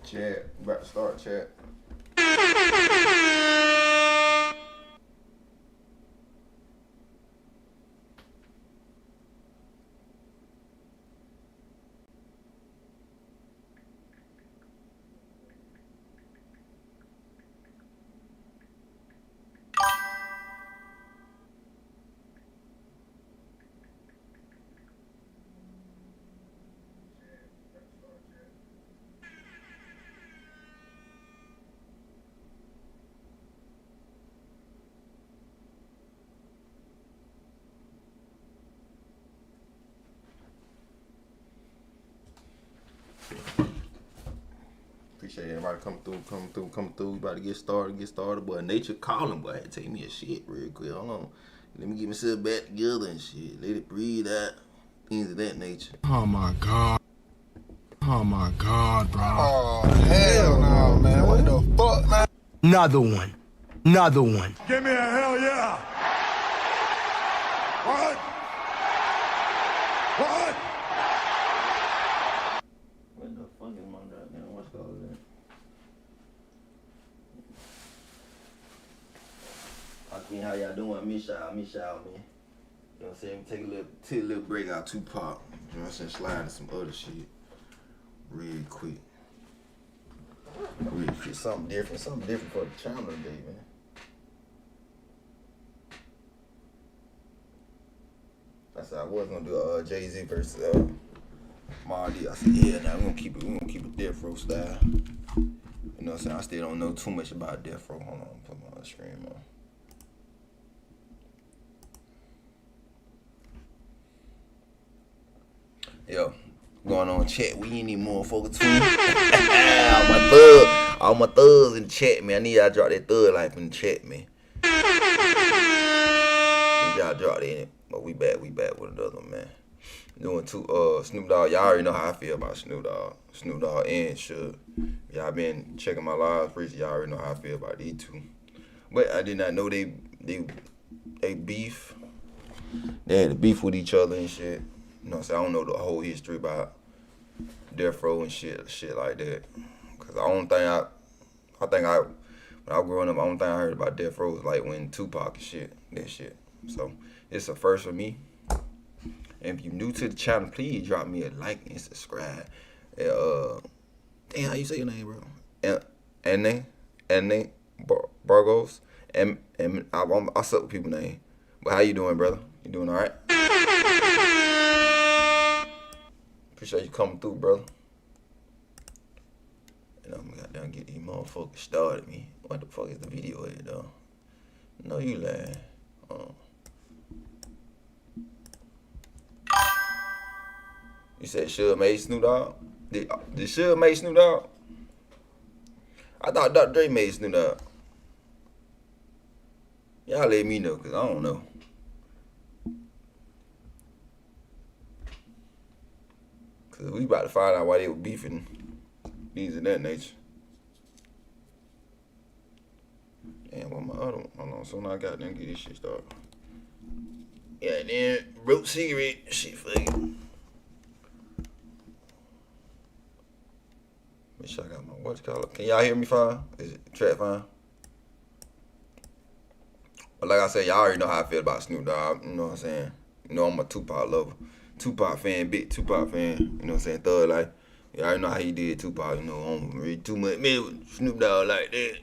Chat, about to start chat. Appreciate everybody coming through. We about to get started. Boy, nature calling, boy. Take me a shit real quick. Hold on. Let me get myself back together and shit. Let it breathe out. Things of that nature. Oh my God. Oh my God, bro. Oh, hell no, man. What the fuck, man? Another one. Another one. Give me a hell yeah. What? What? What the fuck is my goddamn? What's called that? How y'all doing? Miss y'all, man. You know what I'm saying? Take a little break out Tupac. You know what I'm saying? Slide to some other shit. Real quick. Something different for the channel today, man. I said I was gonna do Jay-Z versus Marty. I said, yeah, now we're gonna keep it Death Row style. You know what I'm saying? I still don't know too much about Death Row. Hold on, put my screen on. Yo, going on chat. We ain't need more focus too. all my thugs in the chat, man. I need y'all drop that thug life in the chat, man. Need y'all drop that in it. But we back with another one, man. Doing two Snoop Dogg. Y'all already know how I feel about Snoop Dogg and Suge. Y'all been checking my lives recently. Y'all already know how I feel about these two. But I did not know they beef. They had a beef with each other and shit. You know what I'm saying? I don't know the whole history about Death Row and shit like that. Cause the only thing when I was growing up, the only thing I heard about Death Row was like when Tupac and that shit. So it's a first for me. And if you're new to the channel, please drop me a like and subscribe. Damn, how you say your name, bro? Anne Burgos. And I suck with people's name. But how you doing, brother? You doing all right? Appreciate you coming through, brother. And I'm gonna goddamn get these motherfuckers started me. What the fuck is the video at, though? No, you lying. You said Suge made Snoop Dogg? Did Suge make Snoop Dogg? I thought Dr. Dre made Snoop Dogg. Y'all let me know, cause I don't know. Cause we about to find out why they were beefing. Things of that nature. Damn, what my other one? Hold on, so now I got them get this shit started. Yeah, then broke cigarette. Shit fucking. Make sure I got my whatchamacallit. Can y'all hear me fine? Is it track fine? But like I said, y'all already know how I feel about Snoop Dogg. You know what I'm saying? You know I'm a Tupac lover. Tupac fan, big Tupac fan. You know what I'm saying? Thug life. Yeah, I already know how he did Tupac. You know, I don't read too much man with Snoop Dogg like that.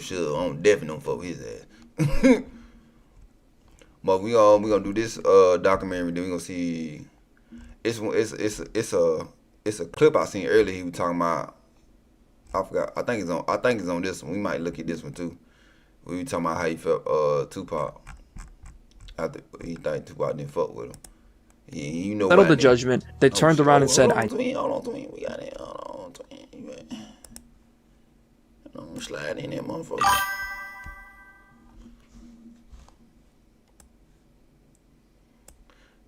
Sure, I definitely don't fuck with his ass. But we gonna do this documentary. Then we gonna see. It's a clip I seen earlier. He was talking about. I forgot. I think it's on this one. We might look at this one too. We were talking about how he felt Tupac after he think Tupac didn't fuck with him. You know. Settled the judgment. They turned around and said, Hold on, twin. We got it. Hold on, twin. I'm sliding in there, motherfucker.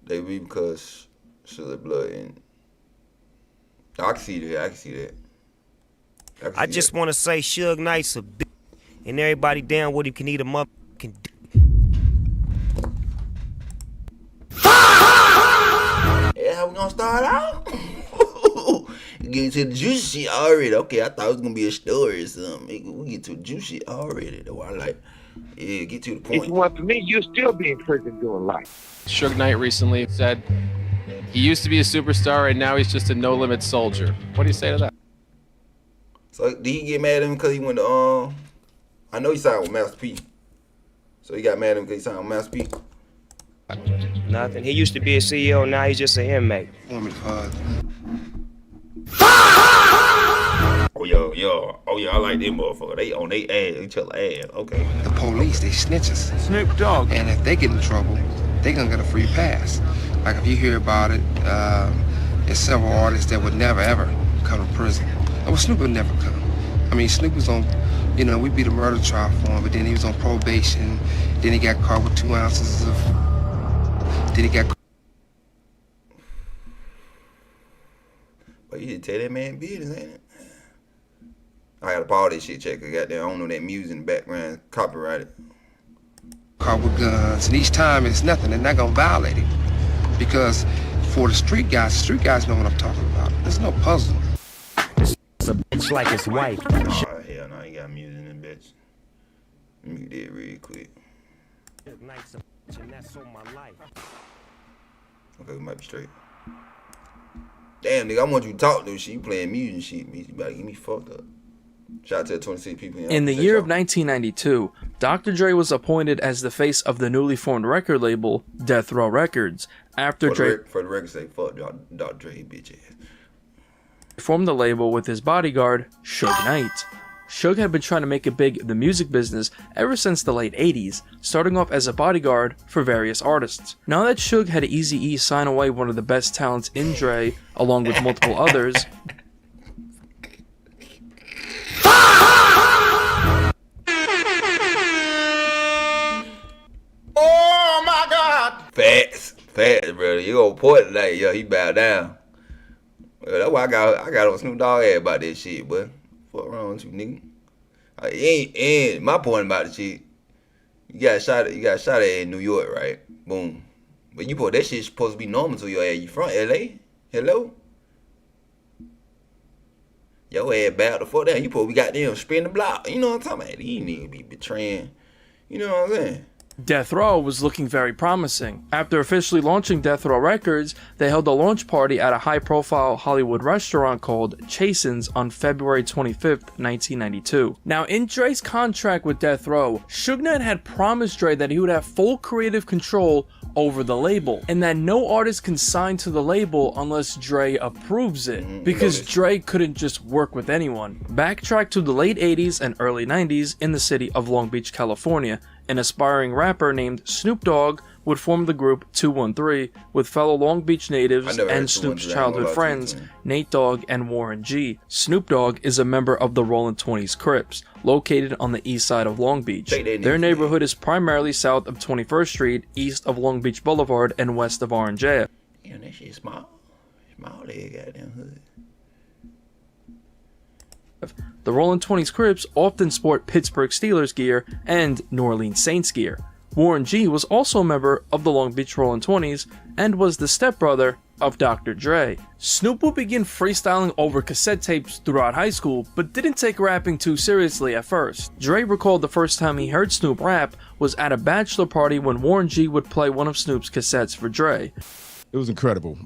They be because Suge blood and I can see that. I just want to say Sugeknight's a bitch, and everybody down with him can eat a motherfucking dick. Yeah, how we gonna start out? get to the juicy shit already. Okay, I thought it was gonna be a story or something. We get to the juicy shit already. Though I like, yeah, get to the point. If you want for me, you'll still be in prison doing life. Sugeknight recently said he used to be a superstar and now he's just a no-limit soldier. What do you say to that? So did he get mad at him because he went to I know he signed with Master P. So he got mad at him because he signed with Master P. Nothing. He used to be a CEO, now he's just an inmate. Oh yeah, I like them motherfuckers. They on they ass, each other ass. Okay. The police, they snitches. Snoopdogg. And if they get in trouble, they gonna get a free pass. Like if you hear about it, there's several artists that would never ever come to prison. Well, Snoop would never come. I mean, Snoop was on, we beat a murder trial for him, but then he was on probation. Then he got caught with 2 ounces of. Then he got. But you should tell that man business, ain't it? I gotta pause this shit, check. I don't know that music in the background, copyrighted. Caught with guns, and each time it's nothing. They're not gonna violate him because for the street guys know what I'm talking about. There's no puzzle. It's a bitch like his wife. Oh hell no, he got music in the bitch. Let me get it real quick. Okay, we might be straight. Damn, nigga, I want you to talk to shit. You playing music and shit. You about to get me fucked up. Shout out to the 26 people here. In the year of 1992, Dr. Dre was appointed as the face of the newly formed record label, Death Row Records. After Dre, for the record sake, fuck Dr. Dre, bitch ass. Formed the label with his bodyguard, Sugeknight. Suge had been trying to make it big in the music business ever since the late 80s, starting off as a bodyguard for various artists. Now that Suge had Eazy-E sign away one of the best talents in Dre, along with multiple others, oh my God! Facts, brother. You gonna point tonight, yo? He bowed down. Well, that's why I got on Snoop Dogg ass about that shit, but fuck wrong with you, nigga. Ain't my point about the shit. You got shot at in New York, right? Boom. But that shit's supposed to be normal to your ass. You from LA? Hello? Your ass bowed the fuck down. You supposed to be goddamn spin the block. You know what I'm talking about? These niggas be betraying. You know what I'm saying? Death Row was looking very promising. After officially launching Death Row Records, they held a launch party at a high-profile Hollywood restaurant called Chasen's on February 25th, 1992. Now, in Dre's contract with Death Row, Sugeknight had promised Dre that he would have full creative control over the label, and that no artist can sign to the label unless Dre approves it, because Dre couldn't just work with anyone. Backtrack to the late 80s and early 90s in the city of Long Beach, California. An aspiring rapper named Snoopdogg would form the group 213 with fellow Long Beach natives and Snoop's childhood friends, Nate Dogg and Warren G. Snoopdogg is a member of the Rollin' 20s Crips, located on the east side of Long Beach. Their neighborhood is primarily south of 21st Street, east of Long Beach Boulevard, and west of Orange Ave. Damn, that shit small. Small leg goddamn hood. The Rollin' 20s Crips often sport Pittsburgh Steelers gear and New Orleans Saints gear. Warren G was also a member of the Long Beach Rollin' 20s and was the stepbrother of Dr. Dre. Snoop would begin freestyling over cassette tapes throughout high school, but didn't take rapping too seriously at first. Dre recalled the first time he heard Snoop rap was at a bachelor party when Warren G would play one of Snoop's cassettes for Dre. It was incredible.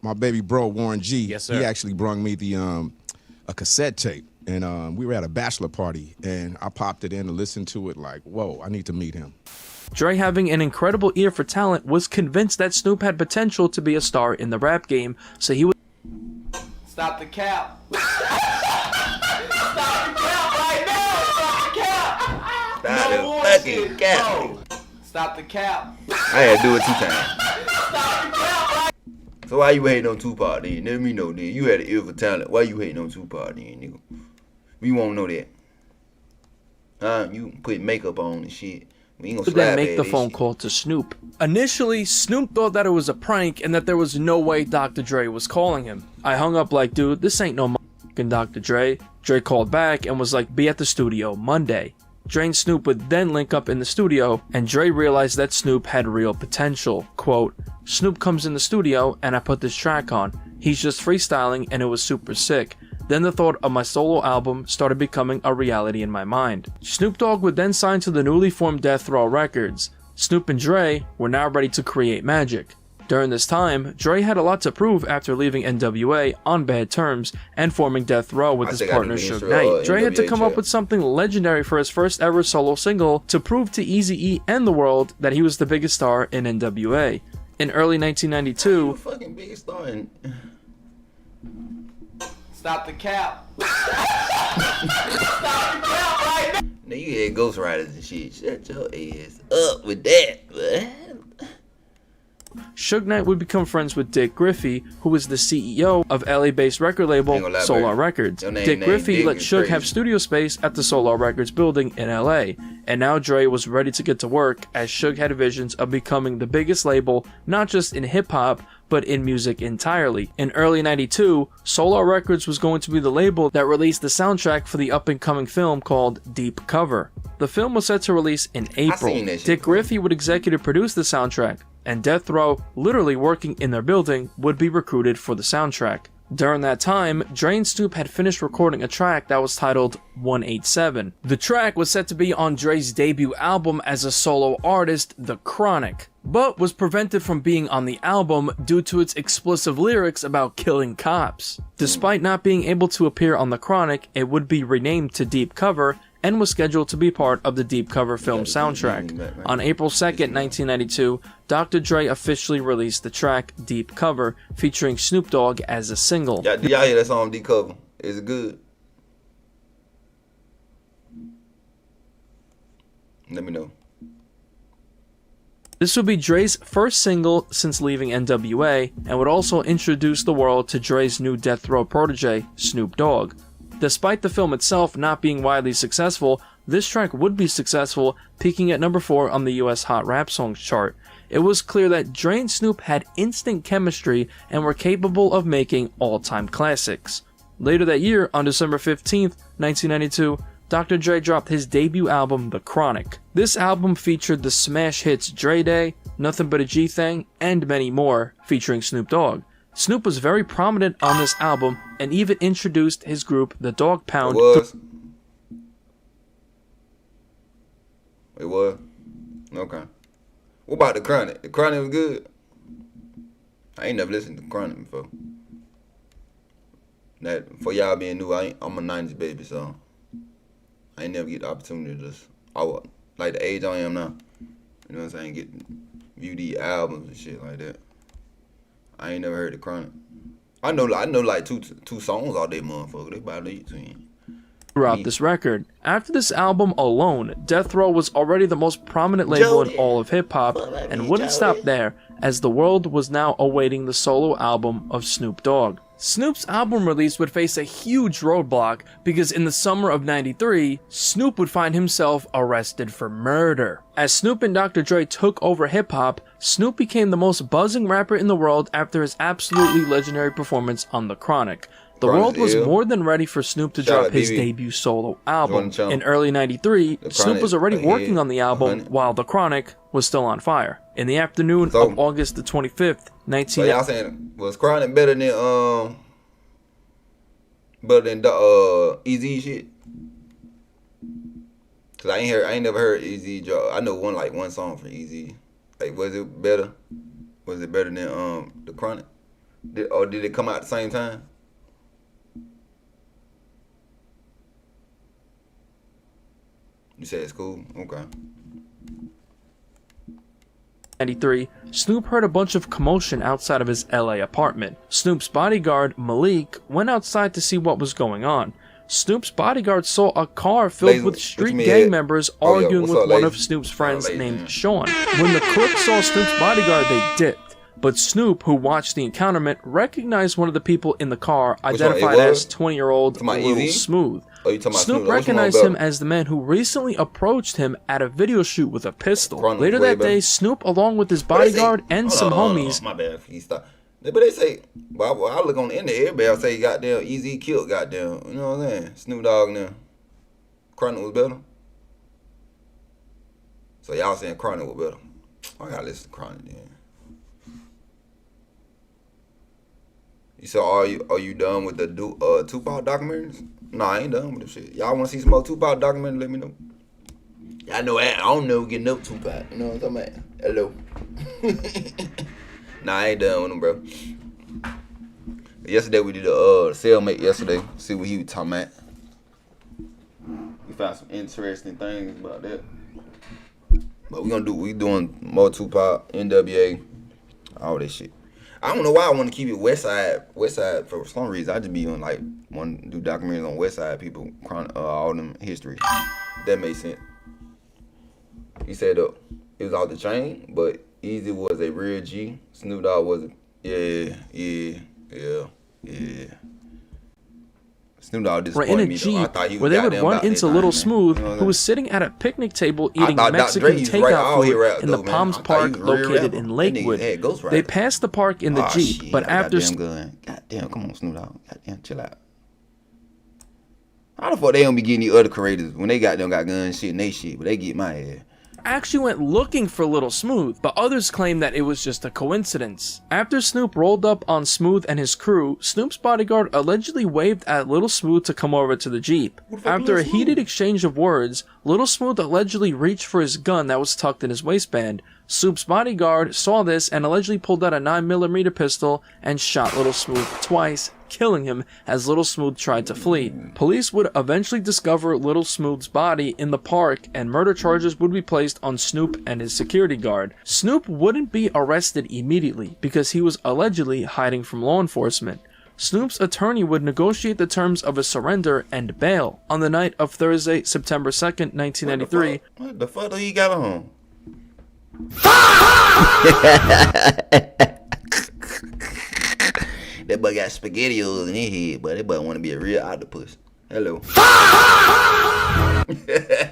My baby bro, Warren G, yes, sir. He actually brought me a cassette tape. And we were at a bachelor party, and I popped it in to listen to it like, whoa, I need to meet him. Dre, having an incredible ear for talent, was convinced that Snoop had potential to be a star in the rap game, so he would... Stop the cap. Stop the cap right now. Stop the cap. Stop the fucking cap. Stop the cap. I had to do it 2 times. Stop the cap right. So why you hating on Tupac then? Let me know then. You had an ear for talent. Why you hating on Tupac then, nigga? We won't know that. You put makeup on and shit. We ain't gonna then make the phone call to Snoop. Initially, Snoop thought that it was a prank and that there was no way Dr. Dre was calling him. I hung up like, dude, this ain't no motherfucking Dr. Dre. Dre called back and was like, be at the studio Monday. Dre and Snoop would then link up in the studio, and Dre realized that Snoop had real potential. Quote, Snoop comes in the studio and I put this track on. He's just freestyling and it was super sick. Then the thought of my solo album started becoming a reality in my mind. Snoop Dogg would then sign to the newly formed Death Row Records. Snoop and Dre were now ready to create magic. During this time, Dre had a lot to prove after leaving NWA on bad terms and forming Death Row with his partner Sugeknight. Dre had to come up with something legendary for his first ever solo single to prove to Eazy-E and the world that he was the biggest star in NWA. In early 1992, fucking biggest star in... Stop the cap. Stop the cap right now. Now you had Ghost Riders and shit. Shut your ass up with that, man. Sugeknight would become friends with Dick Griffey, who was the CEO of LA-based record label Solar Records. Dick Griffey let Suge have studio space at the Solar Records building in LA, and now Dre was ready to get to work as Suge had visions of becoming the biggest label, not just in hip-hop, but in music entirely. In early 92, Solar Records was going to be the label that released the soundtrack for the up-and-coming film called Deep Cover. The film was set to release in April. Dick Griffey would executive produce the soundtrack, and Death Row, literally working in their building, would be recruited for the soundtrack. During that time, Dre and Snoop had finished recording a track that was titled 187. The track was set to be on Dre's debut album as a solo artist, The Chronic, but was prevented from being on the album due to its explicit lyrics about killing cops. Despite not being able to appear on The Chronic, it would be renamed to Deep Cover and was scheduled to be part of the Deep Cover film soundtrack. On April 2nd, 1992, Dr. Dre officially released the track Deep Cover, featuring Snoop Dogg as a single. Did y'all hear that song Deep Cover? Is it good? Let me know. This would be Dre's first single since leaving NWA, and would also introduce the world to Dre's new Death Row protege, Snoop Dogg. Despite the film itself not being widely successful, this track would be successful, peaking at number 4 on the US Hot Rap Songs chart. It was clear that Dre and Snoop had instant chemistry and were capable of making all-time classics. Later that year, on December 15th, 1992, Dr. Dre dropped his debut album, The Chronic. This album featured the smash hits Dre Day, Nothing But a G-Thing, and many more, featuring Snoop Dogg. Snoop was very prominent on this album and even introduced his group, the Dog Pound. It was? Okay. What about The Chronic? The Chronic was good? I ain't never listened to The Chronic before. That, for y'all being new, I'm a 90s baby, so I ain't never get the opportunity to just, like the age I am now, you know what I'm saying, view these albums and shit like that. I ain't never heard The Chronic. I know like two songs all day, motherfucker. They about to eat to me. Throughout this record. After this album alone, Death Row was already the most prominent label in all of hip-hop, and wouldn't stop there, as the world was now awaiting the solo album of Snoop Dogg. Snoop's album release would face a huge roadblock because in the summer of '93, Snoop would find himself arrested for murder. As Snoop and Dr. Dre took over hip-hop, Snoop became the most buzzing rapper in the world after his absolutely legendary performance on The Chronic. The world was more than ready for Snoop to drop his debut solo album. In early '93, Snoop was already working on the album while The Chronic was still on fire. In the afternoon of August the 25th, 19... So y'all saying, was Chronic better than the Eazy shit? Cause I ain't never heard Eazy drop. I know one song from Eazy. Like, was it better? Was it better than The Chronic? Did it come out at the same time? You said it's cool? Okay. 1993, Snoop heard a bunch of commotion outside of his LA apartment. Snoop's bodyguard, Malik, went outside to see what was going on. Snoop's bodyguard saw a car filled with street gang members arguing with one of Snoop's friends named Sean. When the crooks saw Snoop's bodyguard, they dipped. But Snoop, who watched the encounterment, recognized one of the people in the car, identified as 20-year-old Lil Smooth. Snoop recognized him as the man who recently approached him at a video shoot with a pistol. Later that day, Snoop, along with his bodyguard and some homies... My bad, he stopped. But they say, well, I look on the internet, everybody say goddamn Eazy killed goddamn, you know what I'm saying? Snoop Dogg now. Chronic was better. So y'all saying Chronic was better? I gotta listen to Chronic then. You said, are you done with the Tupac documentaries? No, I ain't done with the shit. Y'all wanna see some more Tupac documentaries? Let me know. Y'all know I don't know getting up Tupac. You know what I'm talking about? Hello. Nah, I ain't done with him, bro. Yesterday we did a cellmate yesterday. See what he was talking about. We found some interesting things about that. But we doing more Tupac, NWA, all that shit. I don't know why I want to keep it West Side for some reason. I just be on like want to do documentaries on West Side people, all them history. That makes sense. He said it was off the chain, but Easy was a real G. Snoop Dogg was yeah. Snoop Dogg were in a Jeep where they would run into Little Smooth, who was sitting at a picnic table eating Mexican takeout food in the Palms Park located in Lakewood. They passed the park in the Jeep, but after... Goddamn, come on, Snoop Dogg. Goddamn, chill out. How the fuck they don't be getting these other creators when they got guns shit and they shit, but they get my ass? Actually went looking for Little Smooth, but others claim that it was just a coincidence. After Snoop rolled up on Smooth and his crew, Snoop's bodyguard allegedly waved at Little Smooth to come over to the Jeep. After a heated exchange of words, Little Smooth allegedly reached for his gun that was tucked in his waistband. Snoop's bodyguard saw this and allegedly pulled out a 9mm pistol and shot Little Smooth twice, killing him as Little Smooth tried to flee. Police would eventually discover Little Smooth's body in the park, and murder charges would be placed on Snoop and his security guard. Snoop wouldn't be arrested immediately because he was allegedly hiding from law enforcement. Snoop's attorney would negotiate the terms of a surrender and bail. On the night of Thursday, September 2nd, 1993... What the fuck do he got on? That boy got SpaghettiOs in his head, but that boy want to be a real octopus. Hello.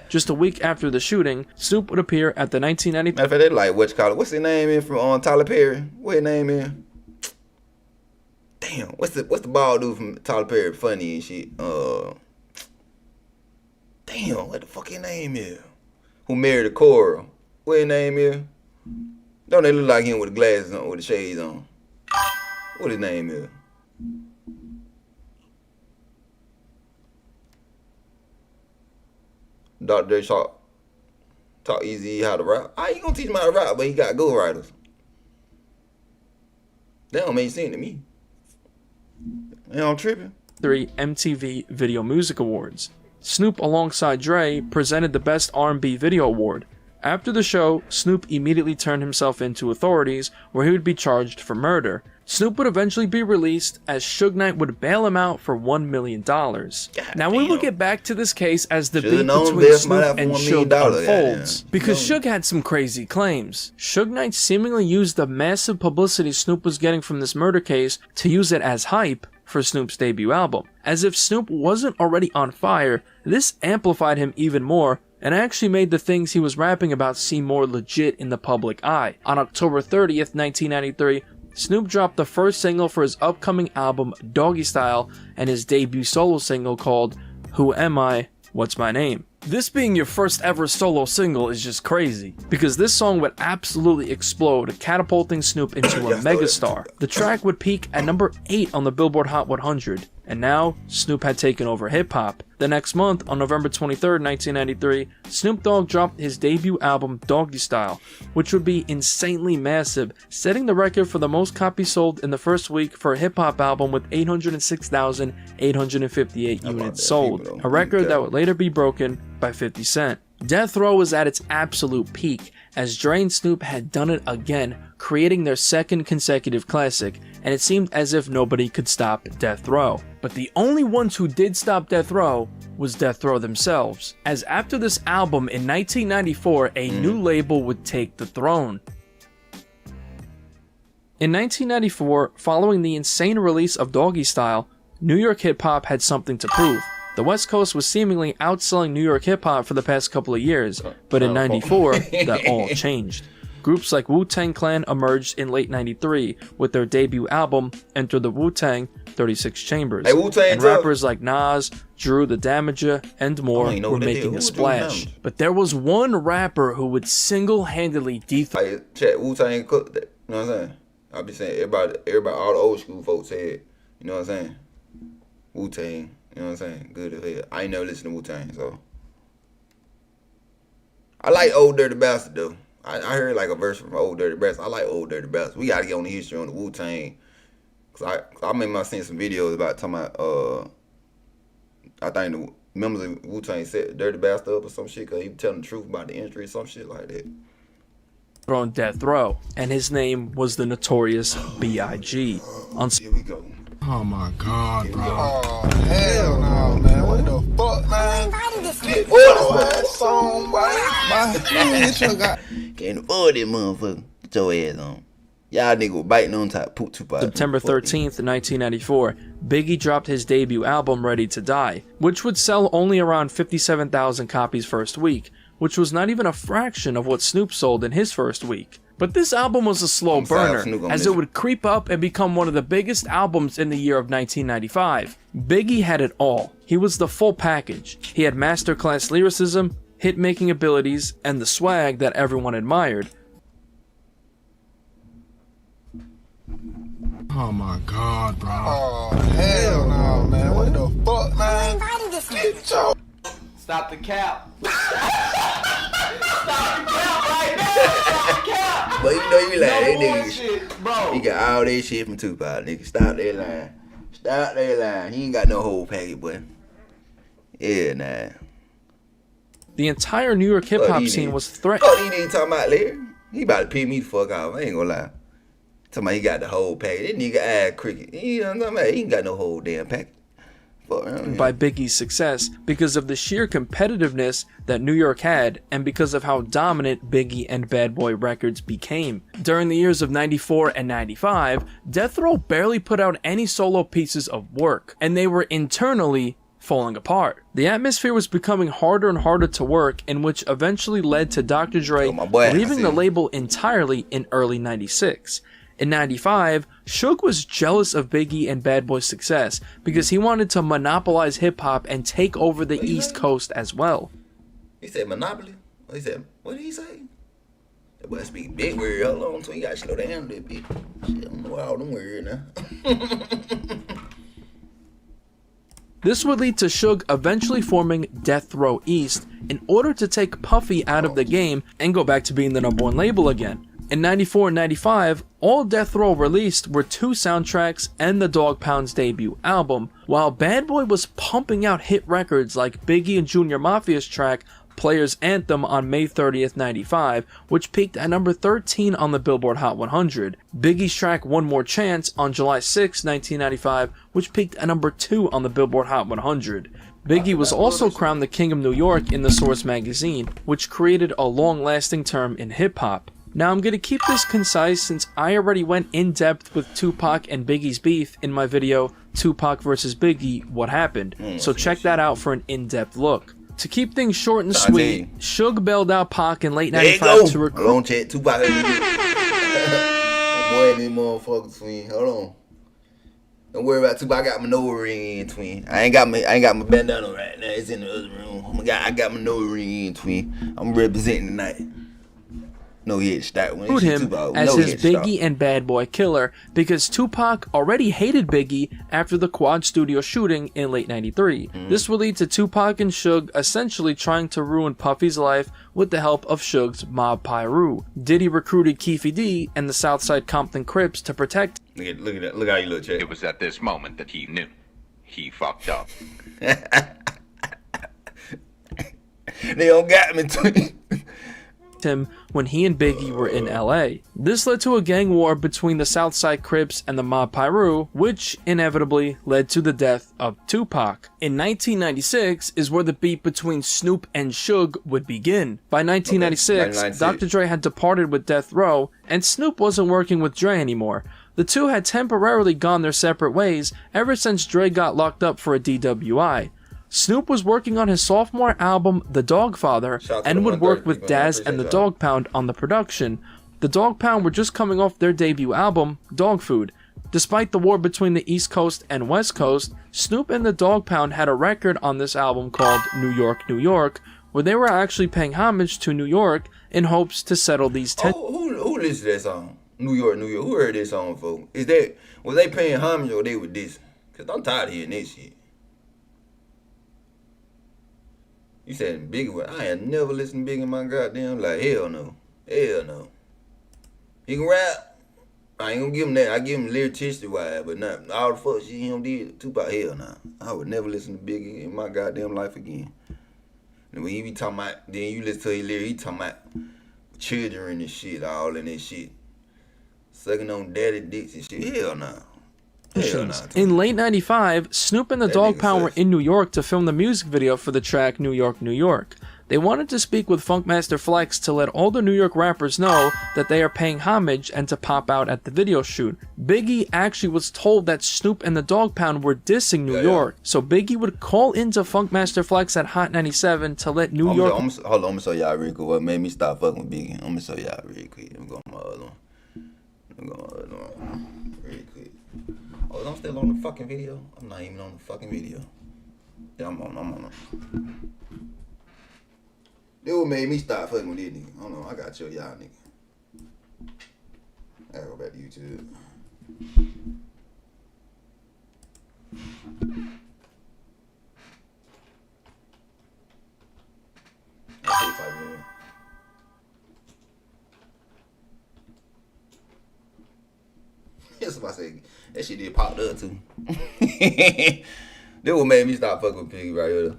Just a week after the shooting, Snoop would appear at the 1990... Matter of fact, they like, what's his name in from Tyler Perry? What his name in? Damn, what's the bald dude from Tyler Perry? Funny and shit. Damn, what the fuck his name is? Who married a Cora? What his name is? Don't they look like him with the glasses on, with the shades on? What his name is? Dr. Dre talk easy how to rap. I ain't gonna teach him how to rap, but he got ghostwriters. That don't make sense to me. Ain't I'm tripping. 3 MTV Video Music Awards. Snoop alongside Dre presented the Best R&B Video Award. After the show, Snoop immediately turned himself into authorities where he would be charged for murder. Snoop would eventually be released as Sugeknight would bail him out for $1 million. Now we will get back to this case as the beef between Snoop and Suge unfolds, because Suge had some crazy claims. Sugeknight seemingly used the massive publicity Snoop was getting from this murder case to use it as hype for Snoop's debut album. As if Snoop wasn't already on fire, this amplified him even more and actually made the things he was rapping about seem more legit in the public eye. On October 30th, 1993, Snoop dropped the first single for his upcoming album, Doggy Style, and his debut solo single called Who Am I? What's My Name? This being your first ever solo single is just crazy, because this song would absolutely explode, catapulting Snoop into a megastar. The track would peak at number 8 on the Billboard Hot 100, and now Snoop had taken over hip-hop. The next month, on November 23rd, 1993, Snoop Dogg dropped his debut album, Doggy Style, which would be insanely massive, setting the record for the most copies sold in the first week for a hip-hop album with 806,858 units sold, a record that would later be broken by 50 Cent. Death Row was at its absolute peak, as Dre and Snoop had done it again, creating their second consecutive classic, and it seemed as if nobody could stop Death Row. But the only ones who did stop Death Row was Death Row themselves, as after this album in 1994, a new label would take the throne. In 1994, following the insane release of Doggy Style, New York hip-hop had something to prove. The West Coast was seemingly outselling New York hip-hop for the past couple of years, but in '94, that all changed. Groups like Wu-Tang Clan emerged in late 93 with their debut album, Enter the Wu-Tang, 36 Chambers. Hey, Wu-Tang and tough. rappers like Nas, Drew the Damager, and more were making a splash. But there was one rapper who would single-handedly dethrone... Like, check Wu-Tang cooked that. You know what I'm saying? I be saying everybody, all the old school folks said, you know what I'm saying? Wu-Tang, you know what I'm saying? Good as hell. I ain't never listened to Wu-Tang, so. I like Old Dirty Bastard, though. I heard like a verse from Old Dirty Bastard. I like Old Dirty Bastard. We gotta get on the history on the Wu-Tang. Cause I remember I seen some videos about talking about, I think the members of Wu-Tang set Dirty Bastard up or some shit, cause he was telling the truth about the injury or some shit like that. on death row, and his name was the notorious B.I.G. Here we go. Oh my God, bro. Oh, hell no, man. What the fuck, man? Get your ass on, boy. Can't afford this motherfucker. Get your ass on. Y'all nigga was biting on top. Put Tupac. September 13th, 1994, Biggie dropped his debut album, Ready to Die, which would sell only around 57,000 copies first week, which was not even a fraction of what Snoop sold in his first week. But this album was a slow burner, as it would creep up and become one of the biggest albums in the year of 1995. Biggie had it all. He was the full package. He had masterclass lyricism, hit-making abilities, and the swag that everyone admired. Oh my God, bro. Oh, hell no, man. What the fuck, man? Get your... Stop the cap. Stop the cap right now. Stop the cap. But you know you like that No nigga. bullshit, bro. He got all that shit from Tupac, nigga. Stop that line. Stop that line. He ain't got no whole package, boy. Yeah, nah. The entire New York hip-hop scene was threatened. Oh, he ain't talking about Larry. He about to piss me the fuck off. I ain't gonna lie. Talking about he got the whole package. That nigga ass cricket. You know what I'm talking about? He ain't got no whole damn package. By Biggie's success because of the sheer competitiveness that New York had and because of how dominant Biggie and Bad Boy Records became. During the years of 94 and 95, Death Row barely put out any solo pieces of work, and they were internally falling apart. The atmosphere was becoming harder and harder to work, in which eventually led to Dr. Dre leaving the label entirely in early 96. In 95, Suge was jealous of Biggie and Bad Boy's success because he wanted to monopolize hip-hop and take over the East Coast as well. He said monopoly? He said, what did he say? That boy speak big word. Hold on, so you gotta slow down a little bit. Shit, I don't know all them words now. This would lead to Suge eventually forming Death Row East in order to take Puffy out of the game and go back to being the #1 label again. In 94 and 95, all Death Row released were 2 soundtracks and the Dog Pound's debut album, while Bad Boy was pumping out hit records like Biggie and Junior Mafia's track Player's Anthem on May 30th, 95, which peaked at number 13 on the Billboard Hot 100. Biggie's track One More Chance on July 6, 1995, which peaked at number 2 on the Billboard Hot 100. Biggie was also crowned the King of New York in the Source magazine, which created a long-lasting term in hip-hop. Now I'm going to keep this concise since I already went in depth with Tupac and Biggie's beef in my video Tupac vs. Biggie, What Happened, so check that out for an in-depth look. To keep things short and sweet, Suge bailed out Pac in late 95 to recruit... Hold on, chat. Tupac. Boy, these motherfuckers, twin. Hold on. Don't worry about Tupac. I got my nose ring in, twin. I ain't got my bandana right now. It's in the other room. I got my nose ring in, twin. I'm representing tonight. No, he had to start when him as his Biggie and Bad Boy killer because Tupac already hated Biggie after the Quad Studio shooting in late 93. This would lead to Tupac and Suge essentially trying to ruin Puffy's life with the help of Suge's Mob Piru. Diddy recruited Keefy D and the Southside Compton Crips to protect. Look at that. Look how you look, Jay. It was at this moment that he knew. He fucked up. They don't got me, twin. Him when he and Biggie were in LA. This led to a gang war between the Southside Crips and the Mob Piru, which inevitably led to the death of Tupac. In 1996 is where the beef between Snoop and Suge would begin. By 1996, Dr. Dre had departed with Death Row, and Snoop wasn't working with Dre anymore. The two had temporarily gone their separate ways ever since Dre got locked up for a DWI. Snoop was working on his sophomore album, The Dogfather, and would work with Daz and the Dog Pound on the production. The The Dog Pound were just coming off their debut album, Dog Food. Despite the war between the East Coast and West Coast, Snoop and the Dog Pound had a record on this album called New York, New York, where they were actually paying homage to New York in hopes to settle these tensions. Who listened to that song? New York, New York. Who heard this song, folks? Was they paying homage or they were dissing? Cause I'm tired of hearing this shit. You said Biggie, I ain't never listened to Biggie in my goddamn life. Hell no. Hell no. He can rap. I ain't gonna give him that. I give him lyricist wise, but not all the fuck shit he done did. Tupac, hell nah. I would never listen to Biggie in my goddamn life again. And when he be talking about, then you listen to his lyrics, he talking about children and shit, all in that shit. Sucking on daddy dicks and shit. Hell nah. In late 95, Snoop and the Dog Pound were in New York to film the music video for the track New York, New York. They wanted to speak with Funkmaster Flex to let all the New York rappers know that they are paying homage and to pop out at the video shoot. Biggie actually was told that Snoop and the Dog Pound were dissing New York, so Biggie would call into Funkmaster Flex at Hot 97 to let New York... Hold on, I'm gonna show y'all real quick what made me stop fucking with Biggie. I'm gonna show y'all real quick. I'm going to my other one. Real quick. Oh, I'm still on the fucking video? I'm not even on the fucking video. Yeah, I'm on it. This what made me stop fucking with this nigga. Hold on, I gotta show y'all nigga. I gotta go back to YouTube. That's what I said. That shit did pop up too. This what made me stop fucking with Piggy right here.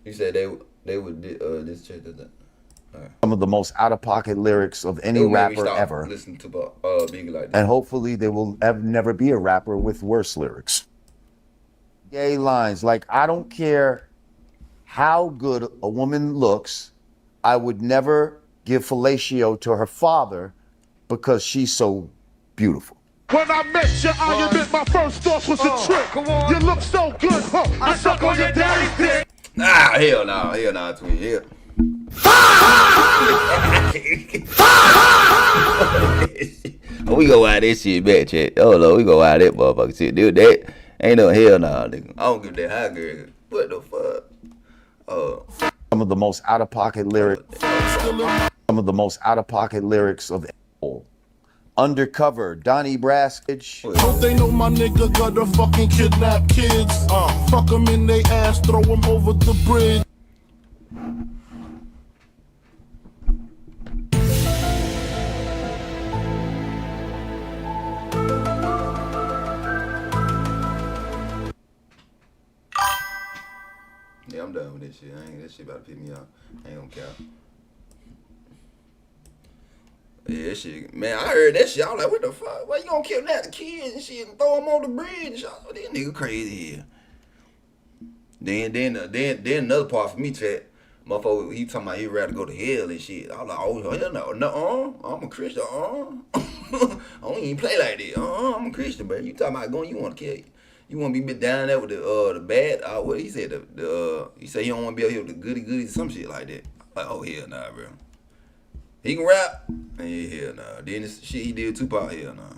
You said they would this shit that. Right. Some of the most out-of-pocket lyrics of any rapper ever. Listen to Biggie like that. And hopefully there will never be a rapper with worse lyrics. Gay lines like, I don't care how good a woman looks, I would never give fellatio to her father because she's so beautiful. When I met you, I admit my first thought was a trick. You look so good, huh? I suck on your daddy's dick. Nah, hell nah, twin, hell. We go out this shit back, chat. Oh no, we go out that motherfucker shit. Dude, that ain't no hell nah, nigga. I don't give that high girl. What the fuck? Some of the most out-of-pocket lyrics. Some of the most out-of-pocket lyrics of all. Undercover, Donnie Brasco. Don't they know my nigga gotta fucking kidnap kids? Fuck them in they ass, throw them over the bridge. Yeah, I'm done with this shit. That shit about to piss me off. I ain't gonna care. Yeah, that shit, man, I heard that shit. I was like, what the fuck? Why you gonna kidnap the kids and shit and throw them on the bridge? Oh, this nigga crazy here. Then another part for me, chat. Motherfucker, he talking about he'd rather go to hell and shit. I was like, oh, hell no, I'm a Christian, I don't even play like that. I'm a Christian, but you talking about going, you want to kill you. You want to be down there with the bad? What he said? He said he don't want to be out here with the goody, some shit like that. Like, oh hell nah, bro. He can rap. Hell nah. Then this shit he did Tupac. Hell nah.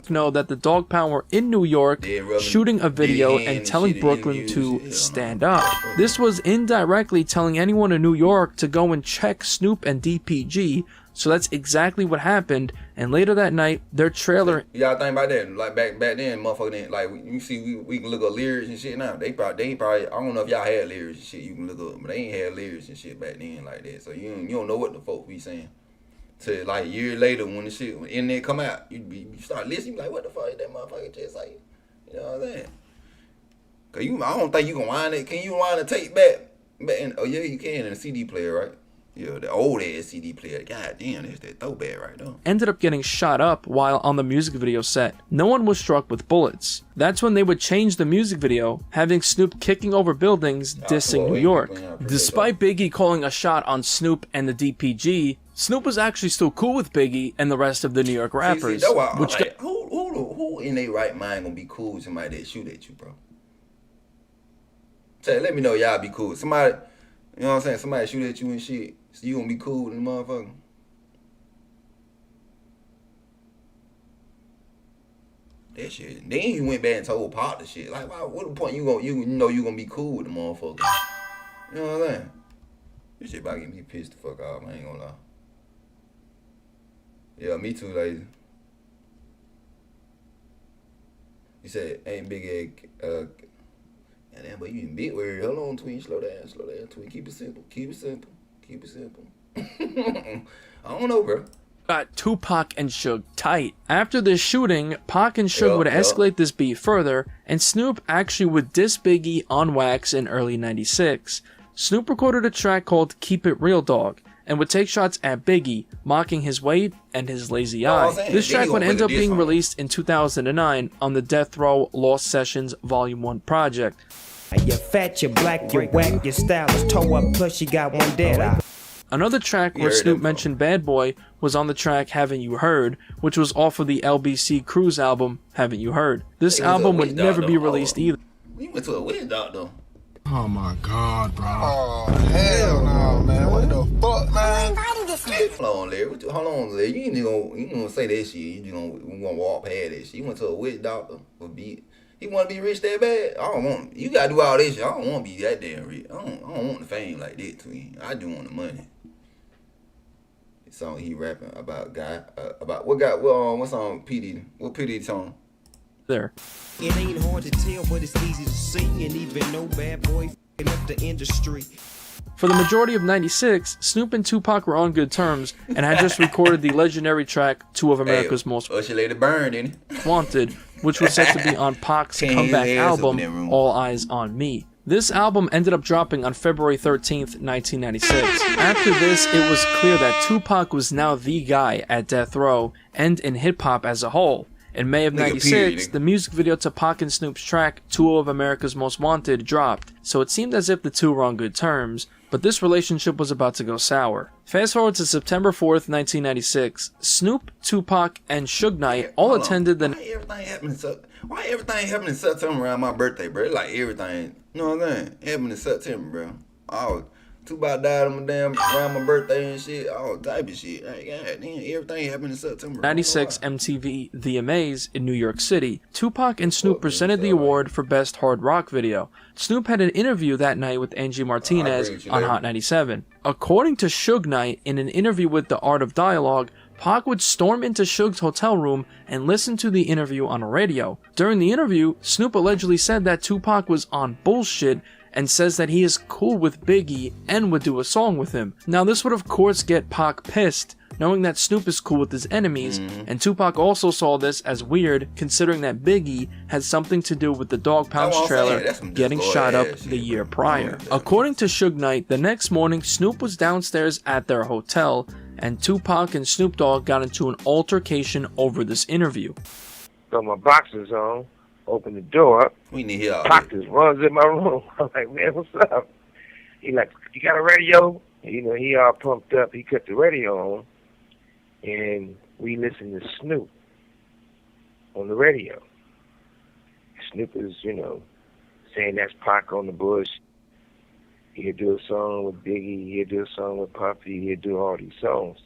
Know that the Dog Pound were in New York shooting a video and telling Brooklyn to stand up. This was indirectly telling anyone in New York to go and check Snoop and DPG. So that's exactly what happened. And later that night, their trailer. Y'all think about that? Like back then, motherfucker. Then, like you see, we can look up lyrics and shit now. They probably. I don't know if y'all had lyrics and shit. You can look up, but they ain't had lyrics and shit back then like that. So you don't know what the fuck we saying. Till like a year later when the shit in there come out, you start listening, like what the fuck is that motherfucker just like? You know what I'm saying? Cause I don't think you can wind it. Can you wind a tape back? Oh yeah, you can in a CD player, right? Yeah, the old ass CD player. God damn, that's that throwback right there. Ended up getting shot up while on the music video set. No one was struck with bullets. That's when they would change the music video, having Snoop kicking over buildings, dissing New York. Despite Biggie calling a shot on Snoop and the DPG, Snoop was actually still cool with Biggie and the rest of the New York rappers. That's why like, who in their right mind gonna be cool with somebody that shoot at you, bro? Let me know y'all be cool. Somebody, you know what I'm saying? Somebody shoot at you and shit. So you gonna be cool with the motherfucker? That shit. Then you went back and told Pop the shit. Like, why, what the point you know you gonna be cool with the motherfucker? You know what I'm saying? This shit about to get me pissed the fuck off. I ain't gonna lie. Yeah, me too, lady. You said ain't big egg. Damn, but you in big word. Hold on, twin. Slow down, twin. Keep it simple. Keep it simple. I don't know, bro. Got Tupac and Suge tight. After this shooting, Pac and Suge would escalate this beef further, and Snoop actually would diss Biggie on wax in early '96. Snoop recorded a track called Keep It Real Dog, and would take shots at Biggie, mocking his weight and his lazy eye. This track would end up being released in 2009 on the Death Row Lost Sessions Volume 1 project. You're fat, you're black, you're whack, your style is toe up, plus you got one dead eye. Another track where Snoop mentioned Bad Boy was on the track Haven't You Heard, which was off of the LBC Cruise album Haven't You Heard. This album would never be released either. We went to a witch doctor. Oh my God, bro. Oh, hell no, man. What the fuck, man? Hold on, Larry. Hold on, Larry. You ain't gonna say that shit. We gonna walk past that shit. You went to a witch doctor for beat. He want to be rich that bad? I don't want. You gotta do all this shit. I don't want to be that damn rich. I don't want the fame like that, twin. I do want the money. The song he rapping about about what song PD? What PD song? There. It ain't hard to tell, but it's easy to see, and even no bad boy f***ing up the industry. For the majority of '96, Snoop and Tupac were on good terms and had just recorded the legendary track Two of America's Most Wanted, which was set to be on Pac's comeback album, All Eyes on Me. This album ended up dropping on February 13th, 1996. After this, it was clear that Tupac was now the guy at Death Row and in hip-hop as a whole. In May of '96, the music video to Pac and Snoop's track, Two of America's Most Wanted, dropped, so it seemed as if the two were on good terms, but this relationship was about to go sour. Fast forward to September 4th, 1996, Snoop, Tupac, and Sugeknight all attended the... Why everything happened in September around my birthday, bro? Like everything, you know what I'm saying? Happened in September, bro. Oh, Tupac died on my damn around my birthday and shit. All type of shit. Like, God damn, everything happened in September. '96 MTV The Amaze in New York City. Tupac and Snoop presented the award for Best Hard Rock Video. Snoop had an interview that night with Angie Martinez on Hot 97. According to Sugeknight, in an interview with The Art of Dialogue, Pac would storm into Suge's hotel room and listen to the interview on a radio. During the interview, Snoop allegedly said that Tupac was on bullshit and says that he is cool with Biggie and would do a song with him. Now this would of course get Pac pissed, knowing that Snoop is cool with his enemies, and Tupac also saw this as weird considering that Biggie had something to do with the Dog Pound trailer getting shot up the year prior. According to Sugeknight, the next morning Snoop was downstairs at their hotel and Tupac and Snoopdogg got into an altercation over this interview. So my boxer's on. Open the door up. We need to hear all Pac just runs in my room. I'm like, man, what's up? He like, you got a radio? You know, he all pumped up. He cut the radio on, and we listened to Snoop on the radio. Snoop is, you know, saying that's Pac on the bush. He'll do a song with Biggie. He'll do a song with Puffy. He'll do all these songs.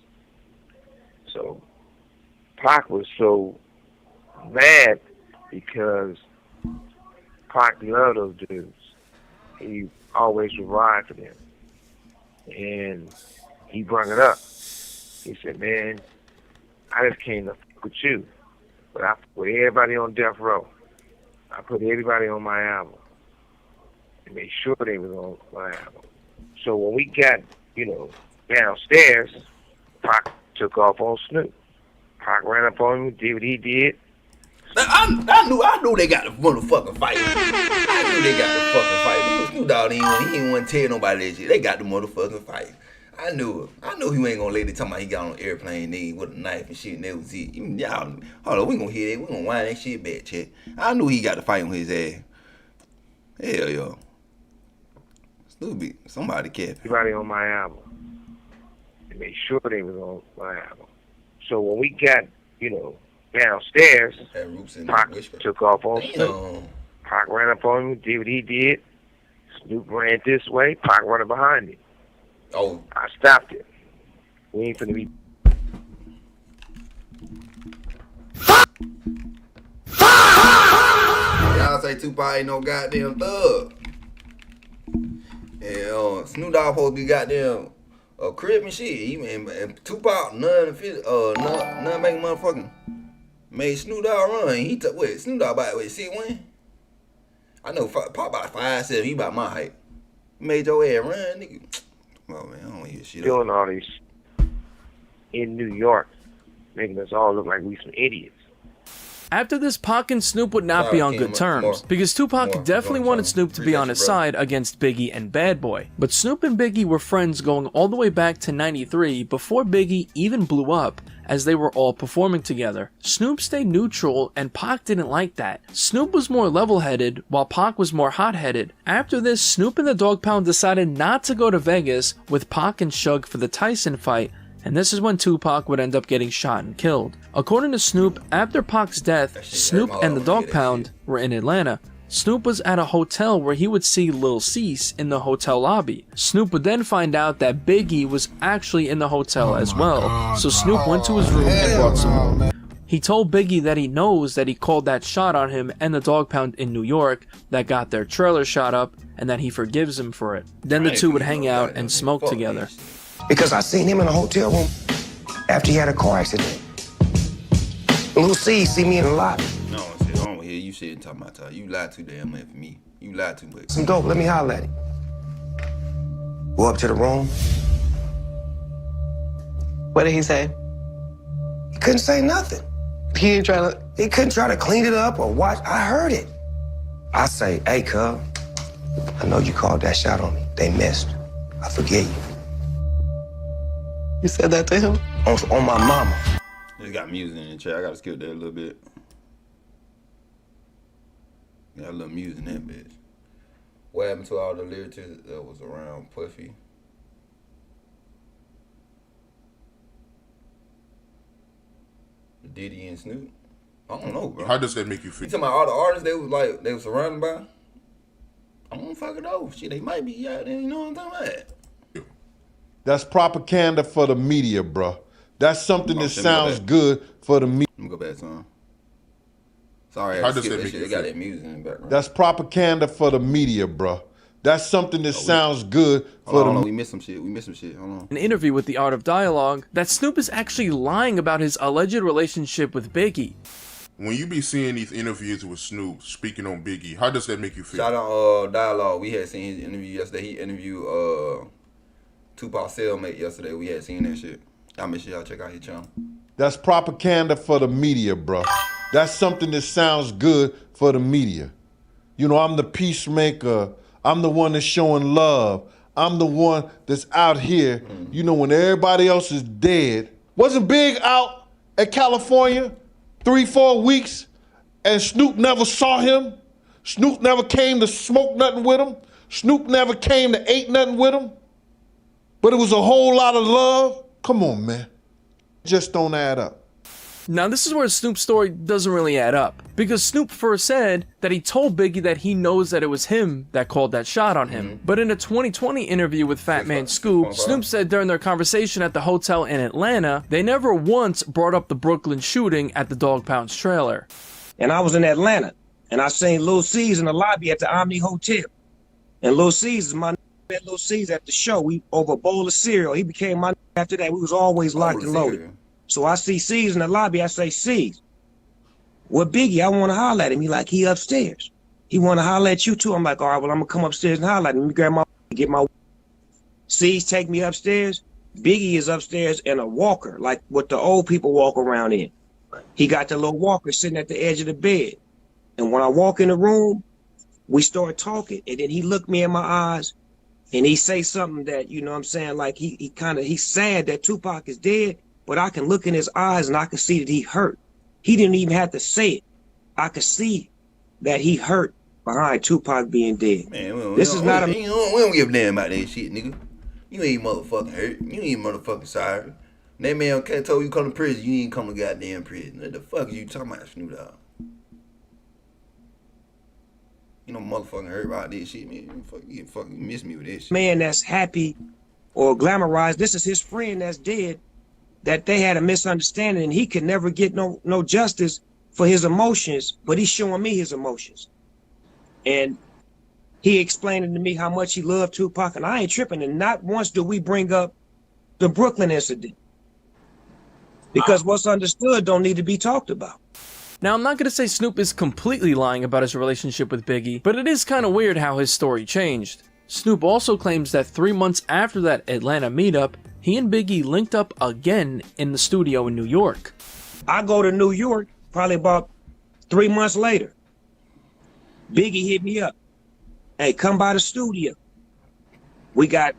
So Pac was so mad because Pac loved those dudes. He always would ride for them. And he brought it up. He said, man, I just came to fuck with you. But I put everybody on Death Row. I put everybody on my album. And made sure they was on my album. So when we got, you know, downstairs, Pac took off on Snoop. Pac ran up on him, did what he did. I knew they got the motherfucking fight. I knew they got the fucking fight. Snoop Dogg he ain't want to tell nobody that shit. They got the motherfucking fight. I knew it. I knew he ain't gonna let it talking about he got on an airplane then with a knife and shit and that was it. Y'all, hold on, we gonna hear that. We gonna wind that shit back, check. I knew he got to fight with his ass. Hell, yo. Snoopy, somebody kept everybody on my album. And made sure they was on my album. So when we got, you know, downstairs, Pac took off on Snoop. Pac ran up on him, did what he did. Snoop ran this way, Pac running behind him. Oh. I stopped it. We ain't finna be. Y'all say Tupac ain't no goddamn thug. And Snoop Dogg supposed to be goddamn crib and shit. Even and Tupac none make motherfucking made Snoop Dogg run. He took wait Snoop Dogg about wait see when? I know Pop about 5'7", he about my height. Made your ass run, nigga. Oh man, I don't hear shit. Doing all these in New York, making us all look like we some idiots. After this, Pac and Snoop would not be on good terms, because Tupac definitely wanted Snoop to be on his side against Biggie and Bad Boy. But Snoop and Biggie were friends going all the way back to '93, before Biggie even blew up, as they were all performing together. Snoop stayed neutral, and Pac didn't like that. Snoop was more level-headed, while Pac was more hot-headed. After this, Snoop and the Dogg Pound decided not to go to Vegas with Pac and Suge for the Tyson fight, and this is when Tupac would end up getting shot and killed. According to Snoop, after Pac's death, Snoop and the Dogg Pound were in Atlanta. Snoop was at a hotel where he would see Lil Cease in the hotel lobby. Snoop would then find out that Biggie was actually in the hotel as well, so Snoop went to his room and brought some more. He told Biggie that he knows that he called that shot on him and the Dogg Pound in New York that got their trailer shot up, and that he forgives him for it. Then the two would hang out and smoke together. Because I seen him in a hotel room after he had a car accident. Lil C see me in the lobby. No, I don't hear you shit talking about time. You lied too damn much for me. You lied too much. Some dope, let me holler at him. Go up to the room. What did he say? He couldn't say nothing. He couldn't try to clean it up or watch. I heard it. I say, hey, cub, I know you called that shot on me. They missed. I forget you. You said that to him? On my mama. Just got music in the chat. I gotta skip that a little bit. Got a little music in that bitch. What happened to all the lyrics that was around Puffy? Diddy and Snoop? I don't know, bro. How does that make you feel? You talking about all the artists they was surrounded by? I don't fucking know. Shit, they might be out there, you know what I'm talking about? That's propaganda for the media, bro. That's something that sounds good for the media. Let me go back to him. Sorry, How I does skipped that that make shit. you They got feel? that music in the background. That's propaganda for the media, bro. That's something that sounds good for Hold on, the we missed some shit. Hold on. An interview with The Art of Dialogue that Snoop is actually lying about his alleged relationship with Biggie. When you be seeing these interviews with Snoop speaking on Biggie, how does that make you feel? Shout out Dialogue. We had seen his interview yesterday. He interviewed Tupac's cellmate yesterday. We had seen that shit. Y'all make sure y'all check out his channel. That's propaganda for the media, bro. That's something that sounds good for the media. You know, I'm the peacemaker. I'm the one that's showing love. I'm the one that's out here, you know, when everybody else is dead. Wasn't Big out at California 3-4 weeks and Snoop never saw him? Snoop never came to smoke nothing with him? Snoop never came to eat nothing with him? But it was a whole lot of love? Come on, man. Just don't add up. Now this is where Snoop's story doesn't really add up, because Snoop first said that he told Biggie that he knows that it was him that called that shot on him. But in a 2020 interview with Fat Man Scoop, Snoop said during their conversation at the hotel in Atlanta, they never once brought up the Brooklyn shooting at the Dogg Pound's trailer. And I was in Atlanta, and I seen Lil C's in the lobby at the Omni Hotel. And Lil C's is my met Lil C's at the show. We over a bowl of cereal. He became my after that. We was always locked and loaded. So I see C's in the lobby. I say, C's, what Biggie? I want to holler at him. He upstairs. He want to holler at you too. I'm like, all right, well, I'm gonna come upstairs and holler at him. Let me grab my get my. C's take me upstairs. Biggie is upstairs in a walker, like what the old people walk around in. He got the little walker sitting at the edge of the bed. And when I walk in the room, we start talking, and then he looked me in my eyes. And he say something that, you know what I'm saying, like he's sad that Tupac is dead, but I can look in his eyes and I can see that he hurt. He didn't even have to say it. I could see that he hurt behind Tupac being dead. Man, we don't give a damn about that shit, nigga. You ain't motherfucking hurt. You ain't motherfucking sorry. That man told you come to prison, you ain't come to goddamn prison. What the fuck are you talking about, Snoop Dogg? You know, motherfucking hurt about this shit, man. You miss me with this shit. Man that's happy or glamorized. This is his friend that's dead, that they had a misunderstanding and he could never get no justice for his emotions, but he's showing me his emotions. And he explained to me how much he loved Tupac, and I ain't tripping. And not once do we bring up the Brooklyn incident, because what's understood don't need to be talked about. Now, I'm not going to say Snoop is completely lying about his relationship with Biggie, but it is kind of weird how his story changed. Snoop also claims that 3 months after that Atlanta meetup, he and Biggie linked up again in the studio in New York. I go to New York probably about 3 months later. Biggie hit me up. Hey, come by the studio. We got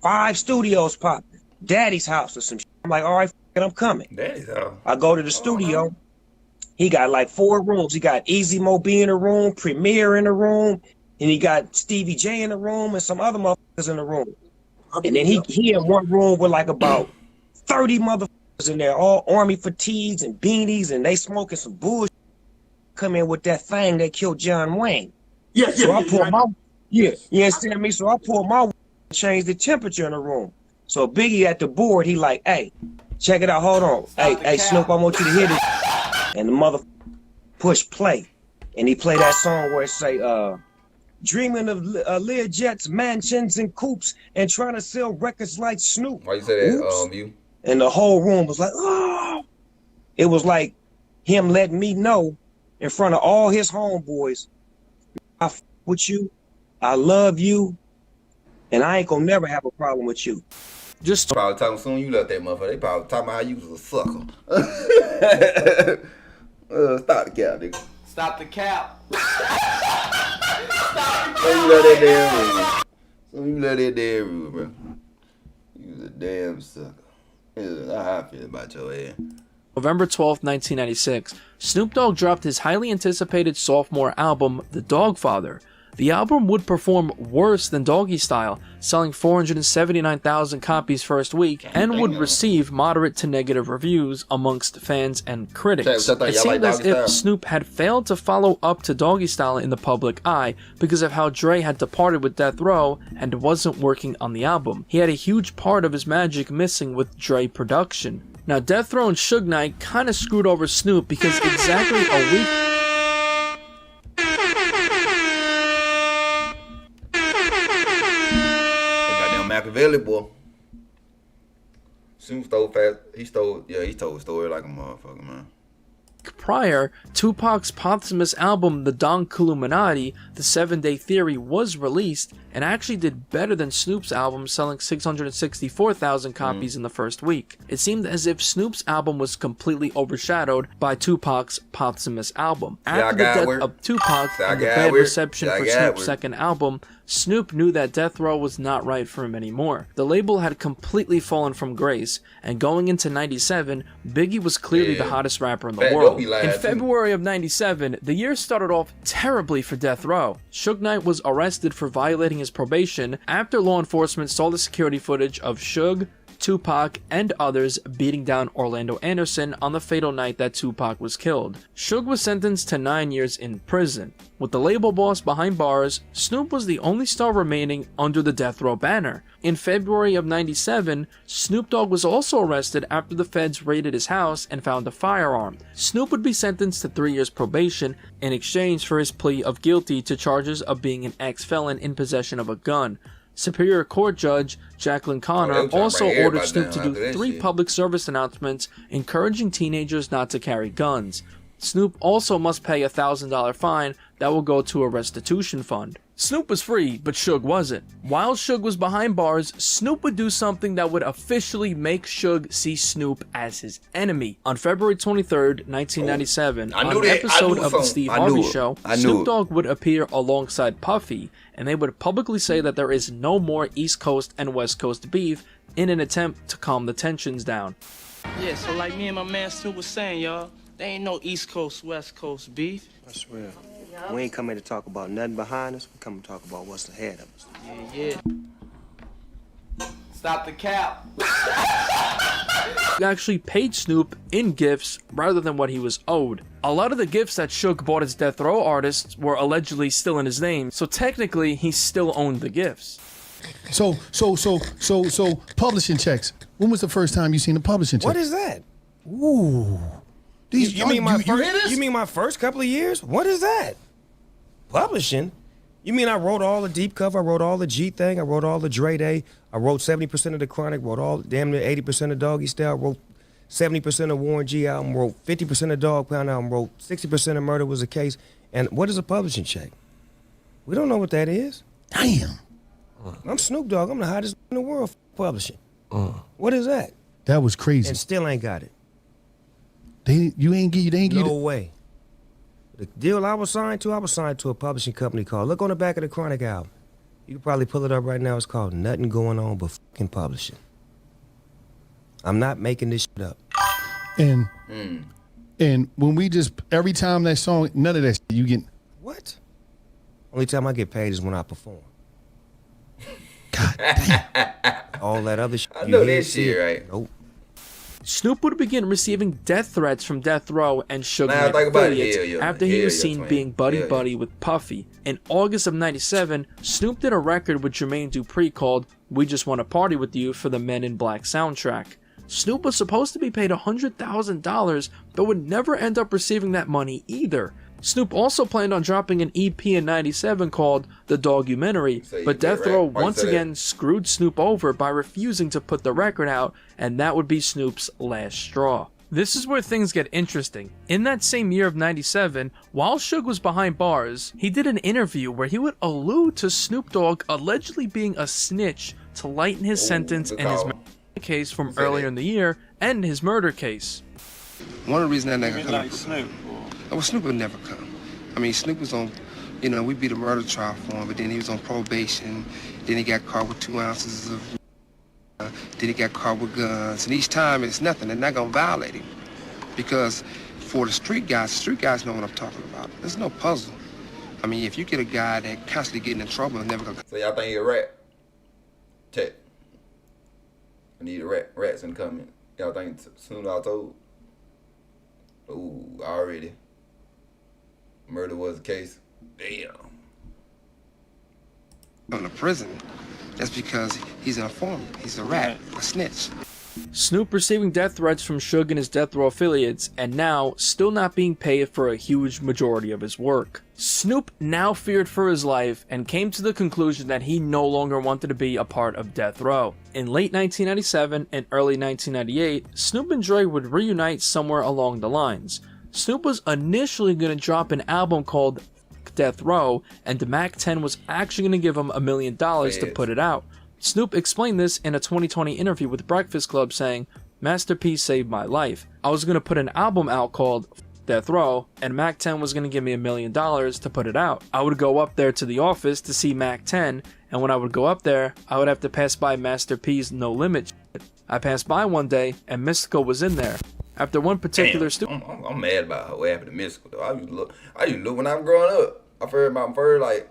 5 studios popping. Daddy's house or some shit. I'm like, all right, I'm coming. Daddy's house. I go to the studio. He got like 4 rooms. He got Easy Mo B in the room, Premier in the room, and he got Stevie J in the room and some other motherfuckers in the room. And then he in one room with like about 30 motherfuckers in there, all army fatigues and beanies, and they smoking some bullshit. Come in with that thing that killed John Wayne. So I pull my, you understand me? So I pull my, change the temperature in the room. So Biggie at the board, he like, hey, check it out, hold on. Hey, Snoop, I want you to hear this. And the mother push play. And he play that song where it say, dreaming of Learjets, mansions, and coupes, and trying to sell records like Snoop. Why you say that, you? And the whole room was like, oh. It was like him letting me know in front of all his homeboys, I f with you, I love you, and I ain't gonna never have a problem with you. Just probably talking soon you left that motherfucker. They probably talking about how you was a sucker. Stop the cap, nigga. Stop the cap. So you left that damn room. Bro. You was a damn sucker. That's how I feel about your ass. November 12, 1996, Snoop Dogg dropped his highly anticipated sophomore album, The Dogfather. The album would perform worse than Doggy Style, selling 479,000 copies first week, and would receive moderate to negative reviews amongst fans and critics. It seemed as if Snoop had failed to follow up to Doggy Style in the public eye because of how Dre had departed with Death Row and wasn't working on the album. He had a huge part of his magic missing with Dre production. Now, Death Row and Sugeknight kinda screwed over Snoop because exactly a week Machiavelli, boy. Snoop stole fast. He told a story like a motherfucker, man. prior, Tupac's posthumous album, The Don Illuminati, The 7 Day Theory, was released and actually did better than Snoop's album, selling 664,000 copies in the first week. It seemed as if Snoop's album was completely overshadowed by Tupac's posthumous album. After the death of Tupac and the bad reception for Snoop's second album, Snoop knew that Death Row was not right for him anymore. The label had completely fallen from grace, and going into 97, Biggie was clearly the hottest rapper in the world. In February of 97, the year started off terribly for Death Row. Sugeknight was arrested for violating his probation after law enforcement saw the security footage of Suge, Tupac, and others beating down Orlando Anderson on the fatal night that Tupac was killed. Suge was sentenced to 9 years in prison. With the label boss behind bars, Snoop was the only star remaining under the Death Row banner. In February of 97, Snoop Dogg was also arrested after the feds raided his house and found a firearm. Snoop would be sentenced to 3 years probation in exchange for his plea of guilty to charges of being an ex-felon in possession of a gun. Superior Court Judge Jacqueline Connor also ordered Snoop to do 3 public service announcements encouraging teenagers not to carry guns. Snoop also must pay a $1,000 fine that will go to a restitution fund. Snoop was free, but Suge wasn't. While Suge was behind bars, Snoop would do something that would officially make Suge see Snoop as his enemy. On February 23rd, 1997, on an episode of The Steve Harvey Show, Snoop Dogg would appear alongside Puffy, and they would publicly say that there is no more East Coast and West Coast beef in an attempt to calm the tensions down. Yeah, so like me and my man Snoop was saying, y'all, there ain't no East Coast, West Coast beef. I swear. We ain't coming to talk about nothing behind us. We come to talk about what's ahead of us. Yeah. Stop the cap. He actually paid Snoop in gifts rather than what he was owed. A lot of the gifts that Suge bought as Death Row artists were allegedly still in his name, so technically he still owned the gifts. So publishing checks. When was the first time you seen a publishing check? What is that? Ooh. You mean my first couple of years? What is that? Publishing? You mean I wrote all the deep cover, I wrote all the G thing, I wrote all the Dre Day, I wrote 70% of the Chronic, wrote all damn near 80% of Doggy Style, wrote 70% of Warren G album, wrote 50% of Dog Pound album, wrote 60% of Murder Was a Case. And what is a publishing check? We don't know what that is. Damn. I'm Snoop Dogg. I'm the hottest in the world for publishing. What is that? That was crazy. And still ain't got it. They ain't get it. No way. The deal I was signed to a publishing company called, look on the back of the Chronic album. You can probably pull it up right now. It's called Nothing Going On But Fucking Publishing. I'm not making this shit up. And when we just, every time that song, none of that shit you get. What? Only time I get paid is when I perform. God damn. All that other shit. I know that shit, right? Nope. Snoop would begin receiving death threats from Death Row and Sugeknight think about it. affiliates after he was seen being buddy-buddy with Puffy. In August of '97, Snoop did a record with Jermaine Dupri called We Just Want to Party With You for the Men in Black soundtrack. Snoop was supposed to be paid $100,000, but would never end up receiving that money either. Snoop also planned on dropping an EP in '97 called The Dogumentary, but Death Row once again screwed Snoop over by refusing to put the record out, and that would be Snoop's last straw. This is where things get interesting. In that same year of '97, while Suge was behind bars, he did an interview where he would allude to Snoop Dogg allegedly being a snitch to lighten his sentence in his case from earlier in the year and his murder case. One of the reasons that nigga like Snoop. Oh, Snoop would never come. I mean, Snoop was on, we beat a murder trial for him, but then he was on probation. Then he got caught with 2 ounces of, then he got caught with guns. And each time it's nothing. They're not gonna violate him. Because for the street guys know what I'm talking about. There's no puzzle. I mean, if you get a guy that constantly getting in trouble and never gonna... So y'all think he a rat? Check. I need a rat. Rats in the comment. Y'all think soon Untold? Ooh, already. Murder Was a Case. Damn. In the prison, that's because he's an informant. He's a rat, a snitch. Snoop receiving death threats from Suge and his Death Row affiliates, and now still not being paid for a huge majority of his work. Snoop now feared for his life and came to the conclusion that he no longer wanted to be a part of Death Row. In late 1997 and early 1998, Snoop and Dre would reunite somewhere along the lines. Snoop was initially going to drop an album called Death Row, and the Mac 10 was actually going to give him $1 million to put it out. Snoop explained this in a 2020 interview with Breakfast Club, saying, "Master P saved my life. I was going to put an album out called Death Row, and Mac 10 was going to give me $1 million to put it out. I would go up there to the office to see Mac 10, and when I would go up there, I would have to pass by Master P's No Limit shit. I passed by one day, and Mystical was in there. After one particular I'm mad about what happened to Mystical, though. I used to look when I was growing up. I heard like,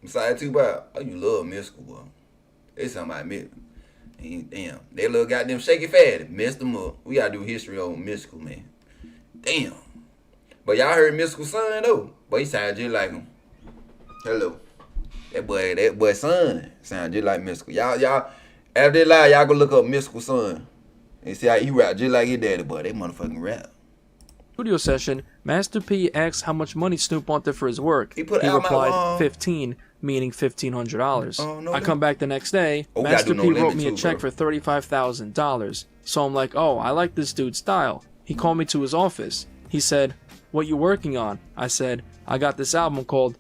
beside Tupac, I used to love Mystical, boy. It's something I admit. Damn, that little goddamn shaky fatty messed them up. We gotta do history on Mystical, man. Damn. But y'all heard Mystical son though. But he sounded just like him. Hello. That boy son sound just like Mystical. Y'all after that lie, y'all go look up Mystical son and see how he rap just like his daddy, boy. They motherfucking rap. Studio session, Master P asked how much money Snoop wanted for his work. He out replied 15, meaning $1,500. I come back the next day, Master P wrote me a check for $35,000. So I'm like, oh, I like this dude's style. He called me to his office. He said, "What you working on?" I said, "I got this album called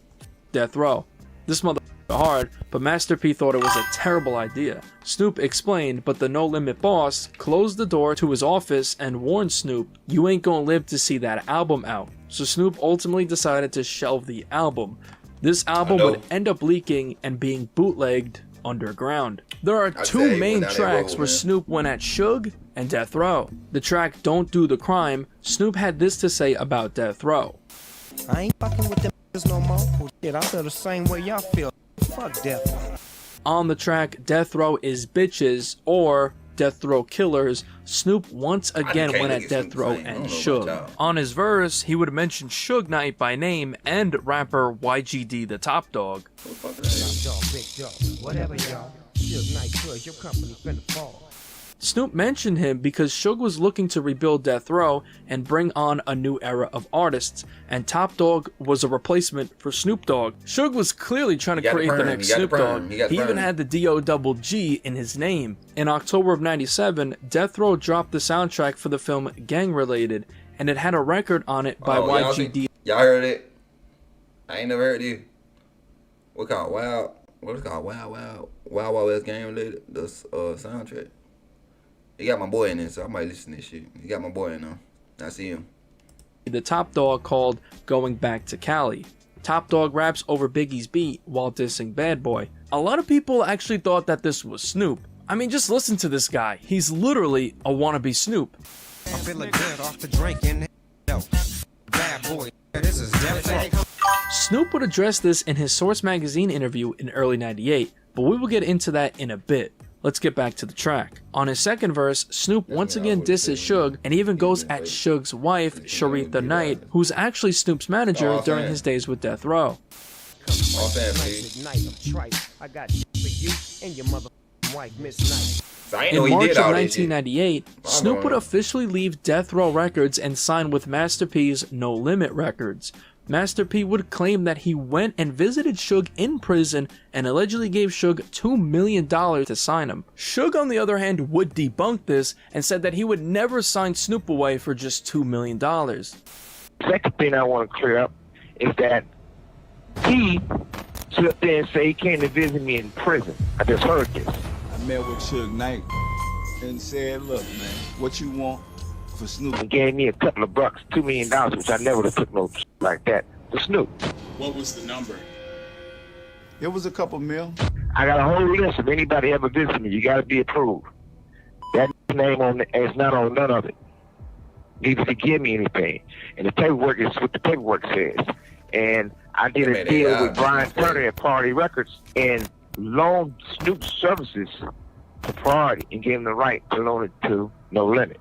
Death Row." This motherfucker hard, but Master P thought it was a terrible idea. Snoop explained, but the No Limit boss closed the door to his office and warned Snoop, "You ain't gonna live to see that album out." So Snoop ultimately decided to shelve the album. This album would end up leaking and being bootlegged underground. There are two main tracks where Snoop went at Suge and Death Row. The track Don't Do the Crime, Snoop had this to say about Death Row. I ain't fucking with them no more. Shit, I feel the same way y'all feel. Fuck Death Row. On the track Death Row is Bitches, or Death Row Killers, Snoop once again went at Death Row and Suge. On his verse, he would mention Sugeknight by name and rapper YGD the Top Dog. Snoop mentioned him because Suge was looking to rebuild Death Row and bring on a new era of artists, and Top Dog was a replacement for Snoop Dogg. Suge was clearly trying to create the next Snoop Dogg. He even had the D-O-double-G in his name. In October of '97, Death Row dropped the soundtrack for the film Gang Related, and it had a record on it by YGD. Y'all heard it? I ain't never heard it. What called Wild? What is it called? Wild West Gang Related? The soundtrack. He got my boy in there, so I might listen to this shit. He got my boy in there. I see him. The Top Dog called Going Back to Cali. Top Dog raps over Biggie's beat while dissing Bad Boy. A lot of people actually thought that this was Snoop. I mean, just listen to this guy. He's literally a wannabe Snoop. I'm feeling good off the drinking. Bad boy, this is Snoop would address this in his Source magazine interview in early '98, but we will get into that in a bit. Let's get back to the track. On his second verse, Snoop once again disses Suge and even goes at Suge's wife, Sharitha Knight, who's actually Snoop's manager during his days with Death Row. In March of 1998, Snoop would officially leave Death Row Records and sign with Master P's No Limit Records. Master P would claim that he went and visited Suge in prison and allegedly gave Suge $2 million to sign him. Suge, on the other hand, would debunk this and said that he would never sign Snoop away for just $2 million. Second thing I want to clear up is that he stood up there and said he came to visit me in prison. I just heard this. I met with Sugeknight and said, look, man, what you want for Snoop? He gave me a couple of bucks, $2 million, which I never would have took no shit like that for Snoop. What was the number? It was a couple mil. I got a whole list of anybody ever visit me. You got to be approved. That name on is not on none of it. Neither to give me anything. And the paperwork is what the paperwork says. And I did a deal with Brian Turner at Party Records and loaned Snoop's services to Party and gave him the right to loan it to No Limit.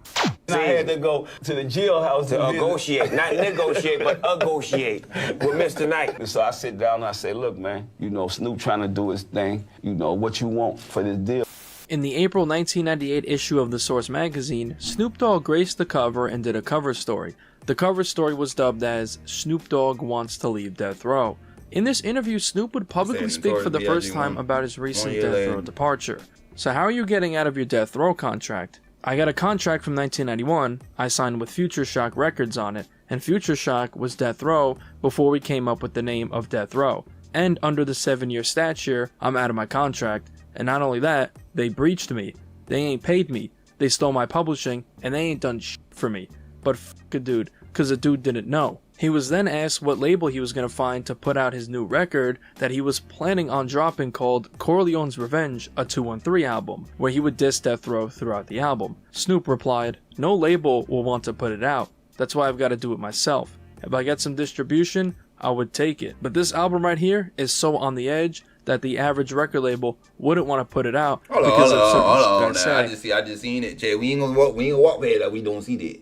I had to go to the jailhouse to negotiate, not negotiate, but negotiate with Mr. Knight. So I sit down and I say, look, man, you know, Snoop trying to do his thing. You know, what you want for this deal. In the April 1998 issue of the Source magazine, Snoop Dogg graced the cover and did a cover story. The cover story was dubbed as Snoop Dogg Wants to Leave Death Row. In this interview, Snoop would publicly speak for the first time about his recent Death Row departure. So how are you getting out of your Death Row contract? I got a contract from 1991, I signed with Future Shock Records on it, and Future Shock was Death Row before we came up with the name of Death Row. And under the 7-year statute, I'm out of my contract, and not only that, they breached me. They ain't paid me, they stole my publishing, and they ain't done shit for me. But f*** a dude, cause a dude didn't know. He was then asked what label he was going to find to put out his new record that he was planning on dropping called Corleone's Revenge, a 213 album, where he would diss Death Row throughout the album. Snoop replied, no label will want to put it out. That's why I've got to do it myself. If I get some distribution, I would take it. But this album right here is so on the edge that the average record label wouldn't want to put it out because of certain shit I say. I just seen it, Jay. We ain't gonna walk there that we don't see that.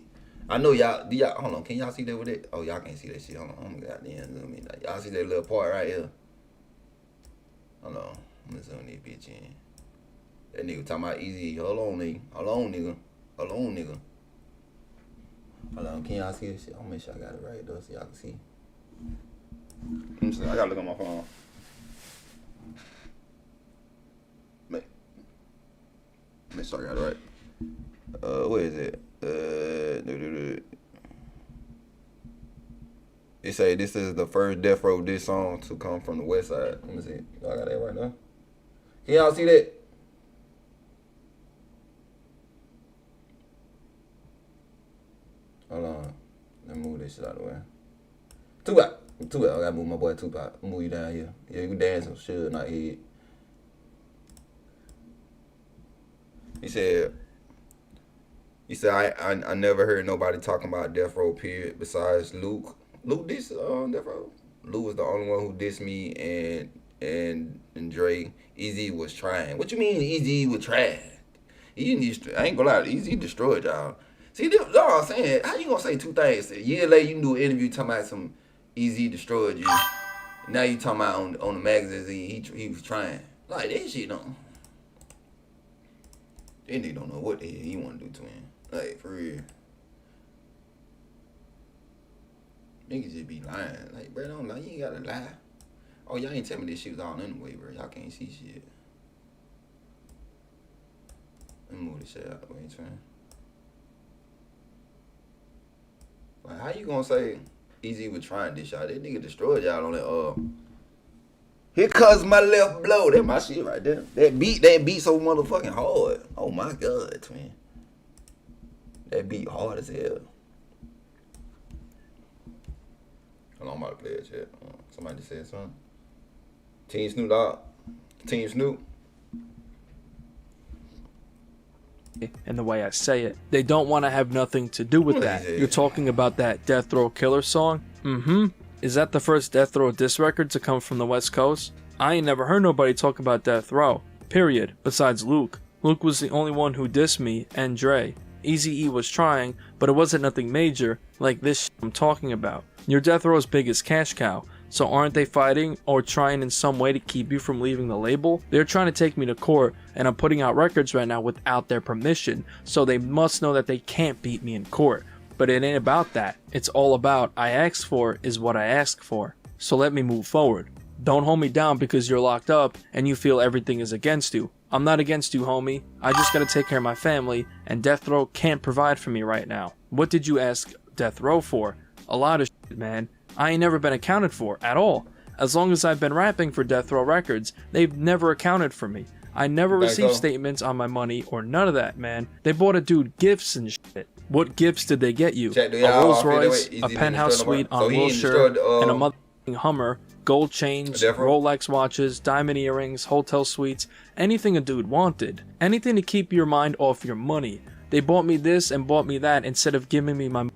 I know y'all, hold on, can y'all see that with it? Oh, y'all can't see that shit. Hold on, I'm goddamn zoom in. Y'all see that little part right here? Hold on, I'm gonna zoom this bitch in. That nigga talking about easy. Hold on, nigga. Hold on, nigga. Hold on, nigga. Hold on, can y'all see this shit? I'm gonna make sure I got it right though so y'all can see. I gotta look on my phone. Make sure I got it right. Where is it? It say this is the first Death Row diss song to come from the West Side. Let me see. I got that right now. Can y'all see that? Hold on. Let me move this shit out of the way. Tupac. I gotta move my boy Tupac. Move you down here. Yeah, you dance some shit, not head. He said, I never heard nobody talking about Death Row, period, besides Luke. Luke dissed Death Row. Luke was the only one who dissed me, and Dre. Eazy was trying. What you mean Eazy was trying? I ain't gonna lie, Easy destroyed y'all. See, that's all I'm saying. How you gonna say two things? A year later, you can do an interview talking about some Easy destroyed you. Now you talking about on the magazine he was trying. Like, that shit don't. That nigga don't know what the hell he want to do to him. Like, for real. Niggas just be lying. Like, bro, don't lie. You ain't gotta lie. Oh, y'all ain't tell me this shit was all anyway, bro. Y'all can't see shit. Let me move this shit out the way, man. Like, how you gonna say Easy was trying this y'all? That nigga destroyed y'all on that, Here comes my left blow. That my shit right there. That beat so motherfucking hard. Oh my God, twin. That beat hard as hell. Hold on, I'm about to play that shit. Somebody just said something. Team Snoop Dogg. Team Snoop. And the way I say it, they don't want to have nothing to do with that. You're talking about that Death Row Killer song? Is that the first Death Row diss record to come from the West Coast? I ain't never heard nobody talk about Death Row, period, besides Luke. Luke was the only one who dissed me and Dre. Eazy-E was trying, but it wasn't nothing major like this shit I'm talking about. You're Death Row's biggest cash cow, so aren't they fighting or trying in some way to keep you from leaving the label? They're trying to take me to court, and I'm putting out records right now without their permission, so they must know that they can't beat me in court. But it ain't about that. It's all about I asked for is what I asked for. So let me move forward. Don't hold me down because you're locked up and you feel everything is against you. I'm not against you, homie. I just gotta take care of my family, and Death Row can't provide for me right now. What did you ask Death Row for? A lot of shit, man. I ain't never been accounted for at all. As long as I've been rapping for Death Row Records, they've never accounted for me. I never received statements on my money or none of that, man. They bought a dude gifts and shit. What gifts did they get you? A Rolls Royce, a penthouse suite on Wilshire, and a motherfucking Hummer, gold chains, Rolex watches, diamond earrings, hotel suites, anything a dude wanted. Anything to keep your mind off your money. They bought me this and bought me that instead of giving me my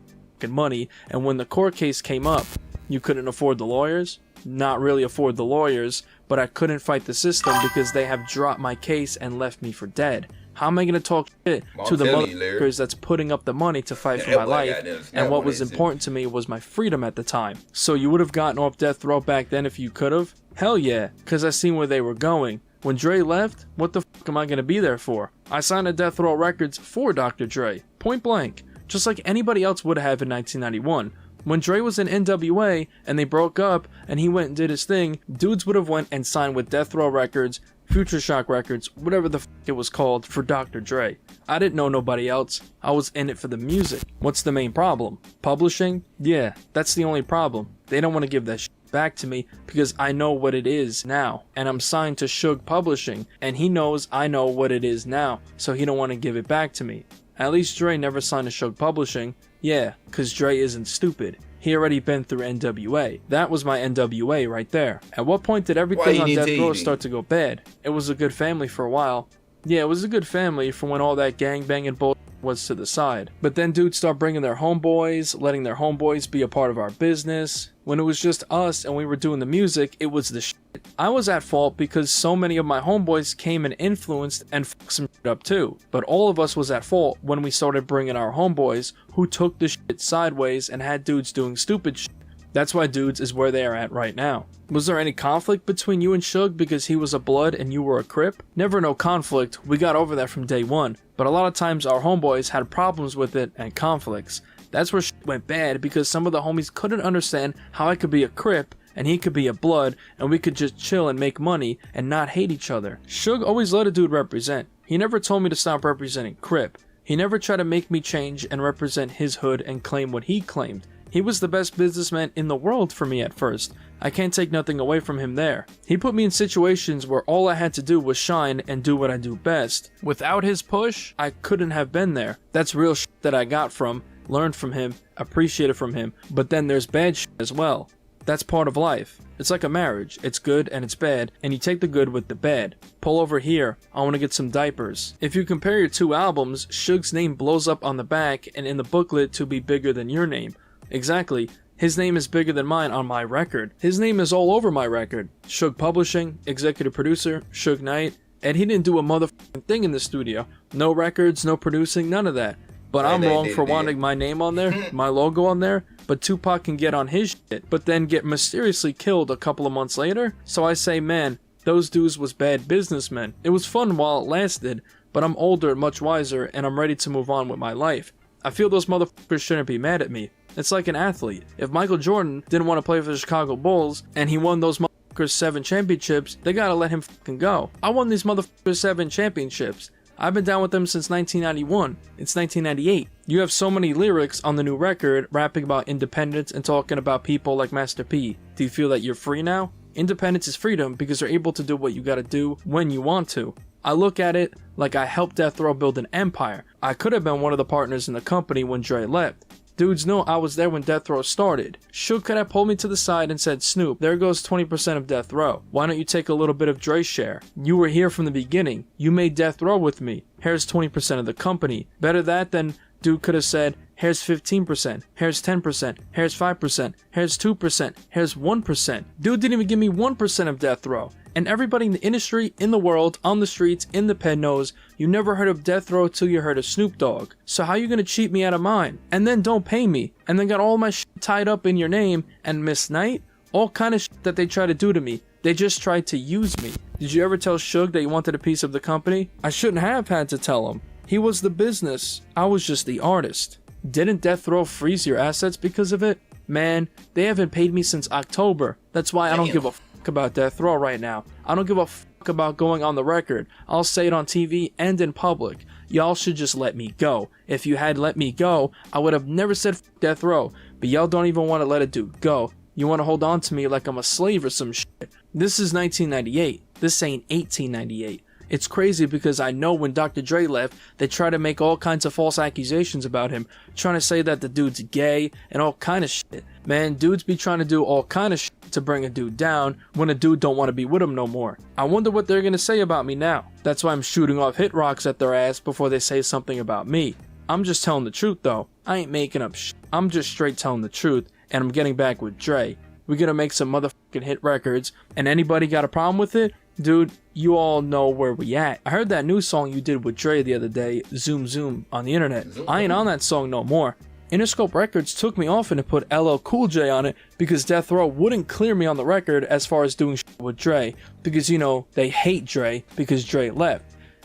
money, and when the court case came up, you couldn't afford the lawyers? Not really afford the lawyers, but I couldn't fight the system because they have dropped my case and left me for dead. How am I going to talk shit to the motherfuckers that's putting up the money to fight for my life? And what was important to me was my freedom at the time. So you would have gotten off death row back then if you could have? Hell yeah, because I seen where they were going. When Dre left, what the fuck am I going to be there for? I signed to Death Row Records for Dr. Dre, point blank, just like anybody else would have in 1991. When Dre was in NWA and they broke up and he went and did his thing, dudes would have went and signed with Death Row Records, Future Shock Records, whatever the f it was called, for Dr. Dre. I didn't know nobody else. I was in it for the music. What's the main problem? Publishing? Yeah, that's the only problem. They don't want to give that shit back to me because I know what it is now. And I'm signed to Suge Publishing, and he knows I know what it is now, so he don't want to give it back to me. At least Dre never signed to Suge Publishing. Yeah, cause Dre isn't stupid. He already been through NWA. That was my NWA right there. At what point did everything on Death Row start to go bad? It was a good family for a while. Yeah, it was a good family for when all that gangbanging bull was to the side. But then dudes start bringing their homeboys, letting their homeboys be a part of our business. When it was just us and we were doing the music, it was the shit. I was at fault because so many of my homeboys came and influenced and fucked some shit up too. But all of us was at fault when we started bringing our homeboys who took the shit sideways and had dudes doing stupid shit. That's why dudes is where they are at right now. Was there any conflict between you and Suge because he was a blood and you were a Crip? Never no conflict, we got over that from day one. But a lot of times our homeboys had problems with it and conflicts. That's where shit went bad because some of the homies couldn't understand how I could be a Crip and he could be a blood and we could just chill and make money and not hate each other. Suge always let a dude represent. He never told me to stop representing Crip. He never tried to make me change and represent his hood and claim what he claimed. He was the best businessman in the world for me at first. I can't take nothing away from him there. He put me in situations where all I had to do was shine and do what I do best. Without his push, I couldn't have been there. That's real shit that I got from, learned from him, appreciated from him. But then there's bad shit as well. That's part of life. It's like a marriage. It's good and it's bad, and you take the good with the bad. Pull over here, I want to get some diapers. If you compare your two albums, Suge's name blows up on the back and in the booklet to be bigger than your name. Exactly. His name is bigger than mine on my record. His name is all over my record. Suge Publishing, executive producer, Sugeknight. and he didn't do a motherfucking thing in the studio. No records, no producing, none of that. But I'm wrong for wanting my name on there, my logo on there. But Tupac can get on his shit, but then get mysteriously killed a couple of months later. So I say, man, those dudes was bad businessmen. It was fun while it lasted, but I'm older and much wiser, and I'm ready to move on with my life. I feel those motherfuckers shouldn't be mad at me. It's like an athlete. If Michael Jordan didn't want to play for the Chicago Bulls, and he won those motherfuckers 7 championships, they gotta let him fucking go. I won these motherfuckers 7 championships. I've been down with them since 1991. It's 1998. You have so many lyrics on the new record rapping about independence and talking about people like Master P. Do you feel that you're free now? Independence is freedom because you're able to do what you gotta do when you want to. I look at it like I helped Death Row build an empire. I could have been one of the partners in the company when Dre left. Dudes know I was there when Death Row started. Suge could have pulled me to the side and said, Snoop, there goes 20% of Death Row. Why don't you take a little bit of Dre's share? You were here from the beginning. You made Death Row with me. Here's 20% of the company. Better that than dude could have said, here's 15%, here's 10%, here's 5%, here's 2%, here's 1%. Dude didn't even give me 1% of Death Row. And everybody in the industry, in the world, on the streets, in the pen knows you never heard of Death Row till you heard of Snoop Dogg. So how you gonna cheat me out of mine? And then don't pay me. And then got all my shit tied up in your name and Miss Knight? All kind of shit that they try to do to me. They just tried to use me. Did you ever tell Suge that you wanted a piece of the company? I shouldn't have had to tell him. He was the business. I was just the artist. Didn't Death Row freeze your assets because of it? Man, they haven't paid me since October. That's why I don't give a fuck about Death Row right now. I don't give a fuck about going on the record. I'll say it on TV and in public. Y'all should just let me go. If you had let me go, I would have never said fuck Death Row. But y'all don't even want to let a dude go. You want to hold on to me like I'm a slave or some shit. This is 1998. This ain't 1898. It's crazy because I know when Dr. Dre left, they tried to make all kinds of false accusations about him, trying to say that the dude's gay and all kind of shit. Man, dudes be trying to do all kind of shit to bring a dude down when a dude don't want to be with him no more. I wonder what they're gonna say about me now. That's why I'm shooting off hit rocks at their ass before they say something about me. I'm just telling the truth though. I ain't making up shit. I'm just straight telling the truth, and I'm getting back with Dre. We're gonna make some motherfucking hit records, and anybody got a problem with it? Dude, you all know where we at. I heard that new song you did with Dre the other day, Zoom Zoom, on the internet. I ain't on that song no more. Interscope Records took me off and to put LL Cool J on it because Death Row wouldn't clear me on the record as far as doing shit with Dre, because you know, they hate Dre because Dre left.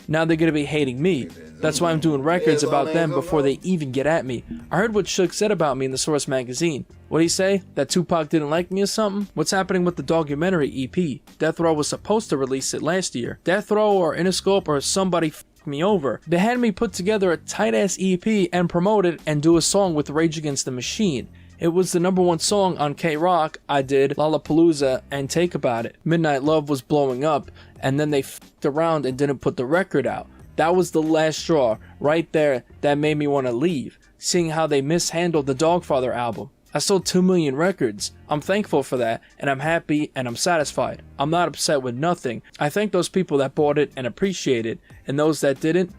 Now they're gonna be hating me. That's why I'm doing records about them before they even get at me. I heard what Suge said about me in the Source magazine. What'd he say? That Tupac didn't like me or something? What's happening with the documentary EP? Death Row was supposed to release it last year. Death Row or Interscope or somebody f***ed me over. They had me put together a tight-ass EP and promote it and do a song with Rage Against the Machine. It was the #1 song on K-Rock. I did Lollapalooza and Take About It. Midnight Love was blowing up, and then they f***ed around and didn't put the record out. That was the last straw, right there, that made me want to leave, seeing how they mishandled the Dogfather album. I sold 2 million records. I'm thankful for that, and I'm happy and I'm satisfied. I'm not upset with nothing. I thank those people that bought it and appreciate it, and those that didn't,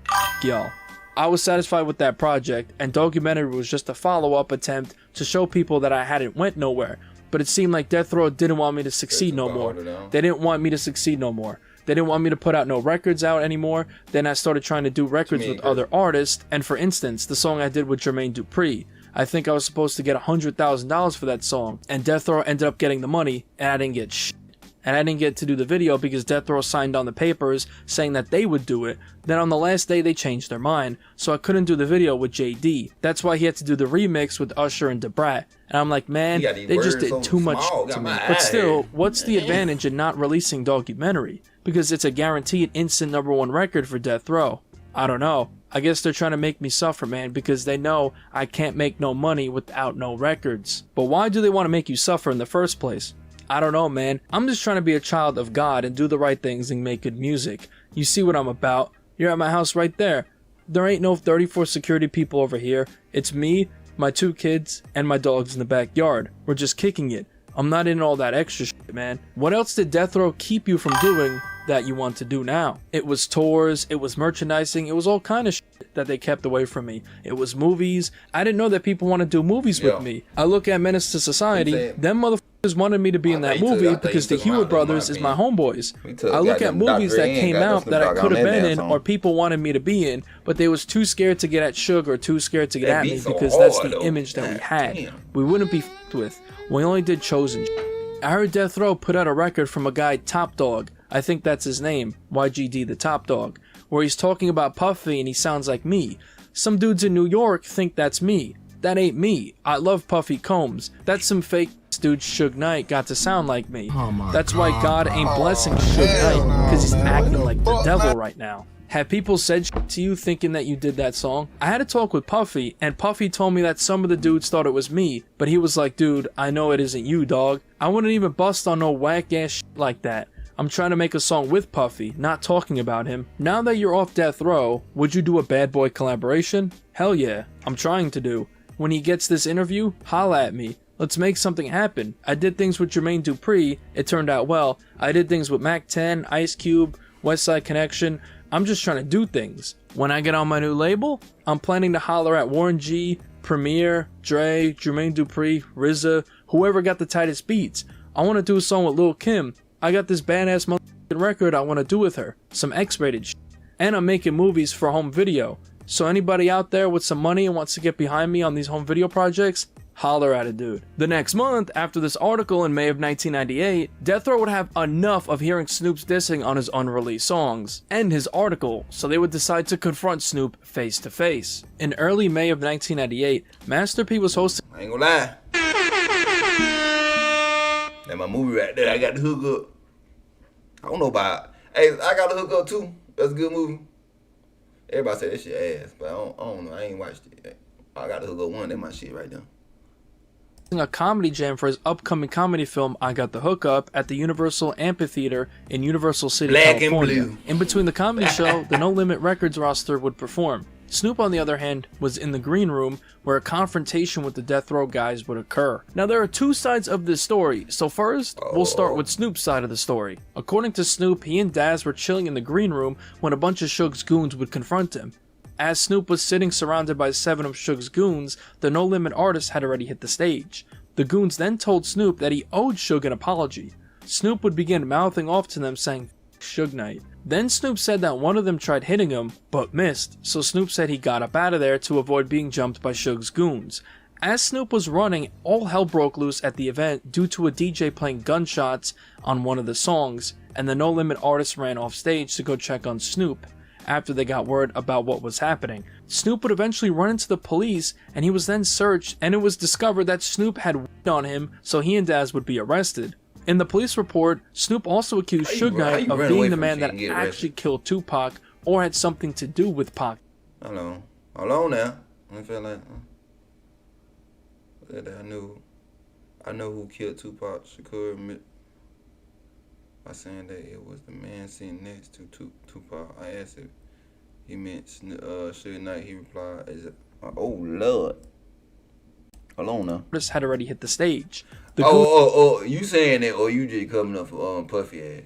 y'all. I was satisfied with that project, and Documentary was just a follow-up attempt to show people that I hadn't went nowhere. But it seemed like Death Row didn't want me to succeed no more. They didn't want me to succeed no more. They didn't want me to put out no records out anymore. Then I started trying to do records with other artists, and for instance, the song I did with Jermaine Dupri. I think I was supposed to get $100,000 for that song, and Death Row ended up getting the money, and I didn't get shit. And I didn't get to do the video because Death Row signed on the papers saying that they would do it. Then on the last day they changed their mind, so I couldn't do the video with JD. That's why he had to do the remix with Usher and DeBrat. And I'm like, man, they just did too much shit to me. But still, what's the advantage in not releasing Documentary? Because it's a guaranteed instant #1 record for Death Row. I don't know. I guess they're trying to make me suffer, man, because they know I can't make no money without no records. But why do they want to make you suffer in the first place? I don't know, man. I'm just trying to be a child of God and do the right things and make good music. You see what I'm about. You're at my house right there. There ain't no 34 security people over here. It's me, my 2 kids, and my dogs in the backyard. We're just kicking it. I'm not in all that extra shit, man. What else did Death Row keep you from doing that you want to do now? It was tours, it was merchandising, it was all kind of shit that they kept away from me. It was movies. I didn't know that people want to do movies with me. I look at Menace to Society, them motherfuckers wanted me to be in that movie because the Hewitt brothers is my homeboys. I look at movies that came out that I could have been in or people wanted me to be in, but they was too scared to get at Suge or too scared to get at me because that's the image that we had. We wouldn't be f***ed with. We only did chosen shit. I heard Death Row put out a record from a guy, Top Dog. I think that's his name, YGD the Top Dog, where he's talking about Puffy and he sounds like me. Some dudes in New York think that's me. That ain't me. I love Puffy Combs. That's some fake dude Sugeknight got to sound like me. That's why God ain't blessing Sugeknight, because he's acting like the devil right now. Have people said shit to you thinking that you did that song? I had a talk with Puffy, and Puffy told me that some of the dudes thought it was me, but he was like, dude, I know it isn't you, dog. I wouldn't even bust on no whack ass shit like that. I'm trying to make a song with Puffy, not talking about him. Now that you're off Death Row, would you do a Bad Boy collaboration? Hell yeah, I'm trying to do. When he gets this interview, holla at me. Let's make something happen. I did things with Jermaine Dupri, it turned out well. I did things with Mac 10, Ice Cube, Westside Connection. I'm just trying to do things. When I get on my new label, I'm planning to holler at Warren G, Premier, Dre, Jermaine Dupri, RZA, whoever got the tightest beats. I want to do a song with Lil' Kim. I got this badass motherfucking record I want to do with her. Some X-rated shit. And I'm making movies for home video. So anybody out there with some money and wants to get behind me on these home video projects, holler at a dude. The next month, after this article in May of 1998, Death Row would have enough of hearing Snoop's dissing on his unreleased songs, and his article, so they would decide to confront Snoop face to face. In early May of 1998, Master P was hosting— I ain't gonna lie. That my movie right there. I got the hook up. I don't know about. Hey, I got the hook up too. That's a good movie. Everybody say that shit ass, but I don't know. I ain't watched it. I got the hook up one. That my shit right there. A comedy jam for his upcoming comedy film I Got the Hookup at the Universal Amphitheater in Universal City, California. And blue. In between the comedy show, the No Limit Records roster would perform. Snoop, on the other hand, was in the green room where a confrontation with the Death Row guys would occur. Now, there are two sides of this story, so first, we'll start with Snoop's side of the story. According to Snoop, he and Daz were chilling in the green room when a bunch of Suge's goons would confront him. As Snoop was sitting surrounded by 7 of Suge's goons, the No Limit artist had already hit the stage. The goons then told Snoop that he owed Suge an apology. Snoop would begin mouthing off to them saying, Sugeknight. Then Snoop said that one of them tried hitting him, but missed, so Snoop said he got up out of there to avoid being jumped by Suge's goons. As Snoop was running, all hell broke loose at the event due to a DJ playing gunshots on one of the songs, and the No Limit artist ran off stage to go check on Snoop. After they got word about what was happening, Snoop would eventually run into the police, and he was then searched, and it was discovered that Snoop had weed on him, so he and Daz would be arrested. In the police report, Snoop also accused Sugeknight of being the man that actually killed Tupac or had something to do with Pac. Hold on now. I feel like I know who killed Tupac Shakur. By saying that it was the man sitting next to Tupac. I asked if he meant Sugeknight. He replied, "Oh Lord." Hold on now. Artist had already hit the stage. You saying that, or you just coming up for Puffy ass?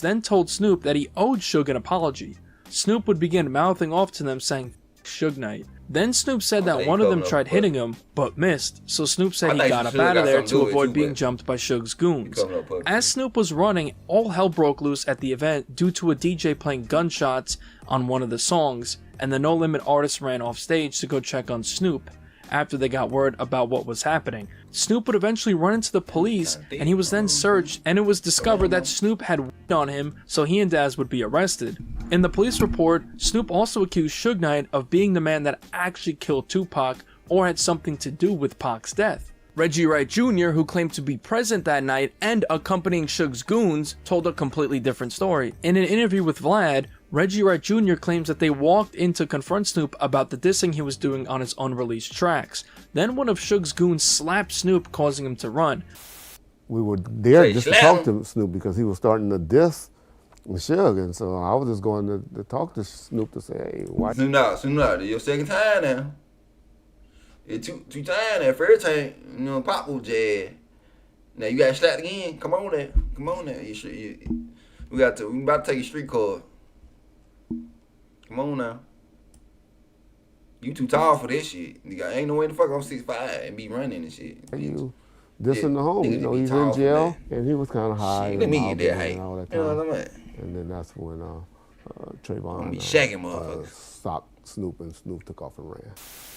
Then told Snoop that he owed Suge an apology. Snoop would begin mouthing off to them saying, Sugeknight. Then Snoop said that one of them tried hitting him, but missed, so Snoop said he got up out of there to avoid being jumped by Suge's goons. As Snoop was running, all hell broke loose at the event due to a DJ playing gunshots on one of the songs, and the No Limit artist ran off stage to go check on Snoop. After they got word about what was happening, Snoop would eventually run into the police, and he was then searched, and it was discovered that Snoop had weed on him, so he and Daz would be arrested. In the police report, Snoop also accused Sugeknight of being the man that actually killed Tupac or had something to do with Pac's death. Reggie Wright Jr., who claimed to be present that night and accompanying Suge's goons, told a completely different story. In an interview with Vlad, Reggie Wright Jr. claims that they walked in to confront Snoop about the dissing he was doing on his unreleased tracks. Then one of Suge's goons slapped Snoop, causing him to run. We were there just to talk to Snoop because he was starting to diss Suge, and so I was just going to talk to Snoop to say, hey, why? Snoop, your second time now. It's two times now. First time, Pop was jazz. Now you got slapped again. Come on now. We about to take a street card. Come on now. You too tall for this shit. Nigga, ain't no way the fuck I'm 6'5" and be running and shit. You dissing the homie. You know, he's in jail, and he was kind of high. Shit, let me get that height. And all that You know time. what I mean? And then that's when Trayvon be shagging motherfuckers. stopped Snoop, and Snoop took off and ran.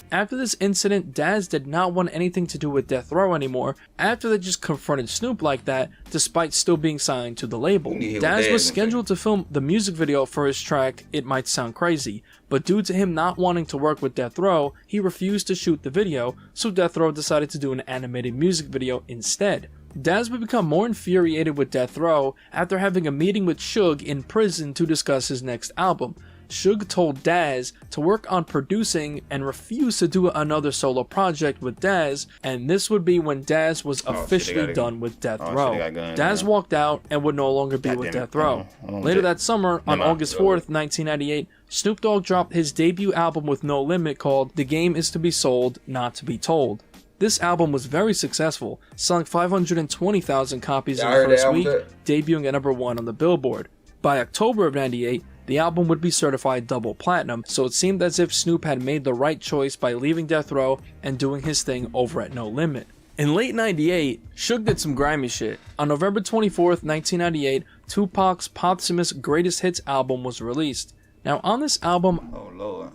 After this incident, Daz did not want anything to do with Death Row anymore after they just confronted Snoop like that, despite still being signed to the label. Daz was scheduled to film the music video for his track, It Might Sound Crazy, but due to him not wanting to work with Death Row, he refused to shoot the video, so Death Row decided to do an animated music video instead. Daz would become more infuriated with Death Row after having a meeting with Suge in prison to discuss his next album. Suge told Daz to work on producing and refused to do another solo project with Daz, and this would be when Daz was officially done with Death Row. Daz walked out and would no longer be with Death Row. Later that summer, on August 4th, 1998, Snoop Dogg dropped his debut album with No Limit called The Game Is to Be Sold, Not to Be Told. This album was very successful, selling 520,000 copies in the first week, debuting at #1 on the Billboard. By October of '98, the album would be certified double platinum, so it seemed as if Snoop had made the right choice by leaving Death Row and doing his thing over at No Limit. In late '98, Suge did some grimy shit. On November 24th, 1998, Tupac's posthumous Greatest Hits album was released. Now on this album... Oh Lord.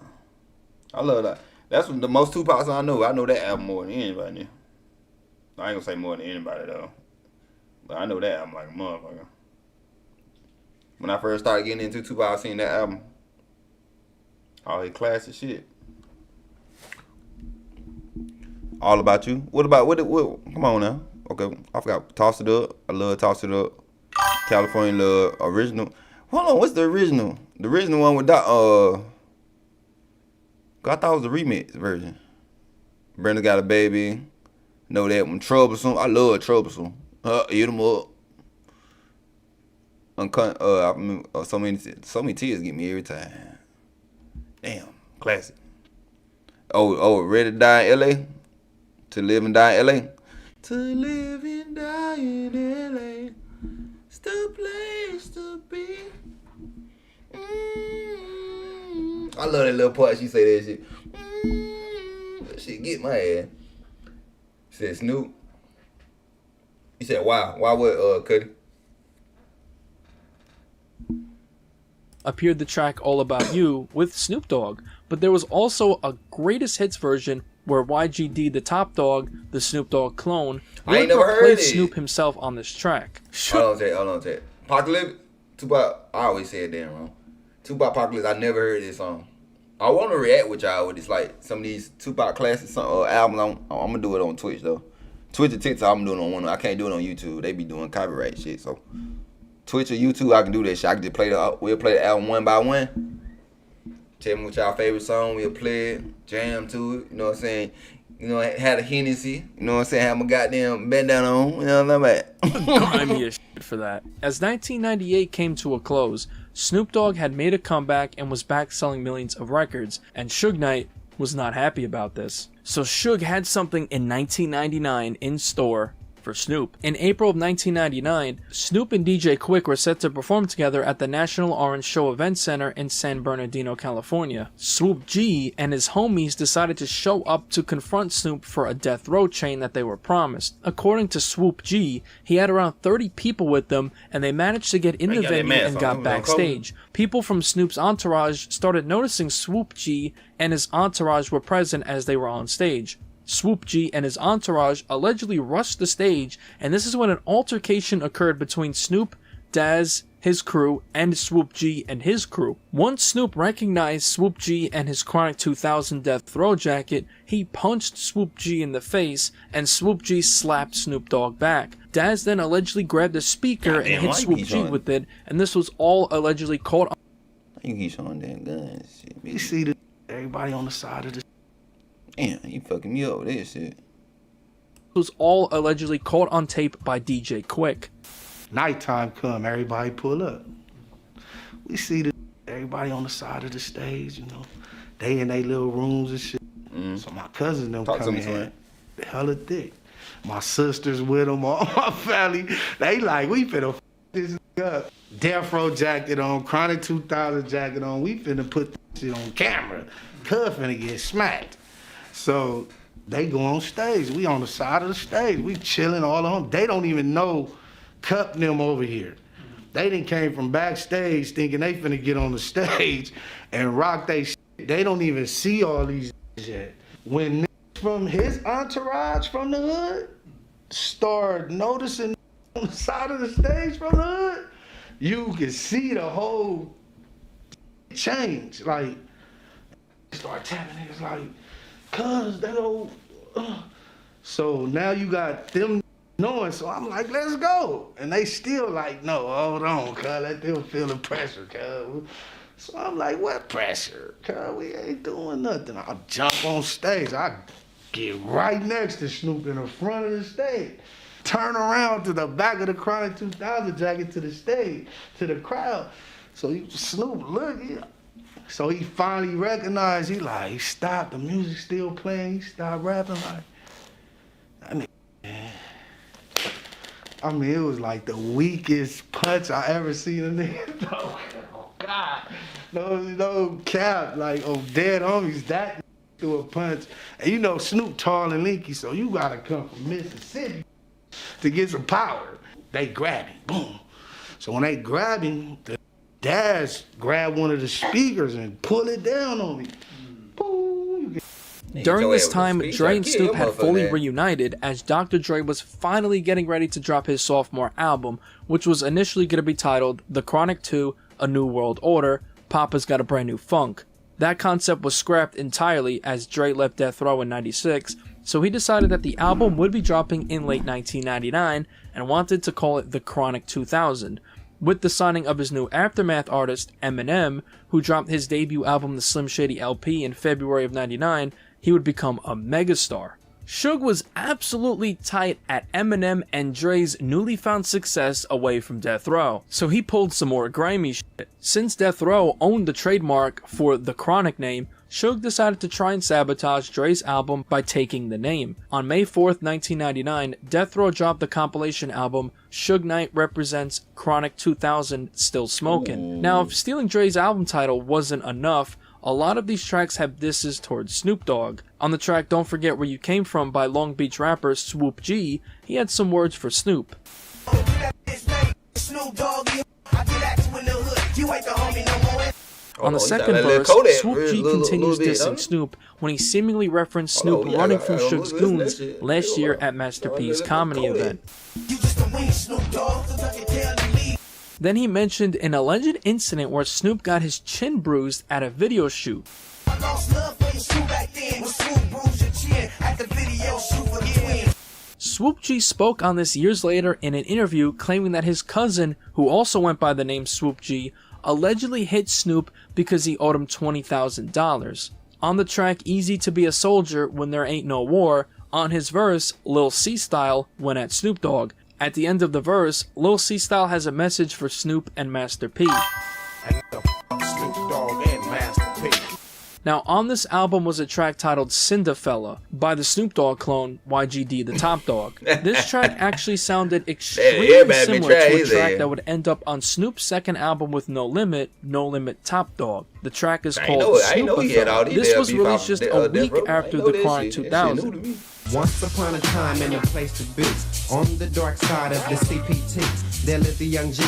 I love that. That's the most Tupac song I know. I know that album more than anybody. I ain't gonna say more than anybody though. But I know that album like a motherfucker. When I first started getting into Tupac, I seen that album. All his classic shit. All About You. What? Come on now. Okay, I forgot. Toss It Up. I love Toss It Up. California Love. Original. Hold on, what's the original? The original one with that, I thought it was the remix version. Brenda Got a Baby. Know that one. Troublesome. I love Troublesome. Eat 'em up. So many tears get me every time. Damn, classic. Ready to Die in L.A. To Live and Die in L.A. To live and die in L.A. It's the place to be. I love that little part she say that shit. That shit get my ass. Said Snoop. He said, why? Why would Cuddy? Appeared the track All About You with Snoop Dogg, but there was also a greatest hits version where YGD the Top Dog, the Snoop Dogg clone, played Snoop himself on this track. Hold on, Ted. Apocalypse? Tupac, I always say it damn wrong. Tupac Apocalypse, I never heard this song. I want to react with y'all with this, like some of these Tupac classic albums. I'm gonna do it on Twitch though. Twitch and TikTok, I'm doing it on one. I can't do it on YouTube. They be doing copyright shit. So Twitch or YouTube, I can do that shit. I can just we'll play the album one by one. Tell me what y'all favorite song. We'll play it, jam to it. You know what I'm saying? You know, had a Hennessy. You know what I'm saying? Have my goddamn bandana on. You know what I'm saying? Grimy as shit for that. As 1998 came to a close, Snoop Dogg had made a comeback and was back selling millions of records, and Sugeknight was not happy about this. So Suge had something in 1999 in store for Snoop. In April of 1999, Snoop and DJ Quick were set to perform together at the National Orange Show Event Center in San Bernardino, California. Swoop G and his homies decided to show up to confront Snoop for a Death Row chain that they were promised. According to Swoop G, he had around 30 people with them, and they managed to get in the venue and got backstage. People from Snoop's entourage started noticing Swoop G and his entourage were present as they were on stage. Swoop G and his entourage allegedly rushed the stage, and this is when an altercation occurred between Snoop, Daz, his crew, and Swoop G and his crew. Once Snoop recognized Swoop G and his Chronic 2000 Death Row jacket, he punched Swoop G in the face, and Swoop G slapped Snoop Dogg back. Daz then allegedly grabbed a speaker and hit Swoop G with it, and this was all allegedly caught on. You keep showing damn guns. You see everybody on the side of the... Damn, you fucking me up with this shit. It was all allegedly caught on tape by DJ Quick. Nighttime come, everybody pull up. We see everybody on the side of the stage, you know. They in their little rooms and shit. So my cousins them come in, hella thick. My sisters with them, all my family. They like, we finna f this up. Death Row jacket on, Chronic 2000 jacket on. We finna put this shit on camera. Cuz finna get smacked. So they go on stage. We on the side of the stage. We chilling all of them. They don't even know Cup them over here. They done came from backstage thinking they finna get on the stage and rock they shit. They don't even see all these yet. When from his entourage from the hood start noticing on the side of the stage from the hood, you can see the whole change. Like, start tapping niggas like, cuz they go. So now you got them knowing, so I'm like, let's go. And they still like, no, hold on, cuz, let them feel the pressure, cuz. So I'm like, what pressure? Cuz, we ain't doing nothing. I'll jump on stage. I get right next to Snoop in the front of the stage. Turn around to the back of the Chronic 2000 jacket to the stage, to the crowd. So Snoop, look, so he finally recognized, he stopped, the music still playing, he stopped rapping like, that nigga, man. I mean, it was like the weakest punch I ever seen a nigga throw. Oh, God. No cap, like, oh, dead homies, that threw a punch. And you know, Snoop tall and lanky, so you gotta come from Mississippi to get some power. They grab him, boom. So when they grab him, the dads grab one of the speakers and pull it down on me. Boom. During this time, Dre and Snoop had fully reunited as Dr. Dre was finally getting ready to drop his sophomore album, which was initially going to be titled The Chronic 2, A New World Order, Papa's Got a Brand New Funk. That concept was scrapped entirely as Dre left Death Row in '96, so he decided that the album would be dropping in late 1999 and wanted to call it The Chronic 2000. With the signing of his new Aftermath artist, Eminem, who dropped his debut album The Slim Shady LP in February of '99, he would become a megastar. Suge was absolutely tight at Eminem and Dre's newly found success away from Death Row, so he pulled some more grimy shit. Since Death Row owned the trademark for the Chronic name, Suge decided to try and sabotage Dre's album by taking the name. On May 4th, 1999, Death Row dropped the compilation album Sugeknight Represents Chronic 2000 Still Smokin'. Now, if stealing Dre's album title wasn't enough, a lot of these tracks have disses towards Snoop Dogg. On the track Don't Forget Where You Came From by Long Beach rapper Swoop G, he had some words for Snoop. On the second verse, Swoop G continues dissing Snoop when he seemingly referenced Snoop running from Suge's goons last year at Master P's comedy event. Then he mentioned an alleged incident where Snoop got his chin bruised at a video shoot. Swoop G spoke on this years later in an interview, claiming that his cousin, who also went by the name Swoop G, allegedly hit Snoop because he owed him $20,000. On the track Easy to Be a Soldier When There Ain't No War, on his verse, Lil C Style went at Snoop Dogg. At the end of the verse, Lil C Style has a message for Snoop and Master P. Now, on this album was a track titled Cinderfella by the Snoop Dogg clone YGD the Top Dog. This track actually sounded extremely similar to a track that would end up on Snoop's second album with No Limit Top Dog. The track is called Snoopafella. This was released just a week after the Chronic 2000. Once upon a time and a place to be, on the dark side of the CPT, there lived the young G.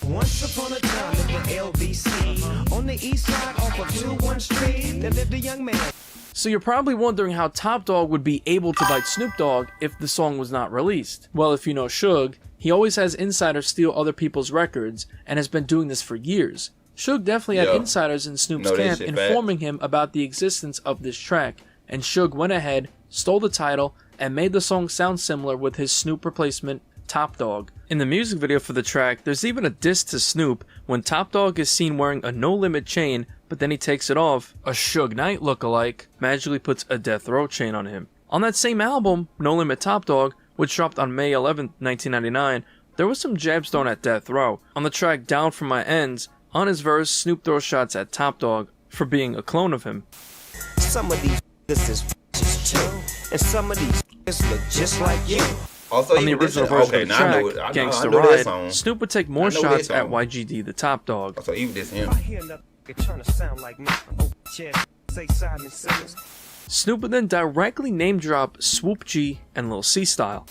Once upon a time in the LBC, on the east side off of 21 Street, there lived a young man. So you're probably wondering how Top Dog would be able to bite Snoop Dogg if the song was not released. Well, if you know Suge, he always has insiders steal other people's records and has been doing this for years. Suge definitely had insiders in Snoop's camp informing him about the existence of this track, and Suge went ahead, stole the title, and made the song sound similar with his Snoop replacement, Top Dog. In the music video for the track, there's even a diss to Snoop when Top Dog is seen wearing a No Limit chain, but then he takes it off. A Sugeknight lookalike magically puts a Death Row chain on him. On that same album, No Limit Top Dog, which dropped on May 11, 1999, there was some jabs thrown at Death Row. On the track Down From My Ends, on his verse, Snoop throws shots at Top Dog for being a clone of him. Some of these is too, and some of these look just like you. Also, on the original version of the track, Gangsta Ride, Snoop would take more shots at YGD the Top Dog. So even this him. I hear nothing, it turn to sound like me. Say Simon Simmons. Snoop would then directly name drop Swoop G and Lil C Style.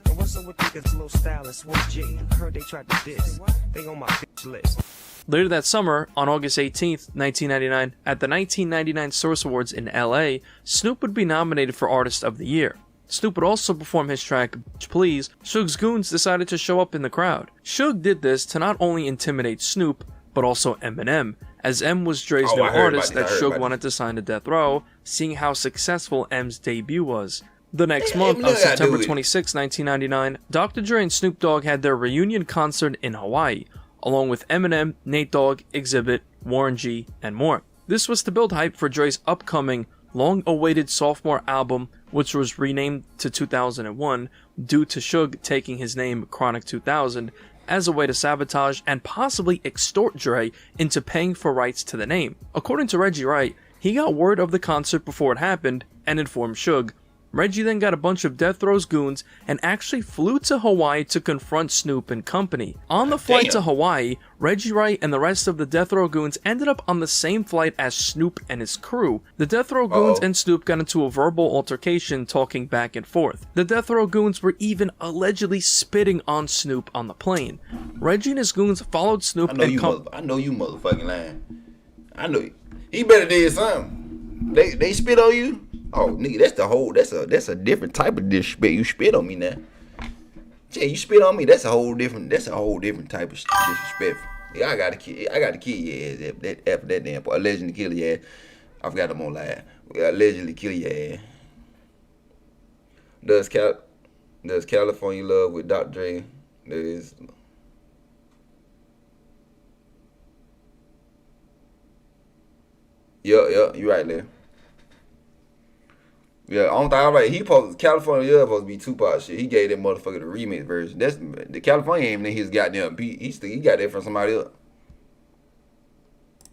And what's up with niggas, Lil Style and Swoop G? Heard they tried to diss. They on my bitch list. Later that summer, on August 18th, 1999, at the 1999 Source Awards in LA, Snoop would be nominated for Artist of the Year. Snoop would also perform his track, Bitch Please. Suge's goons decided to show up in the crowd. Suge did this to not only intimidate Snoop, but also Eminem, as M was Dre's new artist that Suge wanted to sign to Death Row, seeing how successful M's debut was. The next month, on September 26, 1999, Dr. Dre and Snoop Dogg had their reunion concert in Hawaii, along with Eminem, Nate Dogg, Exhibit, Warren G, and more. This was to build hype for Dre's upcoming, long-awaited sophomore album, which was renamed to 2001 due to Suge taking his name Chronic 2000 as a way to sabotage and possibly extort Dre into paying for rights to the name. According to Reggie Wright, he got word of the concert before it happened and informed Suge. Reggie then got a bunch of Death Row's goons and actually flew to Hawaii to confront Snoop and company. On the flight to Hawaii, Reggie Wright and the rest of the Death Row goons ended up on the same flight as Snoop and his crew. The Death Row goons and Snoop got into a verbal altercation, talking back and forth. The Death Row goons were even allegedly spitting on Snoop on the plane. Reggie and his goons followed Snoop I know you motherfucking lying. I know you. He better did something. They spit on you? Oh, nigga, that's a different type of disrespect. You spit on me now. Yeah, you spit on me. That's a whole different type of disrespect. Yeah, I gotta kill your ass after that damn point. Allegedly kill your ass. I forgot I'm on live. We gotta allegedly kill your ass. Does California Love with Dr. Dre? There is. Yeah, you right there. Yeah, on the right, California Love supposed to be Tupac shit. He gave that motherfucker the remix version. That's the California ain't in his goddamn beat. He got that from somebody else.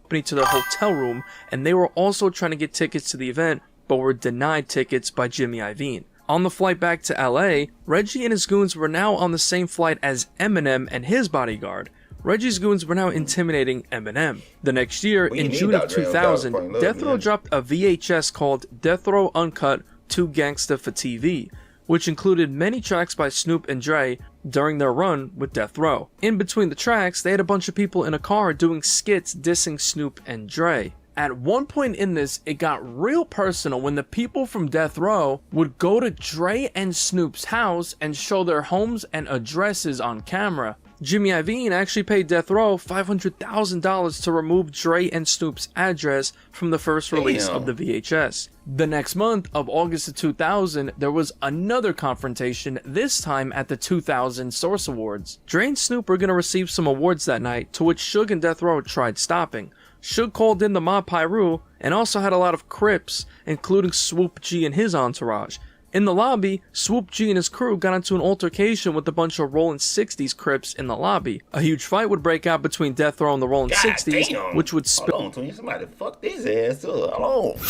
To their hotel room, and they were also trying to get tickets to the event, but were denied tickets by Jimmy Iovine. On the flight back to LA, Reggie and his goons were now on the same flight as Eminem and his bodyguard. Reggie's goons were now intimidating Eminem. The next year, in June of 2000, Death Row dropped a VHS called Death Row Uncut 2 Gangsta for TV, which included many tracks by Snoop and Dre during their run with Death Row. In between the tracks, they had a bunch of people in a car doing skits dissing Snoop and Dre. At one point in this, it got real personal when the people from Death Row would go to Dre and Snoop's house and show their homes and addresses on camera. Jimmy Iovine actually paid Death Row $500,000 to remove Dre and Snoop's address from the first release of the VHS. The next month of August of 2000, there was another confrontation, this time at the 2000 Source Awards. Dre and Snoop were going to receive some awards that night, to which Suge and Death Row tried stopping. Suge called in the Mob Piru and also had a lot of Crips, including Swoop G and his entourage. In the lobby, Swoop G and his crew got into an altercation with a bunch of Rollin' 60s Crips in the lobby. A huge fight would break out between Death Row and the Rollin' 60s, which would spill. Hold on, Tony. Somebody fuck this ass up. Hold on.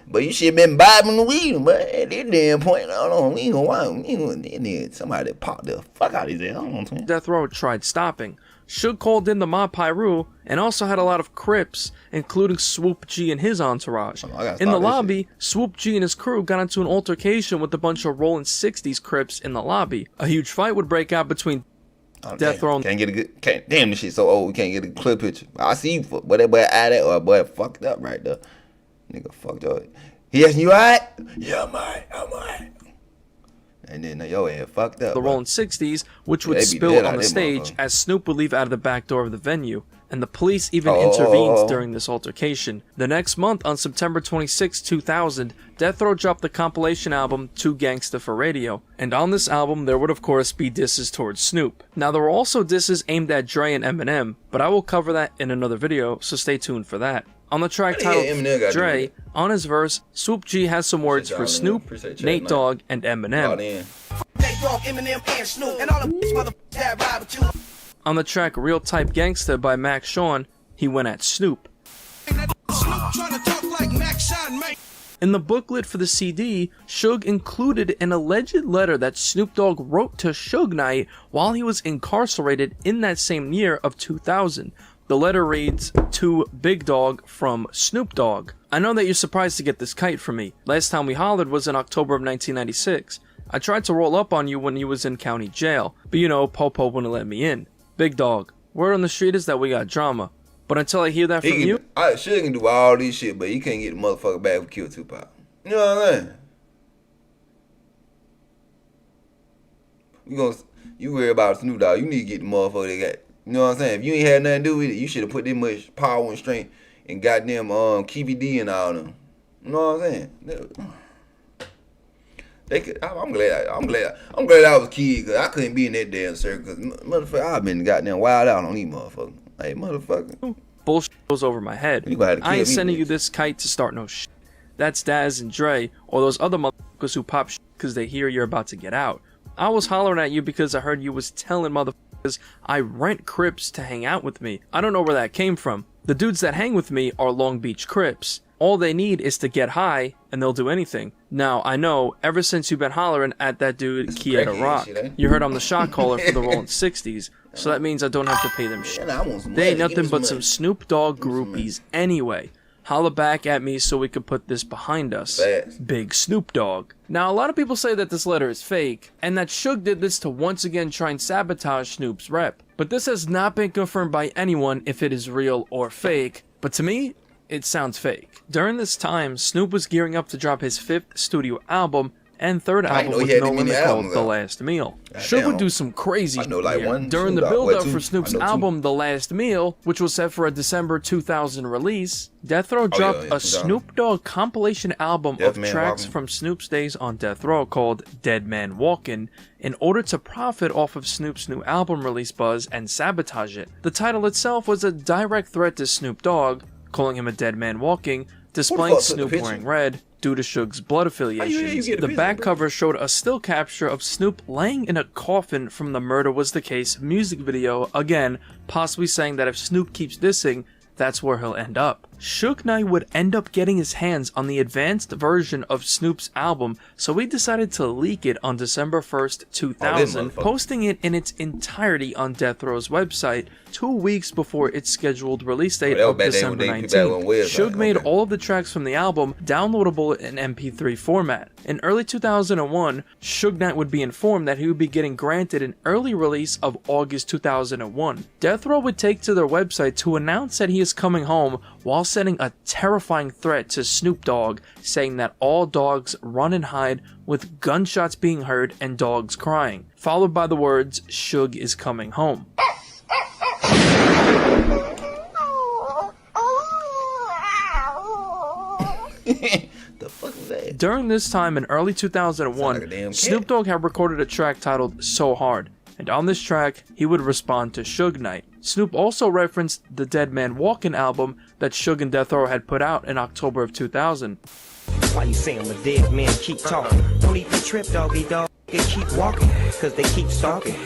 But you should have been vibing the weed, but at this damn point, hold on. We ain't gonna somebody pop the fuck out of his ass. Hold on, Tony. Death Row tried stopping. Suge called in the Mob Piru and also had a lot of Crips, including Swoop G and his entourage. In the lobby, Swoop G and his crew got into an altercation with a bunch of Rollin' 60s Crips in the lobby. A huge fight would break out between Death Row and... Damn, this shit so old, we can't get a clear picture. I see you, but that boy added, or boy fucked up right there. Nigga fucked up. He asking you alright? Yeah, I'm alright. And then your ass fucked up. The Rollin' 60s, which would spill on the stage as Snoop would leave out of the back door of the venue, and the police even intervened during this altercation. The next month, on September 26, 2000, Death Row dropped the compilation album 2 Gangsta for Radio, and on this album there would of course be disses towards Snoop. Now there were also disses aimed at Dre and Eminem, but I will cover that in another video, so stay tuned for that. On the track titled Dre, on his verse, Swoop G has some words for Snoop, Nate Dogg, and Eminem. On the track Real Type Gangsta by Max Sean, he went at Snoop. In the booklet for the CD, Suge included an alleged letter that Snoop Dogg wrote to Sugeknight while he was incarcerated in that same year of 2000. The letter reads, "To Big Dog from Snoop Dogg. I know that you're surprised to get this kite from me. Last time we hollered was in October of 1996. I tried to roll up on you when you was in county jail, but you know, Popo wouldn't let me in. Big Dog, word on the street is that we got drama. But until I hear that from you..." Suge can do all this shit, but he can't get the motherfucker back for Kill Tupac. You know what I'm saying? You worry about Snoop Dogg, you need to get the motherfucker that got, you know what I'm saying? If you ain't had nothing to do with it, you should have put this much power and strength and goddamn KVD and all them. You know what I'm saying? They could. I'm glad I was a kid, because I couldn't be in that damn circle, because motherfucker, I've been goddamn wild out on these motherfuckers. Hey, motherfucker. Bullshit goes over my head. I ain't sending you this kite to start no shit. That's Daz and Dre, or those other motherfuckers who pop shit because they hear you're about to get out. I was hollering at you because I heard you was telling motherfuckers I rent Crips to hang out with me. I don't know where that came from. The dudes that hang with me are Long Beach Crips. All they need is to get high, and they'll do anything. Now, I know, ever since you've been hollering at that dude, Kieta Rock, you heard I'm the shot caller for the Rolling 60s, so that means I don't have to pay them shit. They ain't nothing but some Snoop Dogg groupies anyway. Holla back at me so we can put this behind us. Big Snoop Dogg. Now, a lot of people say that this letter is fake, and that Suge did this to once again try and sabotage Snoop's rep. But this has not been confirmed by anyone if it is real or fake, but to me, it sounds fake. During this time, Snoop was gearing up to drop his 5th studio album and 3rd album with No Limit called The Last Meal. Suge would do some crazy shit during the build-up for Snoop's album The Last Meal, which was set for a December 2000 release. Death Row dropped a Snoop Dogg compilation album of tracks from Snoop's days on Death Row called Dead Man Walkin' in order to profit off of Snoop's new album release buzz and sabotage it. The title itself was a direct threat to Snoop Dogg, calling him a dead man walking, displaying Snoop wearing red due to Suge's blood affiliations. The back cover showed a still capture of Snoop laying in a coffin from the Murder Was the Case music video, again, possibly saying that if Snoop keeps dissing, that's where he'll end up. Sugeknight would end up getting his hands on the advanced version of Snoop's album, so we decided to leak it on December 1st, 2000, posting it in its entirety on Death Row's website 2 weeks before its scheduled release date of December 19th. Suge made all of the tracks from the album downloadable in MP3 format. In early 2001, Sugeknight would be informed that he would be getting granted an early release of August 2001. Death Row would take to their website to announce that he is coming home while sending a terrifying threat to Snoop Dogg, saying that all dogs run and hide with gunshots being heard and dogs crying, followed by the words, "Suge is coming home." The fuck was that? During this time in early 2001, Snoop Dogg had recorded a track titled So Hard, and on this track, he would respond to Sugeknight. Snoop also referenced the Dead Man Walkin' album that Suge and Death Row had put out in October of 2000. Why you say I'm a dead man? Keep talking. Don't even trip, doggy dog. They keep walking, cause they keep stalking.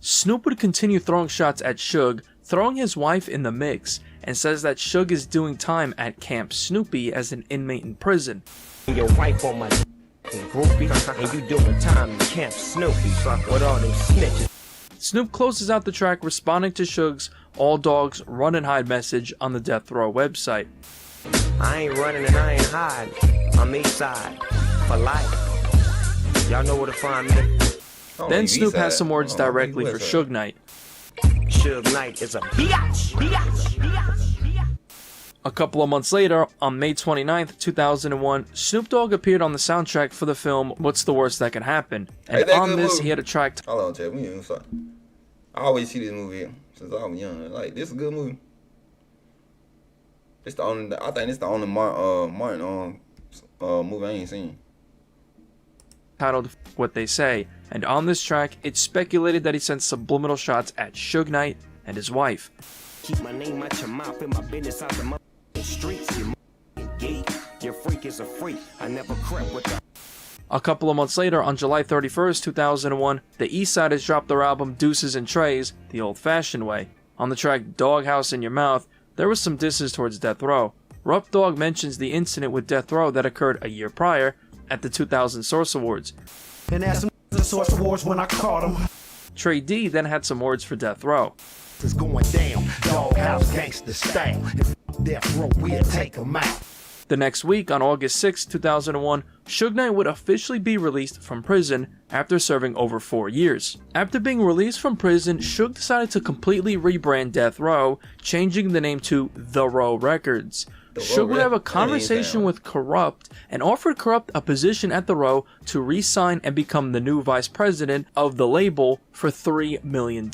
Snoop would continue throwing shots at Suge, throwing his wife in the mix, and says that Suge is doing time at Camp Snoopy as an inmate in prison. Your wife on my groupie, and you doing time in Camp Snoopy with all them snitches. Snoop closes out the track responding to Suge's "All Dogs Run and Hide" message on the Death Row website. I ain't running and I ain't hiding. I'm east side for life. Y'all know where to find me. Then Snoop has some words directly for Sugeknight. Sugeknight is a biatch. A couple of months later, on May 29th, 2001, Snoop Dogg appeared on the soundtrack for the film What's the Worst That Can Happen, and on this he had a track. Hold on, Chad. I always see this movie since I was young. Like, this is a good movie. It's the only. I think it's the only Martin movie I ain't seen. Titled What They Say, and on this track, it's speculated that he sent subliminal shots at Sugeknight and his wife. Keep my name out your mouth and my business out the streets. You gay, your freak is a freak. I never crept with the. A couple of months later, on July 31st, 2001, the Eastsiders dropped their album Deuces and Trays, the old-fashioned way. On the track Doghouse in Your Mouth, there was some disses towards Death Row. Rough Dog mentions the incident with Death Row that occurred a year prior at the 2000 Source Awards. And asked him the Source Awards when I caught him. Trey D then had some words for Death Row. It's going down, doghouse gangster style. If death row, we'll take 'em out. The next week, on August 6, 2001, Sugeknight would officially be released from prison after serving over 4 years. After being released from prison, Suge decided to completely rebrand Death Row, changing the name to The Row Records. Suge would have a conversation with Corrupt and offered Corrupt a position at The Row to re-sign and become the new vice president of the label for $3 million.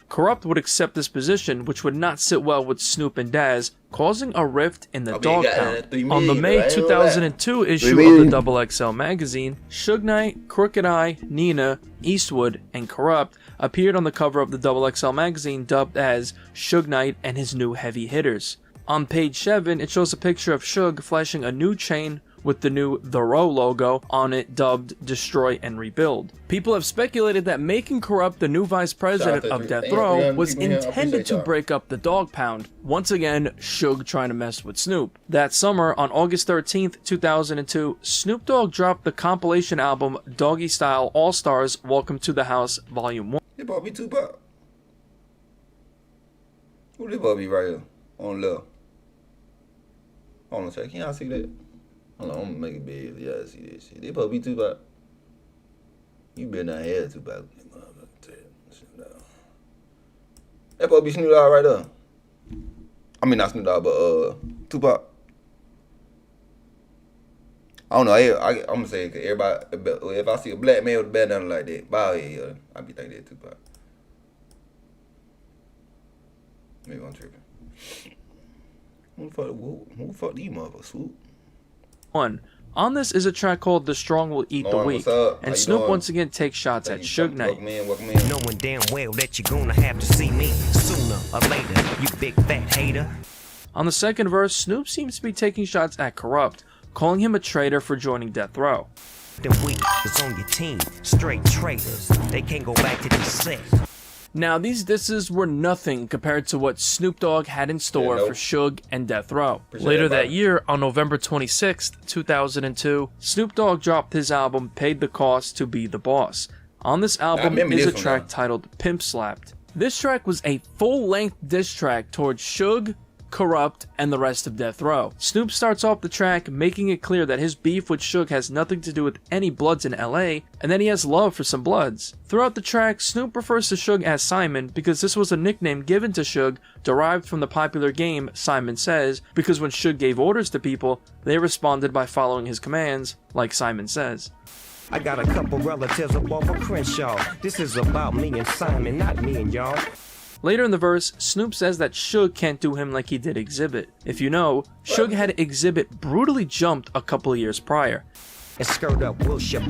Corrupt would accept this position, which would not sit well with Snoop and Daz, causing a rift in the Dogg Pound. On the May 2002 issue of the XXL magazine, Sugeknight, Crooked I, Nina, Eastwood, and Corrupt appeared on the cover of the XXL magazine dubbed as Sugeknight and his new heavy hitters. On page 7, it shows a picture of Suge flashing a new chain with the new The Row logo on it dubbed Destroy and Rebuild. People have speculated that making Corrupt the new vice president of Death Row was intended to break up the Dogg Pound. Once again, Suge trying to mess with Snoop. That summer, on August 13th, 2002, Snoop Dogg dropped the compilation album Doggy Style All Stars Welcome to the House Volume 1. They bought me $2. Who they bought me right here? On left. Hold on a second, can y'all see that? Hold on, I'm gonna make it big so y'all see this shit. They supposed to be $2. You better not have $2. They supposed to be Snoopdogg right there. I mean, not Snoopdogg, but Tupac. I don't know, I'm gonna say it, cause everybody, if I see a black man with a bandana like that, bow head, I be thinking that Tupac. Maybe I'm tripping. Who the fuck these motherfuckers, Swoop? On this is a track called The Strong Will Eat the Weak, and Snoop once again takes shots at Sugeknight. Knowing damn well that you're gonna have to see me sooner or later, you big fat hater. On the second verse, Snoop seems to be taking shots at Corrupt, calling him a traitor for joining Death Row. Them weak is on your team, straight traitors. They can't go back to the set. Now, these disses were nothing compared to what Snoop Dogg had in store for Suge and Death Row. Later that year, on November 26th, 2002, Snoop Dogg dropped his album Paid the Cost to Be the Boss. On this album is a track titled Pimp Slapped. This track was a full-length diss track towards Suge, Corrupt, and the rest of Death Row. Snoop starts off the track making it clear that his beef with Suge has nothing to do with any Bloods in LA, and that he has love for some Bloods. Throughout the track, Snoop refers to Suge as Simon because this was a nickname given to Suge derived from the popular game Simon Says, because when Suge gave orders to people, they responded by following his commands, like Simon Says. I got a couple relatives above a Crenshaw. This is about me and Simon, not me and y'all. Later in the verse, Snoop says that Suge can't do him like he did Exhibit. If you know, Suge had Exhibit brutally jumped a couple of years prior. And skirt up, will ship.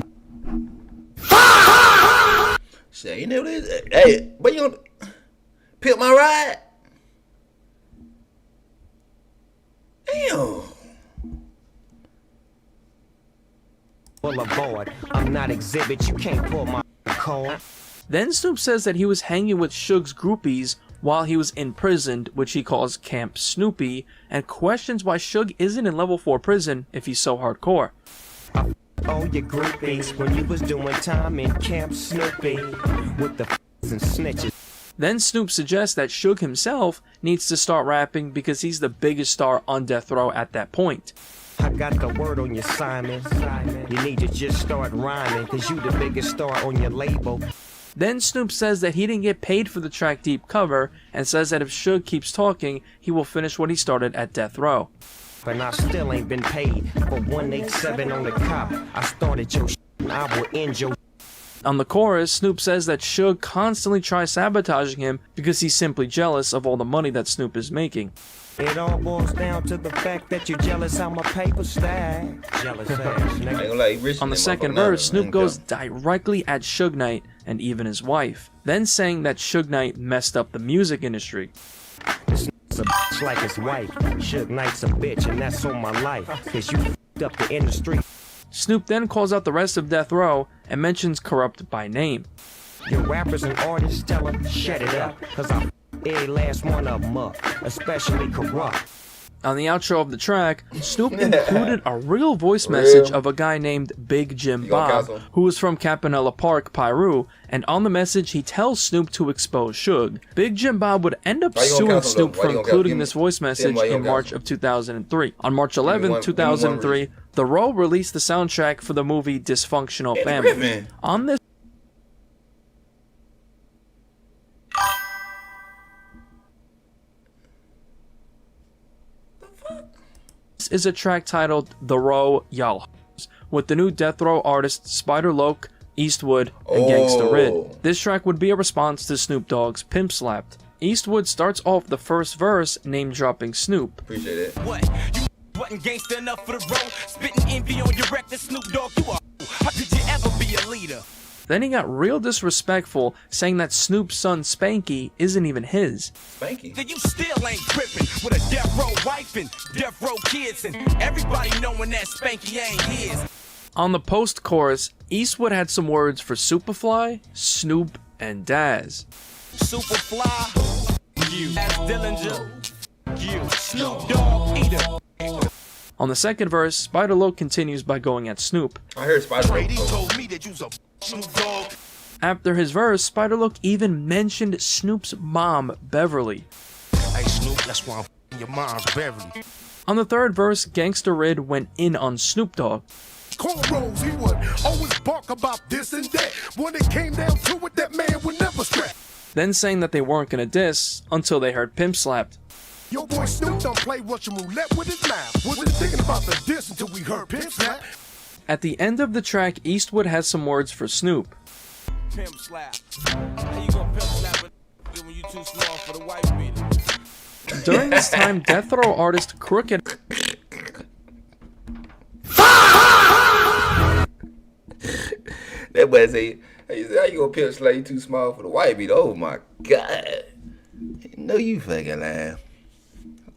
Say, you know this? Hey, but you gonna pick my ride? Damn. Full aboard. I'm not Exhibit, you can't pull my card. Then Snoop says that he was hanging with Suge's groupies while he was imprisoned, which he calls Camp Snoopy, and questions why Suge isn't in level 4 prison if he's so hardcore. Oh, your groupies when you was doing time in Camp Snoopy with the and snitches. Then Snoop suggests that Suge himself needs to start rapping because he's the biggest star on Death Row at that point. I got the word on you, Simon. You need to just start rhyming, cause you the biggest star on your label. Then Snoop says that he didn't get paid for the track Deep cover, and says that if Suge keeps talking, he will finish what he started at Death Row. And I still ain't been paid for 187 on the cop. I started your shit, and I will end your. On the chorus, Snoop says that Suge constantly tries sabotaging him because he's simply jealous of all the money that Snoop is making. It all boils down to the fact that you're jealous how my paper stack. Jealous ass nigga. On the second verse, Snoop goes directly at Sugeknight and even his wife, then saying that Sugeknight messed up the music industry. This a bitch like his wife. Sugeknight's a bitch, and that's on my life, cause you f***ed up the industry. Snoop then calls out the rest of Death Row and mentions Corrupt by name. Your rappers and artists tell them, shut it up, cause I every last one of them up, especially Corrupt. On the outro of the track, Snoop included a real voice message of a guy named Big Jim Bob, who was from Campanella Park, Peru, and on the message he tells Snoop to expose Suge. Big Jim Bob would end up suing Snoop for including this voice message in March of 2003. On March 11, 2003, The Row released the soundtrack for the movie Dysfunctional Family. On this is a track titled The Row Y'all with the new Death Row artists Spider Loc, Eastwood, and Gangsta Rid. This track would be a response to Snoop Dogg's Pimp Slapped. Eastwood starts off the first verse name dropping Snoop. Appreciate it. What? You wasn't gangsta enough for the road? Spitting envy on your record, Snoop Dogg, you are. How could you ever be a leader? Then he got real disrespectful, saying that Snoop's son Spanky isn't even his. Spanky? Then you still ain't tripping with a death row wife and death row kids and everybody knowing that Spanky ain't his. On the post-chorus, Eastwood had some words for Superfly, Snoop, and Daz. Superfly, you. As Dillinger, you. Snoop Dogg, eater. On the second verse, Spider Loc continues by going at Snoop. I heard Spider Loc. told me that you's a Snoop Dogg. After his verse, Spider Loc even mentioned Snoop's mom, Beverly. Hey Snoop, that's why I'm your mom's Beverly. On the third verse, Gangsta Rid went in on Snoop Dogg. Cornrows, he would always bark about this and that. When it came down to it, that man would never strap. Then saying that they weren't gonna diss until they heard Pimp Slapped. Your boy Snoop don't play Russian roulette with his mouth. Wasn't thinking about the diss until we heard Pimp Slap. At the end of the track, Eastwood has some words for Snoop. Pimp slap. How you gonna pimp slap it when you too small for the white beater? During this time, Death Row artist Crooked That boy say, how you gonna pimp slap? You too small for the white beat? Oh my God. No, you fucking lying.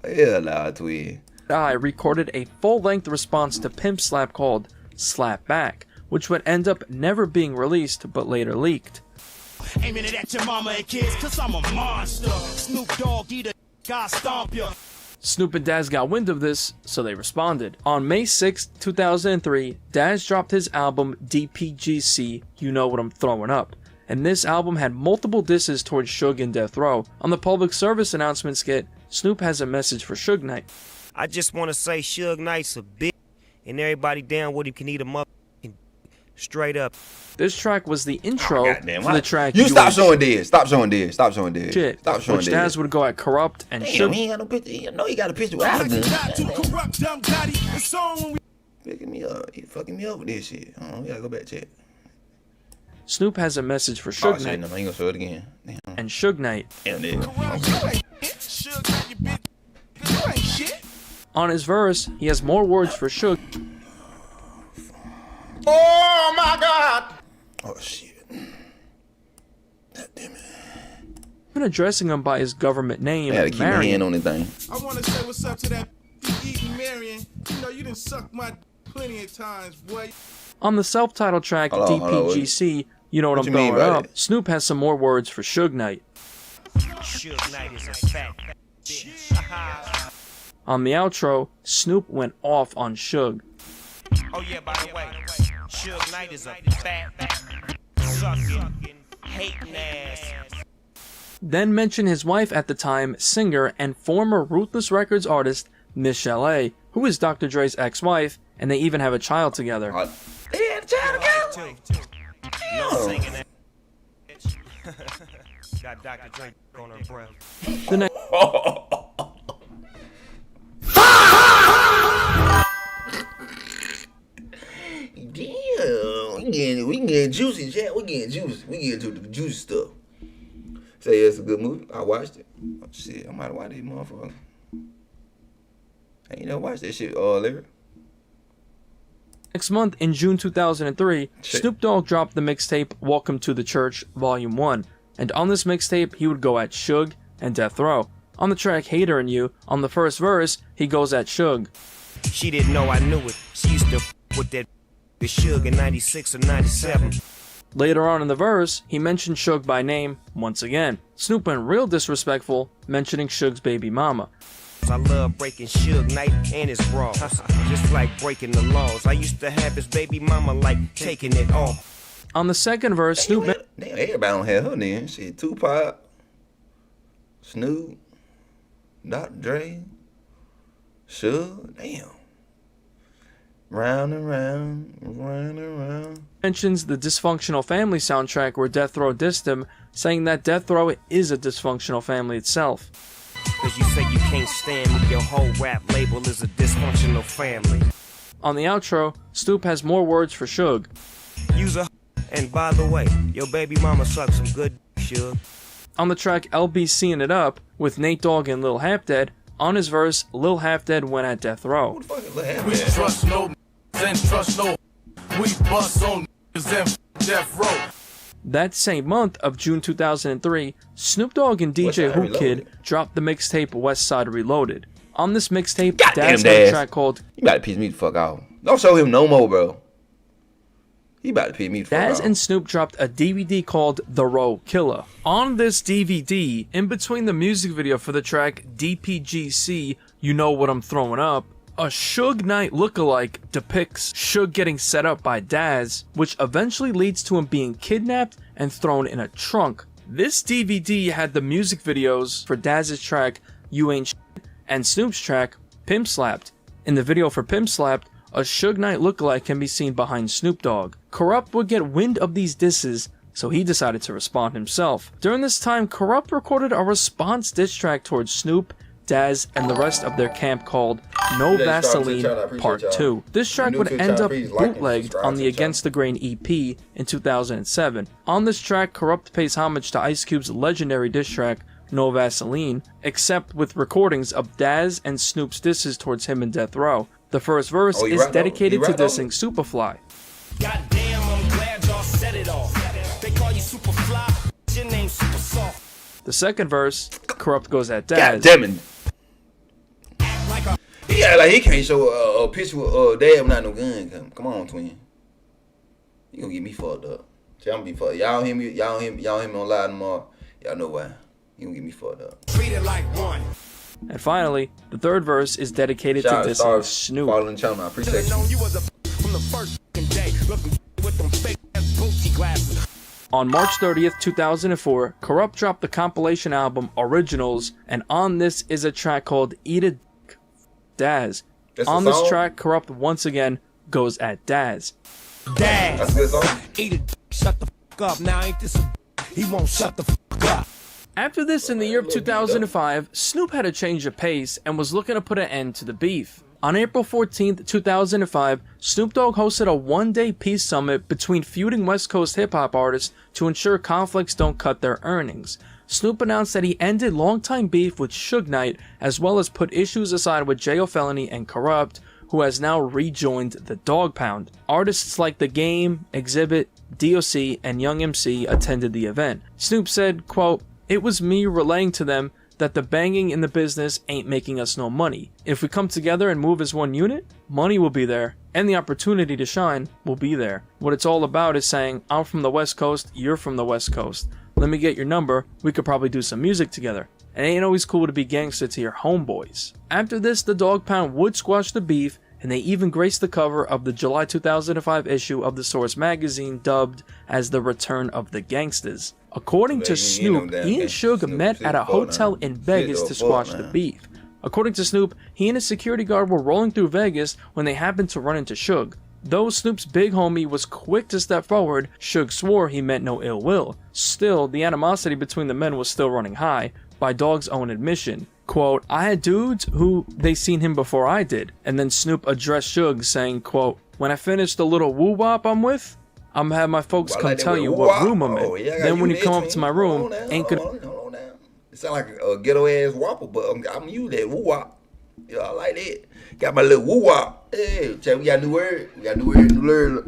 Hell nah, twin. I recorded a full-length response to Pimp Slap called Slap Back, which would end up never being released but later leaked. Aiming it at your mama and kids, cause I'm a monster. Snoop Dogg, eat God stomp ya. Snoop and Daz got wind of this, so they responded. On May 6, 2003, Daz dropped his album DPGC, You Know What I'm Throwing Up. And this album had multiple disses towards Suge and Death Row. On the public service announcement skit, Snoop has a message for Sugeknight. I just want to say Sugeknight's a bitch, and everybody down with him can eat a motherfucking straight up. This track was the intro to the track. You stop showing this. Stop showing this. Stop showing this. Shit. Stop showing Which this. Daz would go at Corrupt and Suge. He ain't got no picture. You know he got a picture without him. Picking me up. He fucking me up with this shit. We gotta go back check. Snoop has a message for Shit, Sugeknight. no, I ain't gonna show it again. Damn. And Sugeknight. On his verse, he has more words for Suge. Oh my God! Oh shit. God damn it. Even addressing him by his government name, I gotta keep my Marion. hand on this thing. I want to say what's up to that eating Marion. You know, you done sucked my plenty of times, boy. On the self-titled track Hold on, DPGC, You Know What I'm you mean Throwing by Up, Snoop has some more words for Sugeknight. Sugeknight is a fat bitch. On the outro, Snoop went off on Suge. Oh yeah, by the way, Sugeknight is a fat, sucking, hating ass. Then mentioned his wife at the time, singer and former Ruthless Records artist Miss LA, who is Dr. Dre's ex-wife, and they even have a child together. They had a child together? No singing that bitch. Got Dr. Dre on her breath. The next Damn, we can get juicy, chat. We getting juicy. We get into the juicy stuff. Say it's a good movie. I watched it. Oh, shit, I might have watched this motherfucker. I ain't never watched that shit, Larry. Next month, in June 2003, Snoop Dogg dropped the mixtape Welcome to the Church, Volume 1. And on this mixtape, he would go at Suge and Death Row. On the track Hater and You, on the first verse, he goes at Suge. She didn't know I knew it. She used to with that Suge in 96 or 97. Later on in the verse, he mentioned Suge by name once again. Snoop went real disrespectful, mentioning Suge's baby mama. I love breaking Sugeknight and his bras, just like breaking the laws. I used to have his baby mama like taking it off. On the second verse, Snoop... Damn, everybody don't have her then. Shit, Tupac, Snoop, Dr. Dre, Suge, damn. Round and round, round and round. mentions the Dysfunctional Family soundtrack where Death Row dissed him, saying that Death Row is a dysfunctional family itself. Cause you say you can't stand me, your whole rap label is a dysfunctional family. On the outro, Snoop has more words for Suge. Use a and by the way, your baby mama sucks some good Suge. On the track LBCing It Up, with Nate Dogg and Lil Half Dead, on his verse, Lil Half Dead went at Death Row. We trust no and trust no. We bust on and Death Row. That same month of June 2003, Snoop Dogg and DJ Who Kid dropped the mixtape West Side Reloaded. On this mixtape, Daz had a track called... You about to piss me the fuck out. Don't show him no more, bro. He about to piss me the fuck out. Daz and Snoop dropped a DVD called The Row Killer. On this DVD, in between the music video for the track DPGC, You Know What I'm Throwing Up, a Sugeknight lookalike depicts Suge getting set up by Daz, which eventually leads to him being kidnapped and thrown in a trunk. This DVD had the music videos for Daz's track You Ain't Shit and Snoop's track Pimp Slapped. In the video for Pimp Slapped, a Sugeknight lookalike can be seen behind Snoop Dogg. Corrupt would get wind of these disses, so he decided to respond himself. During this time, Corrupt recorded a response diss track towards Snoop, Daz, and the rest of their camp called No Vaseline Part 2. This track would end up bootlegged on the Against the Grain EP in 2007. On this track, Corrupt pays homage to Ice Cube's legendary diss track No Vaseline, except with recordings of Daz and Snoop's disses towards him and Death Row. The first verse is dedicated to dissing Superfly. Goddamn, I'm glad y'all set it off. They call you Superfly, your name Super Soft. The second verse, Corrupt goes at Daz. God damn it. He act like he can't show a picture with Dad without no gun. Come on, twin. You gonna get me fucked up. See, I'm gonna be fucked. Y'all hear me on live tomorrow. Y'all know why. You gonna get me fucked up. Treat it like one. And finally, the third verse is dedicated to dissing Snoop. Following the channel, I appreciate you. On March 30th, 2004, Corrupt dropped the compilation album Originals, and on this is a track called Eat a Dick, Daz. On this track, Corrupt once again goes at Daz. Daz, that's a good song. Eat a dick, shut the fuck up. Now ain't this a he won't shut the fuck up. After this, in the year of 2005, Snoop had a change of pace and was looking to put an end to the beef. On April 14th, 2005, Snoop Dogg hosted a one-day peace summit between feuding West Coast hip-hop artists to ensure conflicts don't cut their earnings. Snoop announced that he ended longtime beef with Sugeknight, as well as put issues aside with J.O. Felony and Corrupt, who has now rejoined the Dog Pound. Artists like The Game, Exhibit, DOC, and Young MC attended the event. Snoop said, quote, "It was me relaying to them that the banging in the business ain't making us no money. If we come together and move as one unit, money will be there, and the opportunity to shine will be there. What it's all about is saying, I'm from the West Coast, you're from the West Coast. Let me get your number, we could probably do some music together. It ain't always cool to be gangster to your homeboys." After this, the Dog Pound would squash the beef, and they even graced the cover of the July 2005 issue of The Source magazine, dubbed as The Return of the Gangsters. According to Snoop, he and Suge met at a hotel in Vegas to squash the beef. According to Snoop, he and a security guard were rolling through Vegas when they happened to run into Suge. Though Snoop's big homie was quick to step forward, Suge swore he meant no ill will. Still, the animosity between the men was still running high, by Dogg's own admission. Quote, "I had dudes who they seen him before I did." And then Snoop addressed Suge saying, quote, "When I finish the little woo-wop I'm with, I'm gonna have my folks come tell you what room I'm in. Then when you come up to my room, ain't gonna..." Hold on now. It sound like a ghetto ass whopper, but I'm you that woo-wop. Yeah, I like that. Got my little woo-wop. Hey, check, we got a new word. New word alert.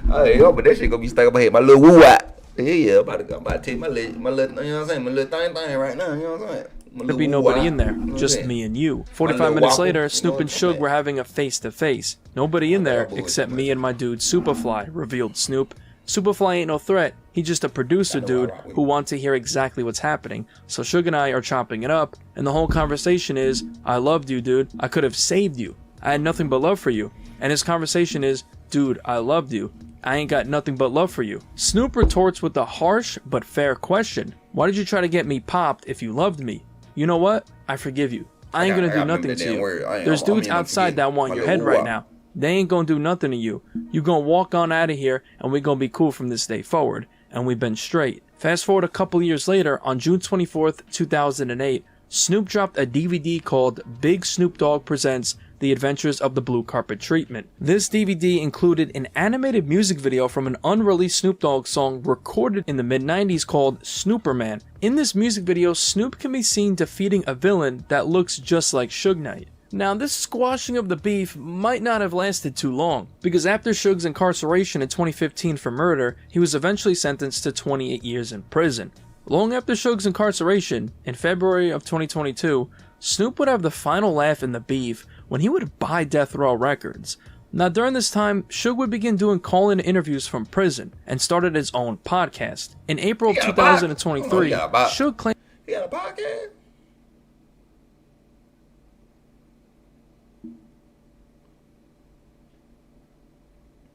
Hey, yo, but that shit gonna be stuck in my head. My little woo-wop. Yeah, I'm about to take my little, you know what I'm saying? My little thing right now, you know what I'm saying? There'd be nobody in there, just me and you. 45 minutes later, Snoop and Suge were having a face-to-face. Nobody in there except me and my dude Superfly, revealed Snoop. Superfly ain't no threat, He's just a producer dude who wants to hear exactly what's happening. So Suge and I are chopping it up, and the whole conversation is, I loved you, dude. I could have saved you. I had nothing but love for you. And his conversation is, dude, I loved you. I ain't got nothing but love for you. Snoop retorts with a harsh but fair question. Why did you try to get me popped if you loved me? You know what? I forgive you. I ain't gonna do nothing to you. There's dudes outside that want your head right now. They ain't gonna do nothing to you. You gonna walk on out of here and we gonna be cool from this day forward. And we've been straight. Fast forward a couple years later, on June 24th, 2008, Snoop dropped a DVD called Big Snoop Dogg Presents The Adventures of the Blue Carpet Treatment. This DVD included an animated music video from an unreleased Snoop Dogg song recorded in the mid-90s called Snooperman. In this music video, Snoop can be seen defeating a villain that looks just like Sugeknight. Now, this squashing of the beef might not have lasted too long, because after Suge's incarceration in 2015 for murder, he was eventually sentenced to 28 years in prison. Long after Suge's incarceration, in February of 2022, Snoop would have the final laugh in the beef when he would buy Death Row Records. Now, during this time, Suge would begin doing call-in interviews from prison and started his own podcast. In April of 2023, Suge claimed... He got a podcast?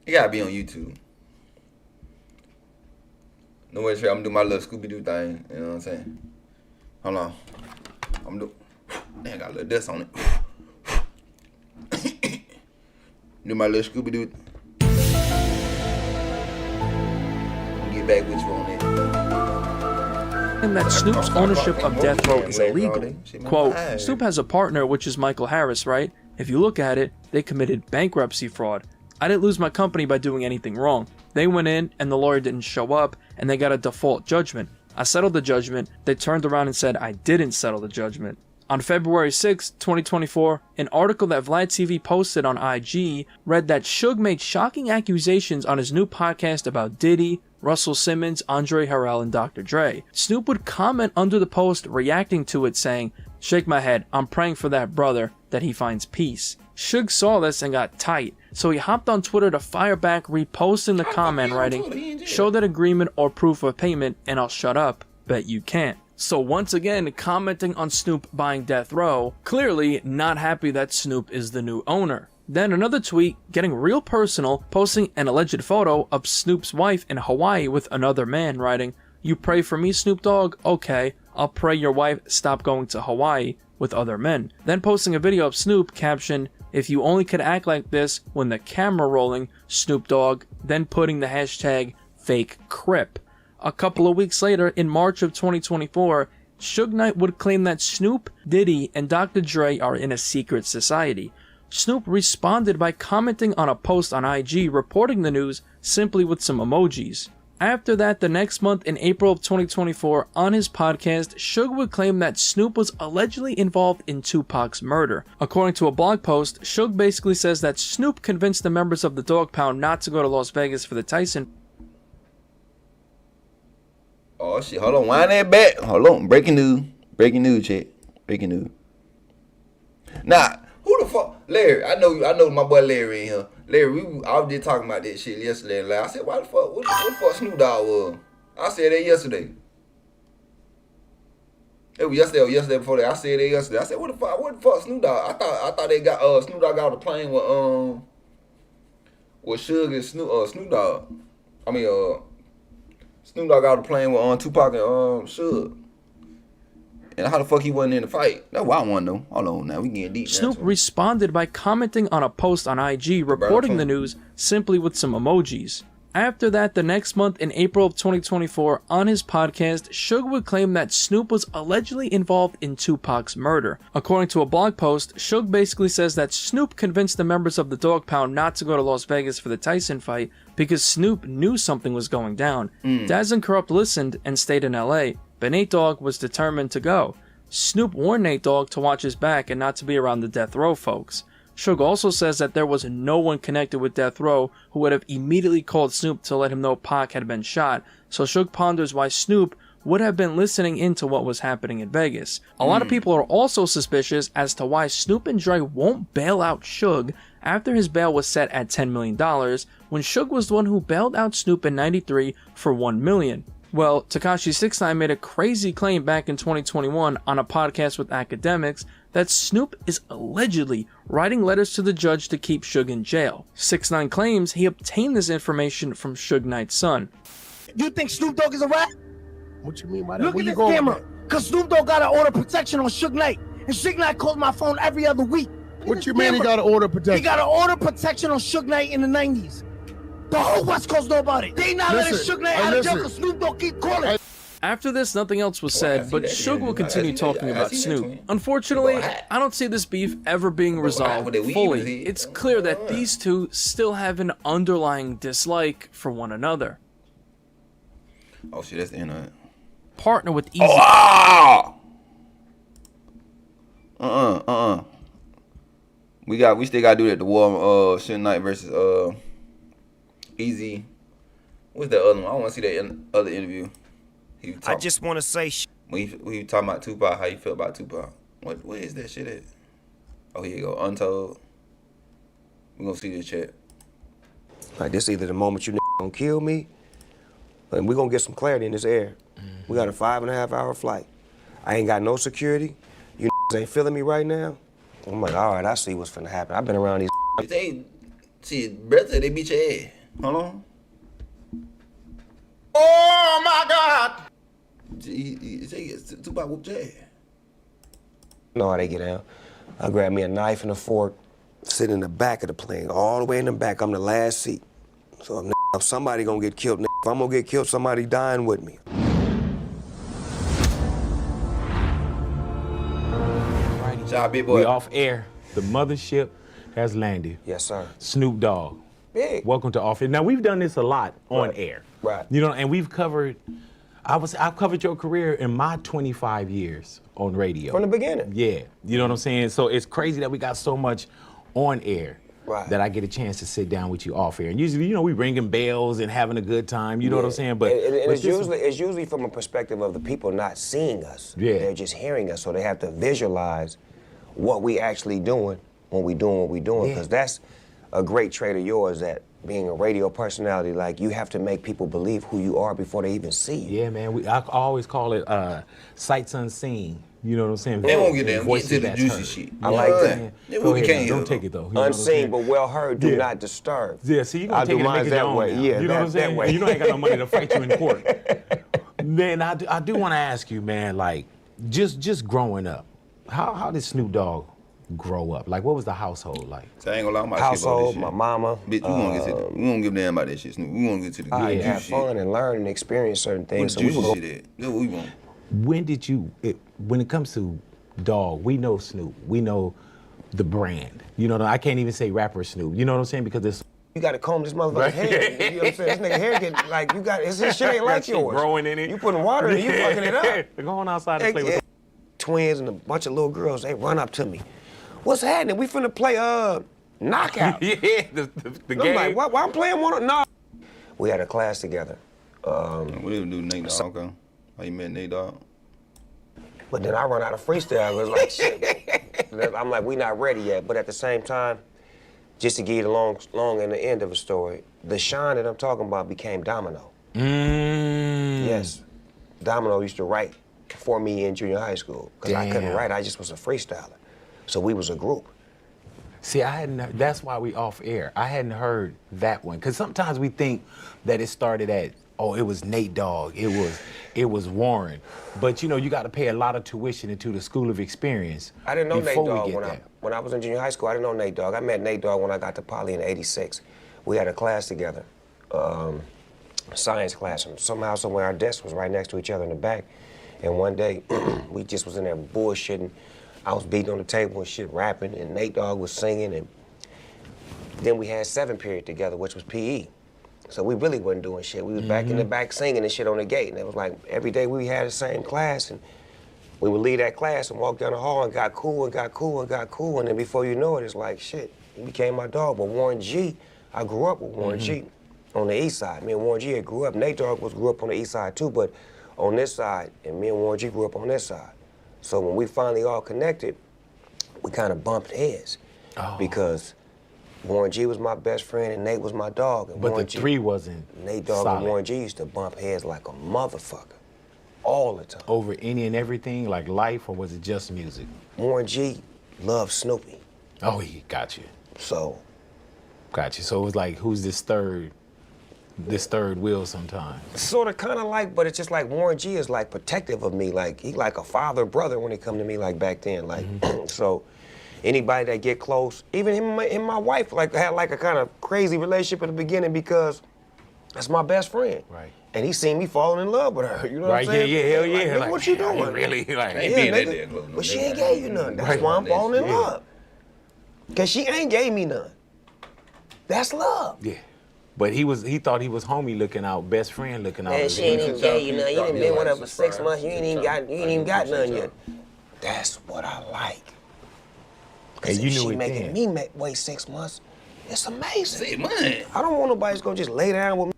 He gotta be on YouTube. No way, I'm gonna do my little Scooby-Doo thing. You know what I'm saying? Hold on. I'm do. Damn, got a little dust on it. Do my little Scooby-Doo. Get back with you on it. And that Snoop's ownership of Death Row is illegal. Quote, Snoop has a partner, which is Michael Harris, right? If you look at it, they committed bankruptcy fraud. I didn't lose my company by doing anything wrong. They went in and the lawyer didn't show up and they got a default judgment. I settled the judgment. They turned around and said I didn't settle the judgment. On February 6, 2024, an article that Vlad TV posted on IG read that Suge made shocking accusations on his new podcast about Diddy, Russell Simmons, Andre Harrell, and Dr. Dre. Snoop would comment under the post reacting to it saying, "Shake my head, I'm praying for that brother that he finds peace." Suge saw this and got tight, so he hopped on Twitter to fire back, reposting the comment writing, "Show that agreement or proof of payment and I'll shut up. Bet you can't." So once again, commenting on Snoop buying Death Row, clearly not happy that Snoop is the new owner. Then another tweet, getting real personal, posting an alleged photo of Snoop's wife in Hawaii with another man, writing, "You pray for me, Snoop Dogg? Okay, I'll pray your wife stop going to Hawaii with other men." Then posting a video of Snoop, captioned, "If you only could act like this when the camera rolling, Snoop Dogg," then putting the hashtag fake Crip. A couple of weeks later, in March of 2024, Sugeknight would claim that Snoop, Diddy, and Dr. Dre are in a secret society. Snoop responded by commenting on a post on IG reporting the news simply with some emojis. After that, the next month in April of 2024, on his podcast, Suge would claim that Snoop was allegedly involved in Tupac's murder. According to a blog post, Suge basically says that Snoop convinced the members of the Dog Pound not to go to Las Vegas for the Tyson. Oh shit, hold on, wind that back. Hold on, breaking news, chat. Breaking news. Nah, who the fuck? Larry, I know my boy Larry in here. Larry, I was just talking about that shit yesterday. Like, I said, why the fuck, what the fuck Snoop Dogg was? I said that yesterday. It was yesterday or yesterday before that. I said that yesterday. I said, what the fuck Snoop Dogg? I thought they got Snoop Dogg got on the plane with Suge and Snoop Dogg. I mean Snoop Dogg got on the plane with Tupac and Suge. And how the fuck he wasn't in the fight? That's what I want to know. Hold on now, we getting deep. Snoop responded by commenting on a post on IG reporting the news simply with some emojis. After that, the next month in April of 2024, on his podcast, Suge would claim that Snoop was allegedly involved in Tupac's murder. According to a blog post, Suge basically says that Snoop convinced the members of the Dog Pound not to go to Las Vegas for the Tyson fight because Snoop knew something was going down. Daz and Corrupt listened and stayed in LA, but Nate Dogg was determined to go. Snoop warned Nate Dogg to watch his back and not to be around the Death Row folks. Suge also says that there was no one connected with Death Row who would have immediately called Snoop to let him know Pac had been shot, so Suge ponders why Snoop would have been listening into what was happening in Vegas. A lot of people are also suspicious as to why Snoop and Dre won't bail out Suge after his bail was set at $10 million, when Suge was the one who bailed out Snoop in '93 for $1 million. Well, Tekashi 6ix9ine made a crazy claim back in 2021 on a podcast with academics that Snoop is allegedly writing letters to the judge to keep Suge in jail. 6ix9ine claims he obtained this information from Suge-Knight's son. You think Snoop Dogg is a rat? What you mean by that? Look Where at you this going camera. with that? Cause Snoop Dogg got to order protection on Sugeknight. And Sugeknight calls my phone every other week. What you mean he got to order protection? He got to order protection on Sugeknight in the 90s. The whole West Coast know about it. They not letting Sugeknight out of jail because Snoop Dogg keep calling. After this, nothing else was said, but Suge will continue talking about Snoop. Unfortunately, I don't see this beef ever being resolved fully. It's clear that these two still have an underlying dislike for one another. Oh shit, that's the end of it. Partner with Easy. We still gotta do that. The war, Sugeknight versus Easy. What's that other one? I want to see that other interview. I just want to say when he talking about Tupac, how you feel about Tupac. Where is that shit at? Oh, here you go. Untold. We gonna see this chat. Like, this either the moment you gonna kill me, and we gonna get some clarity in this air. We got a 5.5 hour flight. I ain't got no security. You ain't feeling me right now. I'm like, all right, I see what's finna happen. I've been around these. If they see brother, they beat your ass. Hold on. Oh my God! Tupac whooped your ass. You know how they get down. I grab me a knife and a fork, sit in the back of the plane, all the way in the back. I'm the last seat. So if somebody gonna get killed, if I'm gonna get killed, somebody dying with me. Job, big boy. We off air. The mothership has landed. Yes, sir. Snoop Dogg. Big. Welcome to Off Air. Now, we've done this a lot on air. Right. You know, and we've covered, I've covered your career in my 25 years on radio. From the beginning. Yeah. You know what I'm saying? So it's crazy that we got so much on air. Right. That I get a chance to sit down with you off air. And usually, you know, we ringing bells and having a good time. You know what I'm saying? But, and but it's usually from a perspective of the people not seeing us. Yeah. They're just hearing us, so they have to visualize what we actually doing when we doing what we doing. Because that's a great trait of yours, that being a radio personality, like, you have to make people believe who you are before they even see you. Yeah, man. I always call it sights unseen. You know what I'm saying? They won't get there. Voices Get to the that's juicy heard. shit. I like that. Go ahead, don't take it though. You know Unseen but well heard, do Yeah. not disturb. Yeah, see, you gonna take it and make it that your own way. now. Yeah, you know what I'm saying? that way. You know I ain't got no money to fight you in court. Man, I do want to ask you, man, like, just growing up, how did Snoop Dogg grow up? Like, what was the household like? So I ain't gonna lie, my Household, my mama. Bitch, we gonna get to the, we gonna give them about that shit, Snoop. We gonna get to the good juicy have shit. fun and learn and experience certain things. What juicy shit at? That's what we want. When did you, when it comes to Dog, we know Snoop, we know the brand. You know, I can't even say rapper Snoop. You know what I'm saying? Because there's You got to comb this motherfucker's hair. You know what I'm saying? This nigga hair get like, you got, his shit ain't like yours. growing in it. You putting water in it, you fucking it up. Go on outside and play with Twins and a bunch of little girls, they run up to me. What's happening? We finna play knockout. Yeah, the I'm game. like, why I'm playing one? No. We had a class together. What do you do, Nate Dogg? Okay. How you met Nate Dogg? But then I run out of freestyle. It was like, shit. I'm like, we not ready yet. But at the same time, just to give you the long and the end of the story, the Sean that I'm talking about became Domino. Yes. Domino used to write for me in junior high school. Because I couldn't write, I just was a freestyler. So we was a group. See, I hadn't. That's why we off air. I hadn't heard that one because sometimes we think that it started at, oh, it was Nate Dogg, it was Warren, but you know you got to pay a lot of tuition into the School of Experience. I didn't know Nate before we Dogg get when I was in junior high school. I didn't know Nate Dogg. I met Nate Dogg when I got to Poly in '86. We had a class together, science class, and somehow, somewhere, our desk was right next to each other in the back. And one day, we just was in there bullshitting. I was beating on the table and shit, rapping, and Nate Dogg was singing, and then we had 7th period together, which was PE. So we really wasn't doing shit. We was back in the back singing and shit on the gate, and it was like every day we had the same class, and we would leave that class and walk down the hall and got cool and got cool and got cool, and then before you know it, it's like, shit, he became my dog. But Warren G, I grew up with Warren G on the east side. Me and Warren G grew up. Nate Dogg grew up on the east side too, but on this side, and me and Warren G grew up on this side. So when we finally all connected, we kind of bumped heads because Warren G was my best friend and Nate was my dog. And But Warren the three wasn't Nate Dogg solid. and Warren G used to bump heads like a motherfucker all the time. Over any and everything, like life, or was it just music? Warren G loved Snoopy. Oh, he got you. So. Got you. So it was like, who's this third wheel sometimes? Sort of, kind of like, but it's just like Warren G is like protective of me. Like, he like a father, brother when it come to me like back then. Like, so anybody that get close, even him and my wife, like had like a kind of crazy relationship in the beginning because that's my best friend. Right. And he seen me falling in love with her. You know Right, what I'm saying? yeah, hell Like, yeah. nigga, Like, what you doing? I really, like, yeah, ain't being that nigga. damn close, no But she nigga. ain't gave you nothing. That's Right. why I'm falling in Yeah. love. Cause she ain't gave me none. That's love. Yeah. But he thought he was homie looking out, best friend looking out. Man, she ain't even gave you nothing. You done been with her for 6 months. You ain't even got none yet. That's what I like. Cause And you if knew she it making then. me wait 6 months, it's amazing. 6 months. I don't want nobody that's gonna just lay down with me.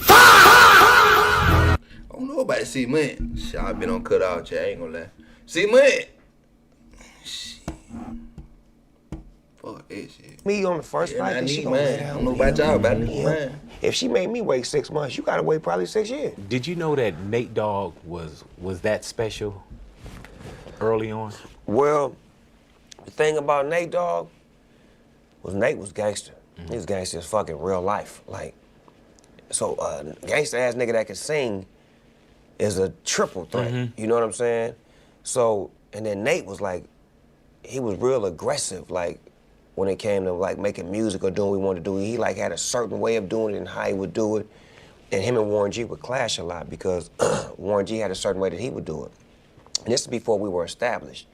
I don't know about 6 months. Shit, I been on cutout, chat. I ain't gonna lie. 6 months. Shit. Fuck that shit. Me on the first Yeah, night, I then she need gonna lay mine. down I don't know with about him. y'all, but I need Yeah. mine. If she made me wait 6 months, you gotta wait probably 6 years. Did you know that Nate Dogg was that special early on? Well, the thing about Nate Dogg was Nate was gangster. Mm-hmm. He was gangster as fucking real life. Like, so gangster ass nigga that can sing is a triple threat. Mm-hmm. You know what I'm saying? So, and then Nate was like, he was real aggressive. Like, when it came to like making music or doing what we wanted to do, he like had a certain way of doing it and how he would do it. And him and Warren G would clash a lot because Warren G had a certain way that he would do it. And this is before we were established.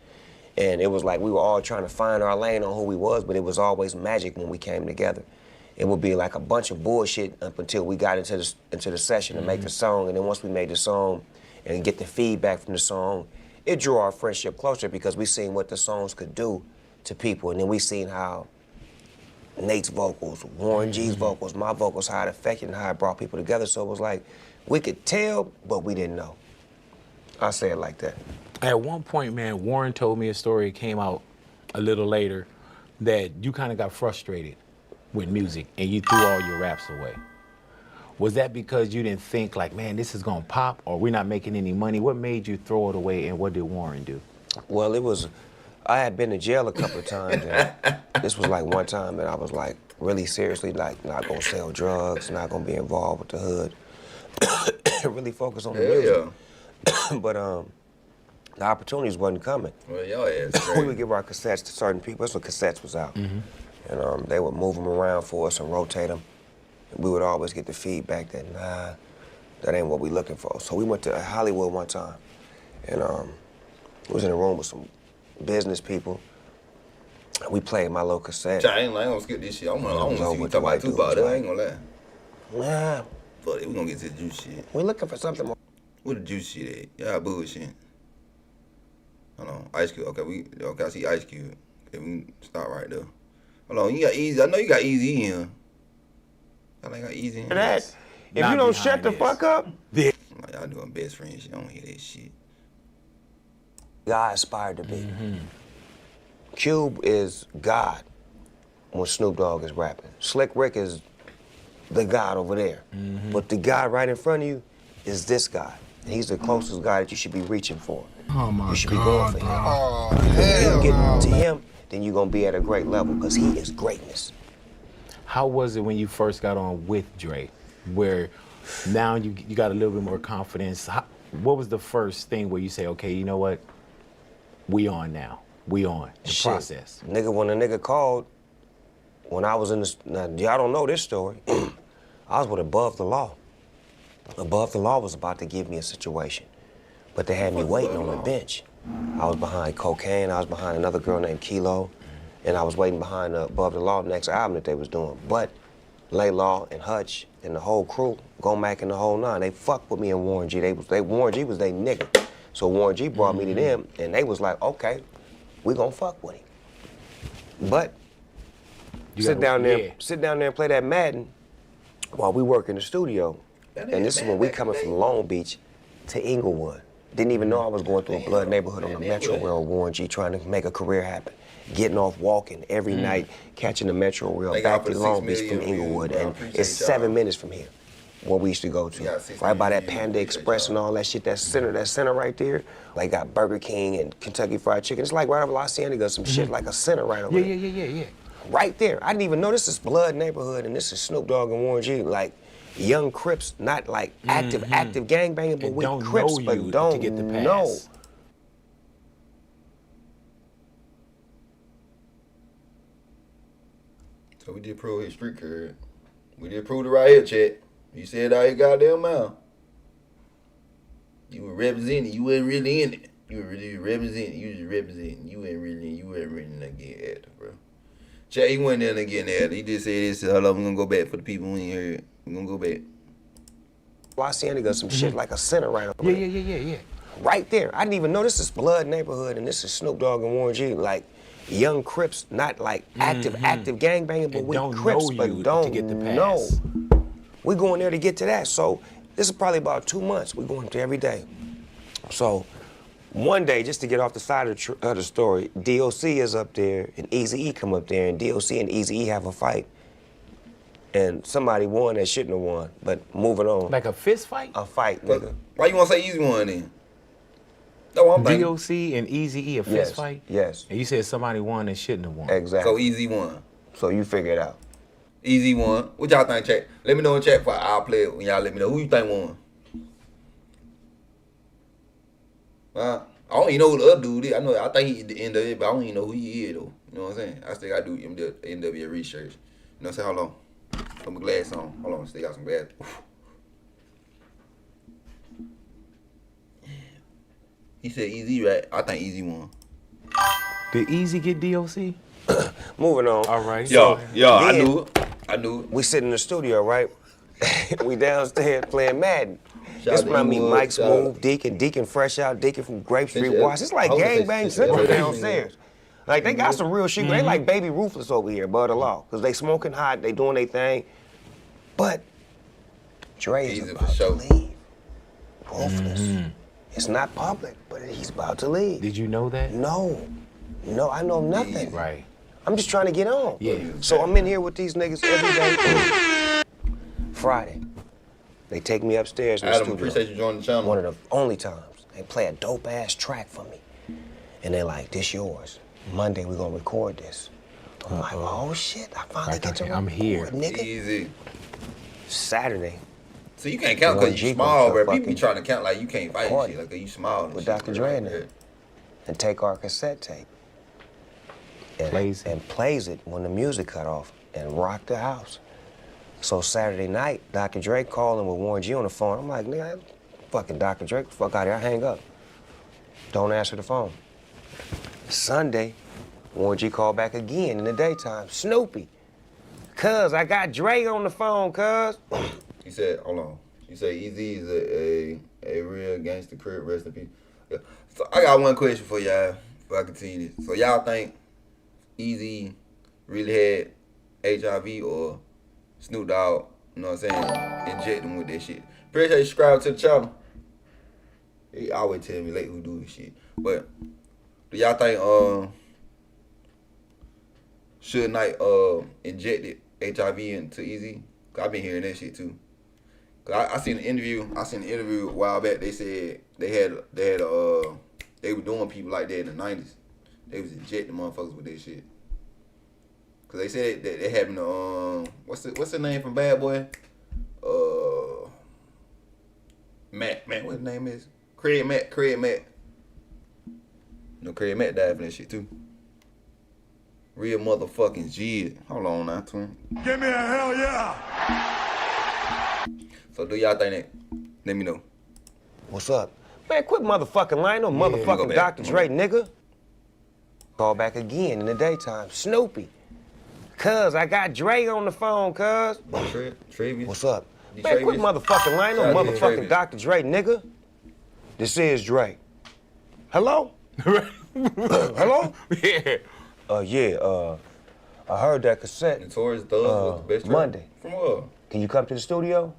And it was like we were all trying to find our lane on who we was, but it was always magic when we came together. It would be like a bunch of bullshit up until we got into the session to make the song. And then once we made the song and get the feedback from the song, it drew our friendship closer because we seen what the songs could do to people. And then we seen how Nate's vocals, Warren G's vocals, my vocals, how it affected and how it brought people together. So it was like, we could tell, but we didn't know. I say it like that. At one point, man, Warren told me a story, it came out a little later, that you kind of got frustrated with music and you threw all your raps away. Was that because you didn't think like, man, this is gonna pop, or we're not making any money? What made you throw it away, and what did Warren do? Well, I had been to jail a couple of times, and this was like one time that I was like really seriously like not gonna sell drugs, not gonna be involved with the hood, really focus on the music. But the opportunities wasn't coming. Well, y'all ass We crazy. would give our cassettes to certain people. That's when cassettes was out. And they would move them around for us and rotate them. And we would always get the feedback that, nah, that ain't what we looking for. So we went to Hollywood one time, and was in a room with some business people. We played my little cassette. Chat, I ain't gonna skip this shit. I wanna see you with talk the about two about that. I ain't gonna lie. Nah. Fuck it, we gonna get to the juice shit. We looking for something more. Where the juice shit at? Y'all bullshit. Hold on, Ice Cube. Okay, I see Ice Cube. Okay, we can start right there. Hold on, you got Easy. I know you got Easy in here. I think I got Easy in here. That, if you don't shut the fuck up, yeah. Like, y'all doing best friend shit. I don't hear that shit. God aspired to be. Cube is God when Snoop Dogg is rapping. Slick Rick is the God over there. But the guy right in front of you is this guy. He's the closest guy that you should be reaching for. Oh my You should be going for him. Oh, If you hell get no, to man. him, then you're gonna be at a great level because he is greatness. How was it when you first got on with Dre, where now you got a little bit more confidence? What was the first thing where you say, okay, you know what, we on now, we on, the Shit. process? Nigga, when a nigga called, when I was in the, now y'all don't know this story, I was with Above the Law. Above the Law was about to give me a situation, but they had me waiting on the bench. I was behind Cocaine, I was behind another girl named Kilo, and I was waiting behind Above the Law next album that they was doing. But Laylaw and Hutch and the whole crew, Gomack and the whole nine, they fucked with me and Warren G. Warren G was they nigga. So Warren G brought me to them, and they was like, okay, we gonna fuck with him. But sit down there and play that Madden while we work in the studio, and this is when we coming from Long Beach to Inglewood. Didn't even know I was going through a blood neighborhood on the Metro Rail, Warren G, trying to make a career happen. Getting off walking every night, catching the Metro Rail back to Long Beach from Inglewood, and it's 7 minutes from here. Where we used to go to, right by that Panda Express and all that shit. That center right there. Like got Burger King and Kentucky Fried Chicken. It's like right over La Cienega, some shit like a center right over there. Yeah. Right there. I didn't even know this is Blood neighborhood and this is Snoop Dogg and Warren G. Like young Crips, not like active gangbanging, but we Crips, but don't know. So we did prove his street career. We did prove it right here, Chet. You said all your goddamn mouth. You were representing. You wasn't really in it. You were really representing. You just representing. You ain't really not getting active, bro. Chet, he went in there getting active. He just said this. Hold on, we're gonna go back for the people who ain't heard. We're gonna go back. La Cienega, some shit like a center right over there. Yeah. Right there. I didn't even know this is Blood neighborhood and this is Snoop Dogg and Warren G. Like young Crips, not like active gangbanging, but we Crips, but don't know. We going there to get to that. So this is probably about 2 months. We going there every day. So one day, just to get off the side of the story, DOC is up there and Eazy-E come up there, and DOC and Eazy-E have a fight. And somebody won that shouldn't have won, but moving on. Like a fist fight? A fight, nigga. Why you want to say Eazy won then? No, I'm thinking. DOC and Eazy-E a fist fight? Yes. And you said somebody won that shouldn't have won. Exactly. So Eazy won. So you figure it out. Eazy won. What y'all think, chat? Let me know in chat for I'll play it when y'all let me know. Who you think won? I don't even know who the other dude is. I think he's the end of it, but I don't even know who he is though. You know what I'm saying? I still gotta do NWA research. You know what I'm saying? Hold on. Put my glass on. Hold on, still got some glass. He said Eazy, right? I think Eazy won. Did Eazy get DOC? Moving on. All right. Yeah, I knew it. We sit in the studio, right? We downstairs playing Madden. This remind me Mike Smooth, Deacon Fresh Out, Deacon from Grape Street Watch. It's like gangbang central downstairs. Like they got some real shit. They like Baby Ruthless over here, Bud the Law, because they smoking hot, they doing their thing. But Dre is about to leave. Ruthless. It's not public, but he's about to leave. Did you know that? No, I know nothing. Right. I'm just trying to get on. Yeah. So I'm in here with these niggas every day. Friday, they take me upstairs in the studio. Appreciate you joining the channel. One of the only times. They play a dope ass track for me. And they're like, this yours. Monday we're gonna record this. I'm like, oh shit, I finally get to record, I'm here. nigga. Easy. Saturday. So you can't count because you small, bro. People be trying to count like you can't fight and shit, like you small. With Dr. Dre in there. And take our cassette tape. And plays it when the music cut off and rock the house. So Saturday night, Dr. Dre calling with Warren G on the phone. I'm like, nigga, fucking Dr. Dre, fuck out of here, I hang up. Don't answer the phone. Sunday, Warren G called back again in the daytime. Snoopy, cuz, I got Dre on the phone, cuz. He said, hold on. You say Eazy is a real gangster crib, rest in peace. Yeah. So I got one question for y'all before I continue this. So y'all think Eazy really had HIV or Snoop Dogg, you know what I'm saying, inject him with that shit? Appreciate you subscribe to the channel. He always tell me late who do this shit. But do y'all think Sugeknight injected HIV into Eazy? Cause I've been hearing that shit too. Cause I seen an interview a while back. They said they were doing people like that in the 90s. They was injecting motherfuckers with that shit. Cause they said that they having what's the name from Bad Boy? Matt, what his name is? Craig Matt. No, Craig Matt died from that shit too. Real motherfucking G. Hold on now, twin. Give me a hell yeah! So do y'all think that? Let me know. What's up? Man, quit motherfucking lying. No motherfucking Dr. Dre, nigga. Call back again in the daytime. Snoopy, cuz, I got Dre on the phone, cuz. Travis. What's up? Man, quit motherfucking lying. No motherfucking Dr. Dre, nigga. This is Dre. Hello? Hello? Yeah. I heard that cassette. Notorious Thug was the best Monday. From what? Can you come to the studio?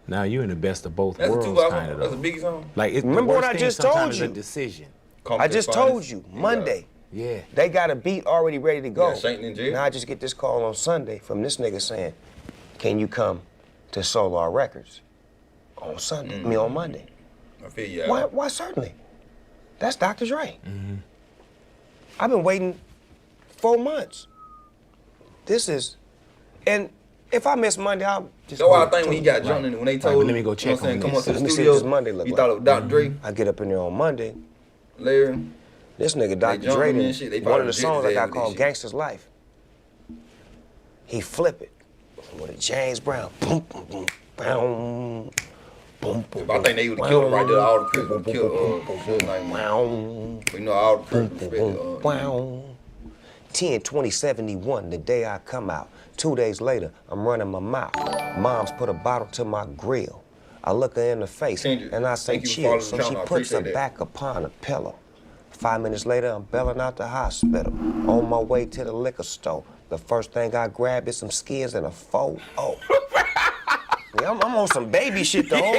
Now you in the best of both That's worlds, a 2 hour kind song. of. That's a Biggie song. Like, Remember what I just told you? A decision. I just told you, Monday. Yeah. They got a beat already ready to go. Yeah, Saint in jail. Now I just get this call on Sunday from this nigga saying, can you come to Solar Records on Sunday? I mean, on Monday. I feel you. Why certainly? That's Dr. Dre. I've been waiting 4 months. This is, and if I miss Monday, I'll just. That's why I think when he got jumped in, when they told him, let me go check on come this. up to the Let me see studio, what this Monday look you like. thought it was Dr. Dre. I get up in there on Monday. Larry. This nigga Dr. jumped Dre, him and shit. They one probably of the songs I rejected got that called shit. Gangsta's Life. He flip it with a James Brown. Boom, boom, boom, boom, boom, boom. I think they would have killed him right there. All the Crips would have killed Sugeknight, man. But you know, all the Crips respected 10, 20, 71, the day I come out. 2 days later, I'm running my mouth. Mom's put a bottle to my grill. I look her in the face and I say, thank you for chill. following So the she channel. I puts her appreciate that. back upon a pillow. 5 minutes later, I'm bailing out the hospital. On my way to the liquor store. The first thing I grab is some skins and a photo. Yeah, I'm on some baby shit though.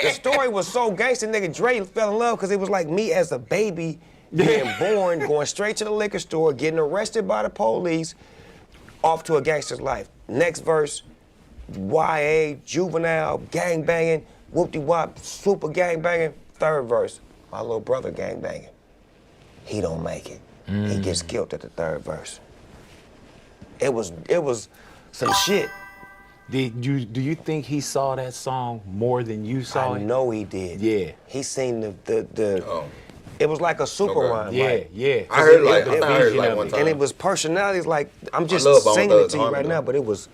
The story was so gangster, nigga Dre fell in love because it was like me as a baby being born, going straight to the liquor store, getting arrested by the police, off to a gangster's life. Next verse, YA, juvenile, gang banging, whoop-de-wop, super gang banging. Third verse, my little brother gang banging. He don't make it. He gets killed at the third verse. It was some shit. Do you think he saw that song more than you saw it? I know he did. Yeah. He seen the it was like a super rhyme. Yeah, like, yeah. I heard it like one time. And it was personalities like, I'm just love Bone singing it Thugs to you and right Harmony, now, but it was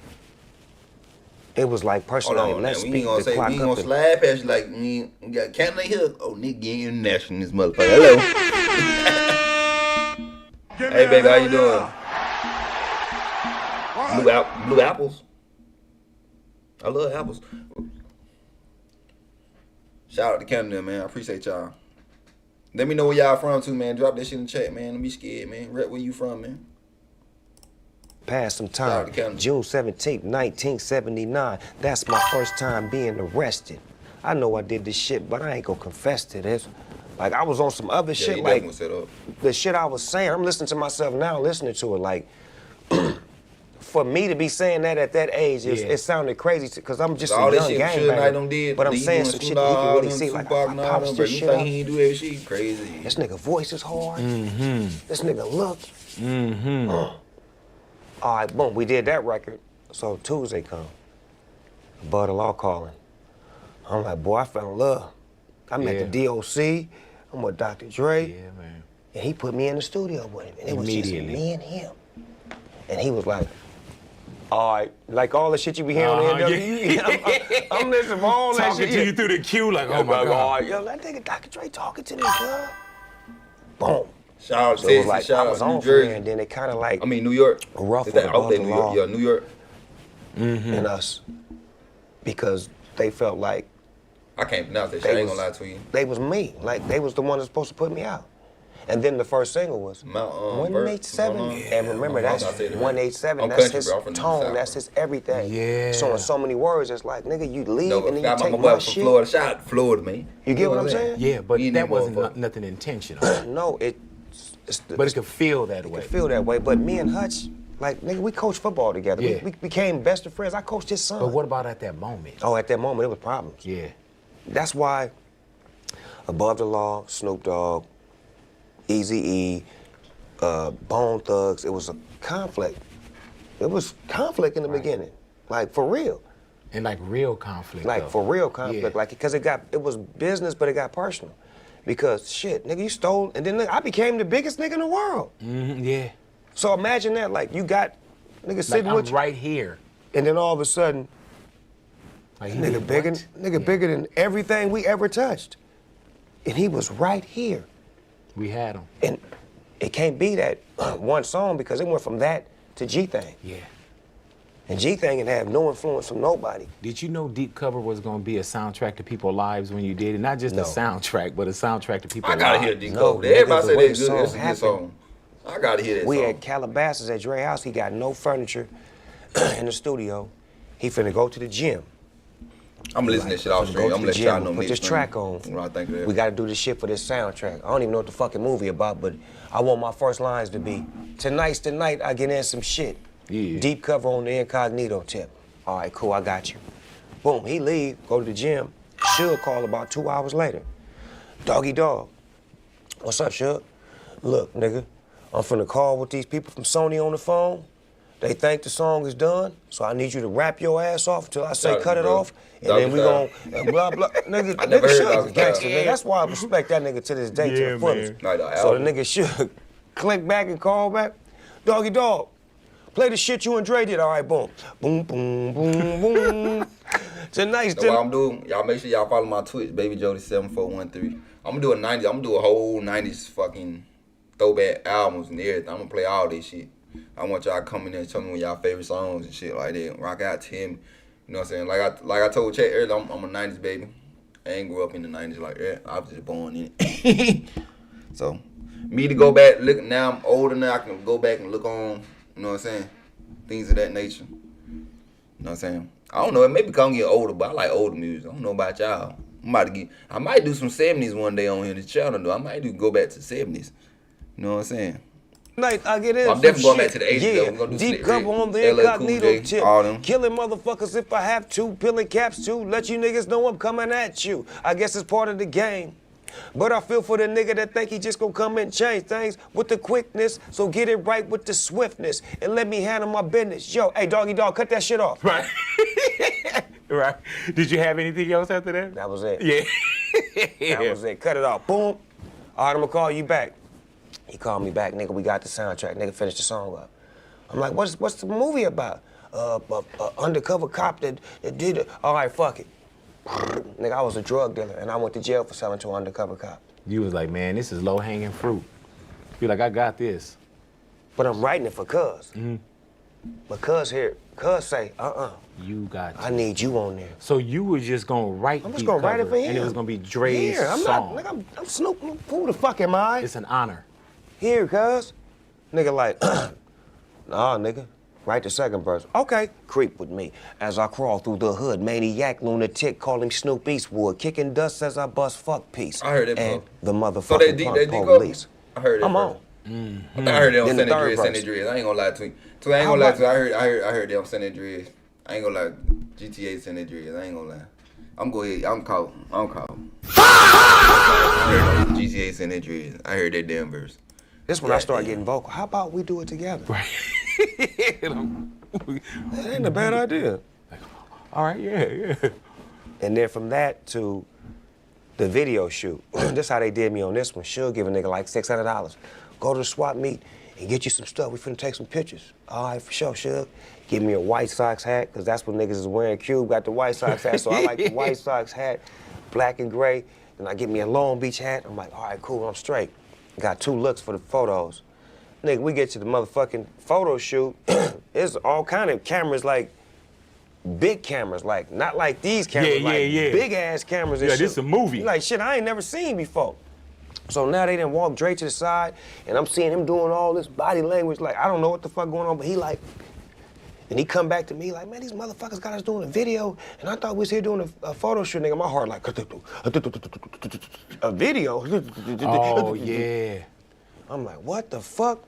Hold like personality. on, Let's man. We speak ain't gonna the say, clock we ain't up. gonna and- slide past you like, we got Canada here. Oh, nigga, getting international in this motherfucker. Hello. Hey, baby, how you doing? Blue apples. I love apples. Shout out to Canada, man. I appreciate y'all. Let me know where y'all from too, man. Drop that shit in the chat, man. Don't be scared, man. Rep where you from, man. Past some Shout out time, to Canada. June 17th, 1979. That's my first time being arrested. I know I did this shit, but I ain't gonna confess to this. Like, I was on some other shit, he like, definitely set up. the shit I was saying, I'm listening to myself now, listening to it, like, for me to be saying that at that age, it sounded crazy, because I'm just all a that young shit Sugeknight done gangbanger. did, But I'm he saying doing some shit that you can really see, like, Tupac I and all pops them, bro. this You shit think up. he ain't do every shit? Crazy. This nigga voice is hard. This nigga look. All right, boom, we did that record. So Tuesday come. Bud Law calling. I'm like, boy, I fell in love. I'm at the DOC. I'm with Dr. Dre. Yeah, man. And he put me in the studio with him. And it was just Immediately. me and him. And he was like, all right, like all the shit you be hearing on the NW. I'm listening to all that Talking shit. to you through the queue like, oh my God. Yo, that nigga Dr. Dre talking to this girl. Boom. Shout out to So it was Texas, like, shout I out was to New on from Jersey. there, and then it kind of like, I mean, New York. ruffled Is that out above there, the New law. York? Yeah, New York. And us, because they felt like I can't pronounce that shit. I ain't gonna lie to you. they was me. Like, they was the one that's supposed to put me out. And then the first single was Mount 187. And remember, that's I said it right. 187. I'm That's country, his bro. I'm from the tone. South, That's his everything. Yeah. So in so many words, it's like, nigga, you leave No, and then got you my take boy my from shit. Florida. Shout out to Florida, man. You get what I'm saying? Yeah, but He ain't that that wasn't motherfucker. nothing intentional. No, it's But it could feel that it way. could feel that way. But me and Hutch, like, nigga, we coached football together. Yeah. We became best of friends. I coached his son. But what about at that moment? Oh, at that moment, it was problems. Yeah. That's why Above the Law, Snoop Dogg, Eazy-E, Bone Thugs, it was a conflict. It was conflict in the beginning, like for real. And like real conflict. Like though. for real conflict, like because it was business, but it got personal. Because shit, nigga, you stole, and then nigga, I became the biggest nigga in the world. Yeah. So imagine that, like you got nigga Like sitting I'm with you, right here. and then all of a sudden, Like he nigga did bigger, what? nigga bigger than everything we ever touched, and he was right here. We had him. And it can't be that one song because it went from that to G-Thing. Yeah. And G-Thing didn't have no influence from nobody. Did you know Deep Cover was gonna be a soundtrack to people's lives when you did it? Not just No. a soundtrack, but a soundtrack to people's I gotta lives. hear Deep No, Cover. Everybody nigga, say the way that's the good. song It's a good happened. song. I gotta hear that We song. had Calabasas at Dre house. He got no furniture in the studio. He finna go to the gym. I'm listening to this shit off stream. I'm gonna let y'all know. Put this track on. What I think of that. We gotta do this shit for this soundtrack. I don't even know what the fucking movie about, but I want my first lines to be, tonight's the night I get in some shit. Yeah. Deep cover on the incognito tip. All right, cool, I got you. Boom, he leave, go to the gym. Suge call about 2 hours later. Doggy dog. What's up, Suge? Look, nigga, I'm finna call with these people from Sony on the phone. They think the song is done, so I need you to rap your ass off until I say cut it off, and then we gon' blah blah. Nigga, I never heard Suge Doggy is gangster, Style. nigga. That's why I respect that nigga to this day to the fullest. So the nigga Suge click back and call back. Doggy dog, play the shit you and Dre did. All right, boom, boom, boom, boom, boom. Tonight's That's what I'm doing. Y'all make sure y'all follow my Twitch, Baby Jody 7413. I'm gonna do a 90s. I'm gonna do a whole 90s fucking throwback albums and everything. I'm gonna play all this shit. I want y'all to come in there and tell me one of y'all favorite songs and shit like that. Rock out to him. You know what I'm saying? Like I told Chet earlier, I'm a 90s baby. I ain't grew up in the 90s like that. I was just born in it. So, me to go back, look, now I'm older now, I can go back and look on, you know what I'm saying? Things of that nature. You know what I'm saying? I don't know, it may become getting older, but I like older music. I don't know about y'all. I might do some 70s one day on here in this channel though. I might go back to 70s. You know what I'm saying? Night, I get in. I'm definitely going back to the 80s yeah. though. We're gonna do Deep Slick cover Rick, on the LL incognito Cool J, tip. all them. Killing motherfuckers if I have to. Peeling caps too. Let you niggas know I'm coming at you. I guess it's part of the game. But I feel for the nigga that think he just gonna come and change things with the quickness. So get it right with the swiftness and let me handle my business. Yo, hey, doggy dog, cut that shit off. Right. Right. Did you have anything else after that? That was it. Yeah. That was it. Cut it off. Boom. All right, I'm gonna call you back. He called me back, nigga, we got the soundtrack. Nigga, finish the song up. I'm like, what's the movie about? Undercover cop that did it. All right, fuck it. Nigga, I was a drug dealer, and I went to jail for selling to an undercover cop. You was like, man, this is low-hanging fruit. You're like, I got this. But I'm writing it for Cuz. But Cuz here, Cuz say, You got I need you on there. So you were just gonna write I'm just gonna write it for him. And it was gonna be Dre's Here, I'm song. not, nigga, I'm Snoop. Who the fuck am I? It's an honor. Here, Cuz. Nigga like, nah, nigga. Write the second verse. Okay. Creep with me as I crawl through the hood. Maniac, lunatic, call him Snoop Eastwood. Kicking dust as I bust fuck peace. I heard that and before. the motherfucking So they punk go? police. I heard that. I'm on. I heard they on Then the San third Andreas, San verse. Andreas. I ain't gonna lie to you. I ain't gonna lie to you. I heard they on San Andreas. I ain't gonna lie. GTA San Andreas. I ain't gonna lie. I'm going ahead. I'm caught. GTA San Andreas. I heard that damn verse. This when I start getting vocal. How about we do it together? Right. That ain't a bad idea. All right, yeah. And then from that to the video shoot. This how they did me on this one. She'll give a nigga like $600. Go to the swap meet and get you some stuff. We finna take some pictures. All right, for sure, Shug. Give me a White Sox hat, because that's what niggas is wearing. Cube got the White Sox hat, so I like the White Sox hat, black and gray. Then I get me a Long Beach hat. I'm like, all right, cool, I'm straight. Got 2 looks for the photos. Nigga, we get to the motherfucking photo shoot. There's all kind of cameras, like big cameras, like not like these cameras, like big ass cameras. And Yeah, shit. this a movie. You like shit I ain't never seen before. So now they done walk Dre to the side, and I'm seeing him doing all this body language, like I don't know what the fuck going on, but he like, and he come back to me like, man, these motherfuckers got us doing a video, and I thought we was here doing a photo shoot, nigga. My heart like, a video. Oh, yeah. I'm like, what the fuck?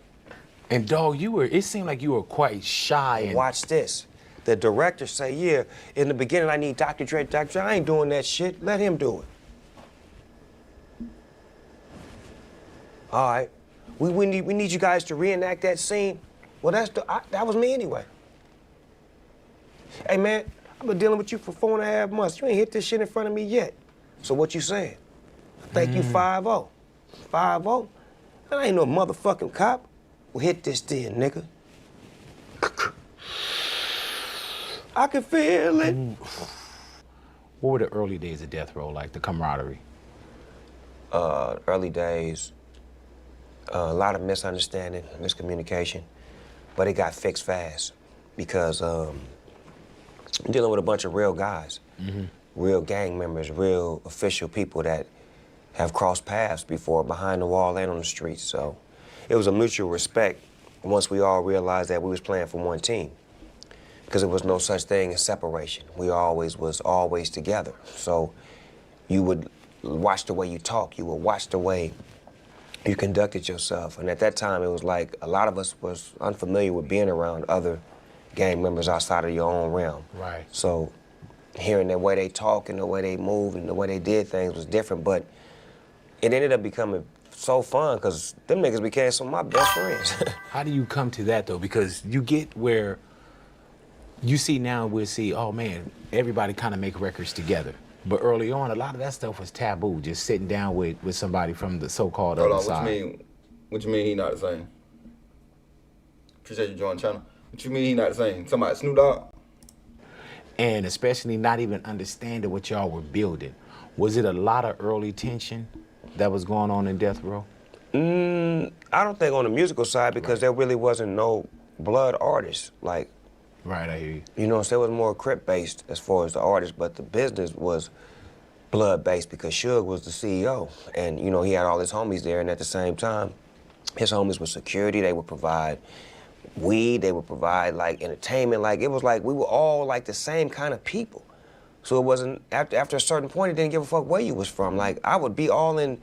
And dog, it seemed like you were quite shy. And watch this. The director say, yeah, in the beginning I need Dr. Dre. Dr. Dre, I ain't doing that shit. Let him do it. All right. We need you guys to reenact that scene. Well, that was me anyway. Hey, man, I've been dealing with you for 4.5 months. You ain't hit this shit in front of me yet. So what you saying? Thank you 5-0. 5-0? I ain't no motherfucking cop. Well, hit this then, nigga. I can feel it. What were the early days of Death Row like, the camaraderie? Early days, a lot of misunderstanding, miscommunication, but it got fixed fast because I'm dealing with a bunch of real guys, real gang members, real official people that have crossed paths before, behind the wall and on the streets. So it was a mutual respect once we all realized that we was playing for one team. because there was no such thing as separation. We always was always together. So you would watch the way you talk, you would watch the way you conducted yourself. And at that time, it was like a lot of us was unfamiliar with being around other gang members outside of your own realm. Right. So hearing the way they talk and the way they moved and the way they did things was different, but it ended up becoming so fun because them niggas became some of my best friends. How do you come to that though? Because you get where you see now, we'll see, oh man, everybody kind of make records together. But early on, a lot of that stuff was taboo, just sitting down with somebody from the so-called other side. What you mean he not the same? Appreciate you joining the channel. What you mean he not the same? Somebody Snoopdogg? And especially not even understanding what y'all were building. Was it a lot of early tension that was going on in Death Row? I don't think on the musical side because there really wasn't no blood artists. Like, right, I hear you. You know, so it was more Crip-based as far as the artist, but the business was blood-based because Suge was the CEO. And, you know, he had all his homies there, and at the same time, his homies were security. They would provide weed, they would provide, like, entertainment. Like, it was like we were all, like, the same kind of people. So it wasn't, after a certain point, it didn't give a fuck where you was from. Like, I would be all in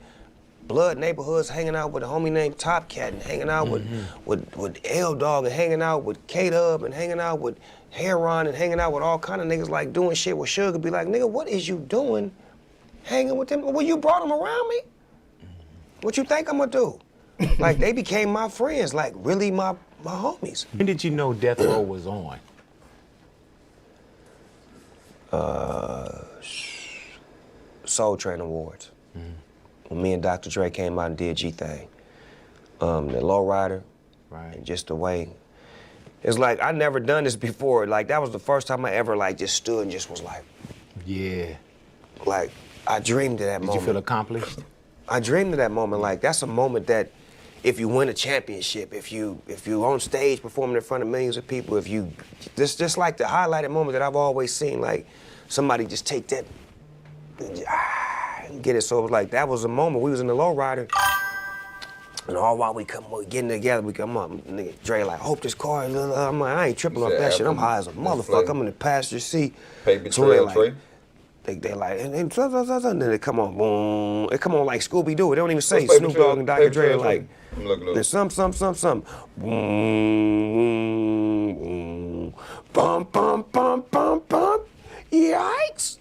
blood neighborhoods, hanging out with a homie named Top Cat and hanging out with L-Dog and hanging out with K-Dub and hanging out with Heron and hanging out with all kind of niggas like doing shit with Suge and be like, nigga, what is you doing hanging with them? Well, you brought them around me? What you think I'm gonna do? Like, they became my friends, like really my homies. When did you know Death Row was on? Soul Train Awards. When me and Dr. Dre came out and did G-Thing. The Lowrider, right. And just the way. It's like, I never done this before. Like, that was the first time I ever, like, just stood and just was like. Yeah. Like, I dreamed of that moment. Did you feel accomplished? I dreamed of that moment. Like, that's a moment that if you win a championship, if you on stage performing in front of millions of people, if you, this just like the highlighted moment that I've always seen, like, somebody just take that, and get it. So it was like, that was a moment. We was in the Lowrider, and all while we getting together, we come up, nigga, Dre like, hope this car, I'm like, I ain't tripping off that shit. I'm high as a motherfucker. I'm in the passenger seat. Paper So trail, like, Trey. They like, and then it come on, boom. It come on like Scooby-Doo. They don't even say What's Snoop Dogg and Dr. Dre like, there's some. Boom, boom, bum, bum, bum, bum, bum. Yikes!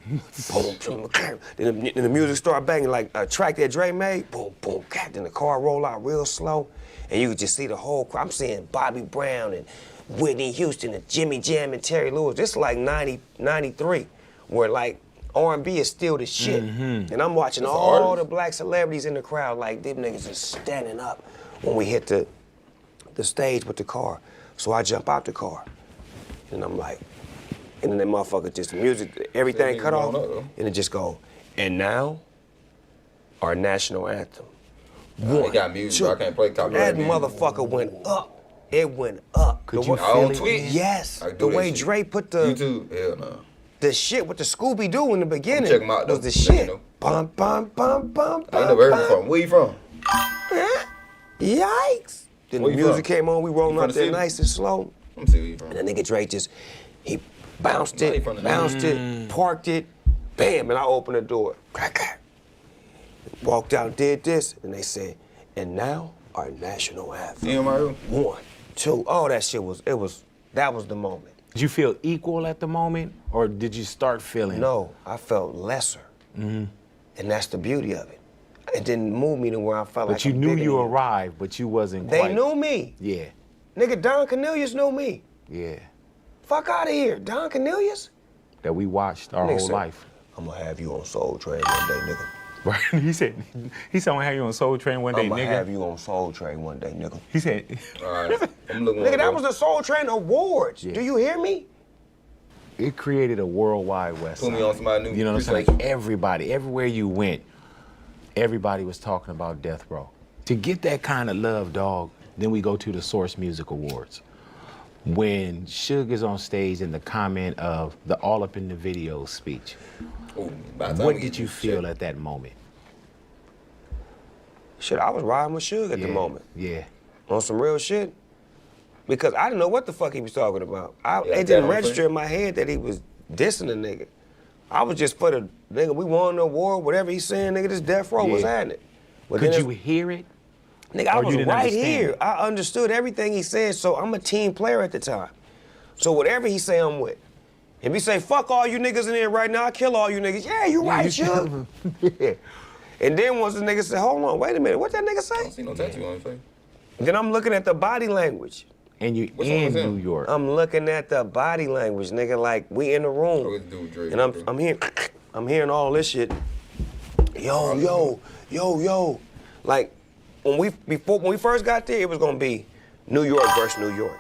Boom, then the music start banging like a track that Dre made. Boom, boom, then the car roll out real slow, and you could just see the whole crowd. I'm seeing Bobby Brown and Whitney Houston and Jimmy Jam and Terry Lewis. This is like 90, 93, where like R&B is still the shit. And I'm watching all the black celebrities in the crowd, like them niggas is standing up when we hit the stage with the car. So I jump out the car, and I'm like, and then that motherfucker just, the music, everything cut off, and it just go, and now, our national anthem. It got music, bro. I can't play copyright. That motherfucker went up. It went up. Could you feel it? Yes. The way Dre put the... YouTube? Hell no. The shit with the Scooby-Doo in the beginning check 'em out, was though. the shit. Know. Bum, bum, bum, bum, I never heard him from. Where you from? Yikes. Then the music came on, we rolling out there nice and slow. Let me see where you from. And that nigga Dre just, he bounced it, parked it, bam, and I opened the door. Crack, crack. Walked out, did this, and they said, and now our national anthem. 1, 2, oh, that shit was, that was the moment. Did you feel equal at the moment, or did you start feeling? No, I felt lesser. And that's the beauty of it. It didn't move me to where I felt like But you knew you arrived, but you wasn't They quite. knew me. Yeah. Nigga, Don Cornelius knew me. Yeah. Fuck out of here, Don Cornelius. That we watched our whole life. I'm gonna have you on Soul Train one day, nigga. Right? He said I'm gonna have you on Soul Train one day, I'm gonna nigga. have you on Soul Train one day, nigga. He said. All right. I'm looking. Nigga, that was the Soul Train Awards. Do you hear me? It created a worldwide West Side. Put me on somebody new. You know what I'm saying? Like everybody, everywhere you went, everybody was talking about Death Row. To get that kind of love, dog, then we go to the Source Music Awards. When Suge is on stage in the comment of the All Up in the Video speech, what did you feel at that moment? Shit, I was riding with Suge at the moment. Yeah. On some real shit. Because I didn't know what the fuck he was talking about. It didn't register in my head that he was dissing a nigga. I was just for the nigga, we won the war, whatever he's saying, nigga, this death row was happening. But could you hear it? Nigga, I was right here. I understood everything he said, so I'm a team player at the time. So whatever he say, I'm with. If he say, fuck all you niggas in here right now, I kill all you niggas. Yeah, you right, Suge. And then once the nigga said, hold on, wait a minute, what that nigga say? I don't see no tattoo on his face. Then I'm looking at the body language. And you in New York. I'm looking at the body language, nigga, like we in the room. And I'm hearing all this shit. Yo. Like when we first got there, it was gonna be New York versus New York.